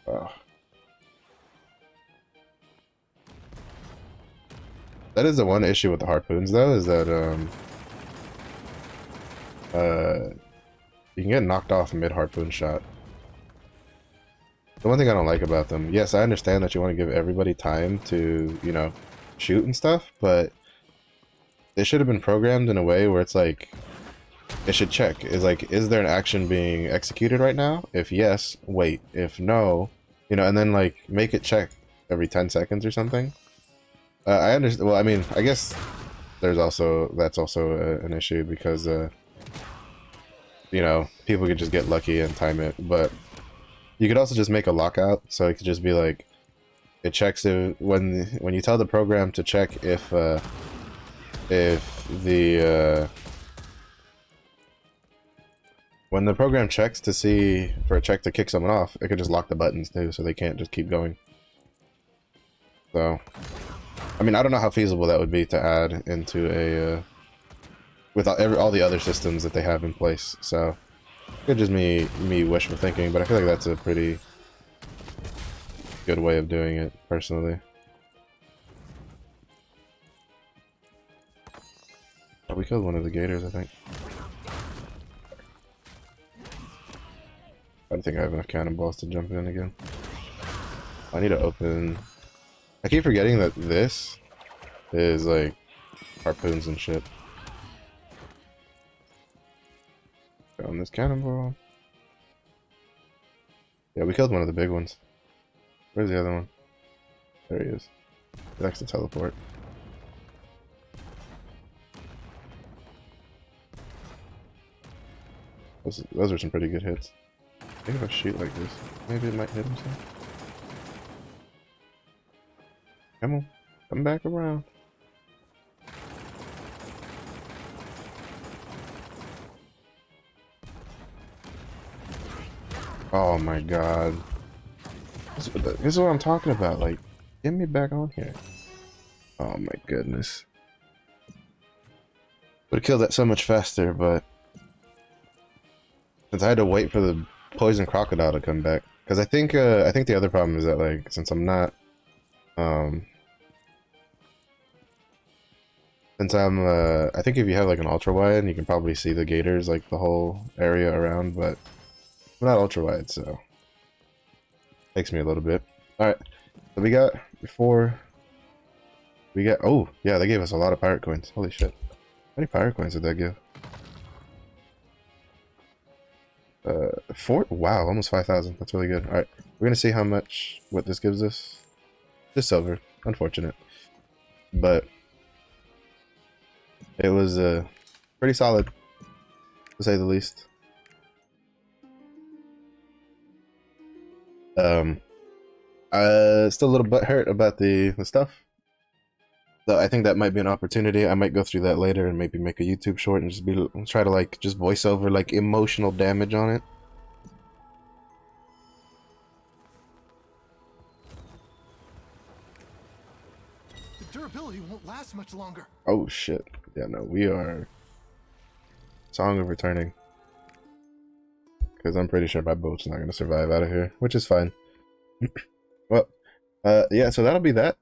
Oh. That is the one issue with the harpoons, though, is that you can get knocked off mid-harpoon shot. The one thing I don't like about them, yes, I understand that you want to give everybody time to, you know, shoot and stuff, but they should have been programmed in a way where it's like it should check is there an action being executed right now? If yes, wait. If no, you know, and then like make it check every 10 seconds or something. I understand. Well, I mean, I guess that's also an issue because you know, people could just get lucky and time it, but you could also just make a lockout, so it could just be like it checks if, when you tell the program to check if the when the program checks to see for a check to kick someone off, it could just lock the buttons too, so they can't just keep going. So, I mean, I don't know how feasible that would be to add into a with all the other systems that they have in place. So, it's just me wishful thinking, but I feel like that's a pretty good way of doing it, personally. Oh, we killed one of the gators, I think. I don't think I have enough cannonballs to jump in again. I need to open... I keep forgetting that this is like harpoons and shit. On this cannonball. Yeah, we killed one of the big ones. Where's the other one? There he is. He likes to teleport. Those are some pretty good hits. I think if I shoot like this, maybe it might hit him some. Come on, come back around. Oh my god. This is what I'm talking about, like, get me back on here. Oh my goodness. Would have killed that so much faster, but since I had to wait for the poison crocodile to come back, because I think the other problem is that, like, since I'm not I think if you have like an ultra wide, you can probably see the gators like the whole area around, but I'm not ultra wide, so takes me a little bit. All right, so we got oh yeah, they gave us a lot of pirate coins. Holy shit, how many pirate coins did that give? Wow, almost 5,000. That's really good. All right, we're gonna see what this gives us. Just silver, unfortunate, but it was pretty solid, to say the least. Still a little butthurt about the stuff. So I think that might be an opportunity. I might go through that later and maybe make a YouTube short and just try to like just voice over like emotional damage on it. The durability won't last much longer. Oh shit. Yeah, no, we are Song of Returning. Because I'm pretty sure my boat's not gonna survive out of here, which is fine. Well, yeah, so that'll be that.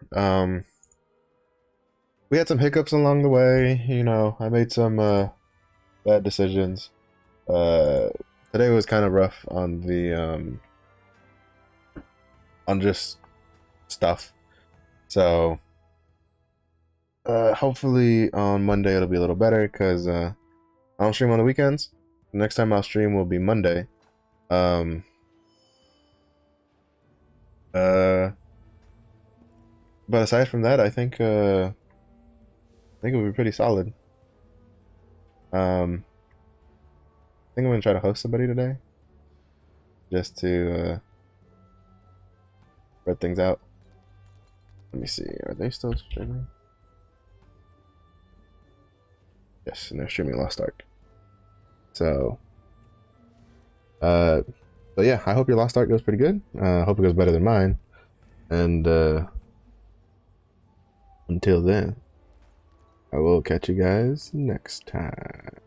We had some hiccups along the way, you know, I made some bad decisions. Today was kind of rough on the on just stuff. So hopefully on Monday it'll be a little better, because I don't stream on the weekends. The next time I'll stream will be Monday. But aside from that, I think it'll be pretty solid. I think I'm gonna try to host somebody today, just to spread things out. Let me see. Are they still streaming? Yes, and they're streaming Lost Ark. So, but yeah, I hope your Lost Ark goes pretty good. I hope it goes better than mine. And until then, I will catch you guys next time.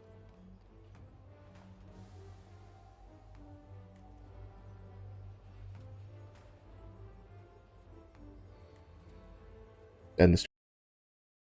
And the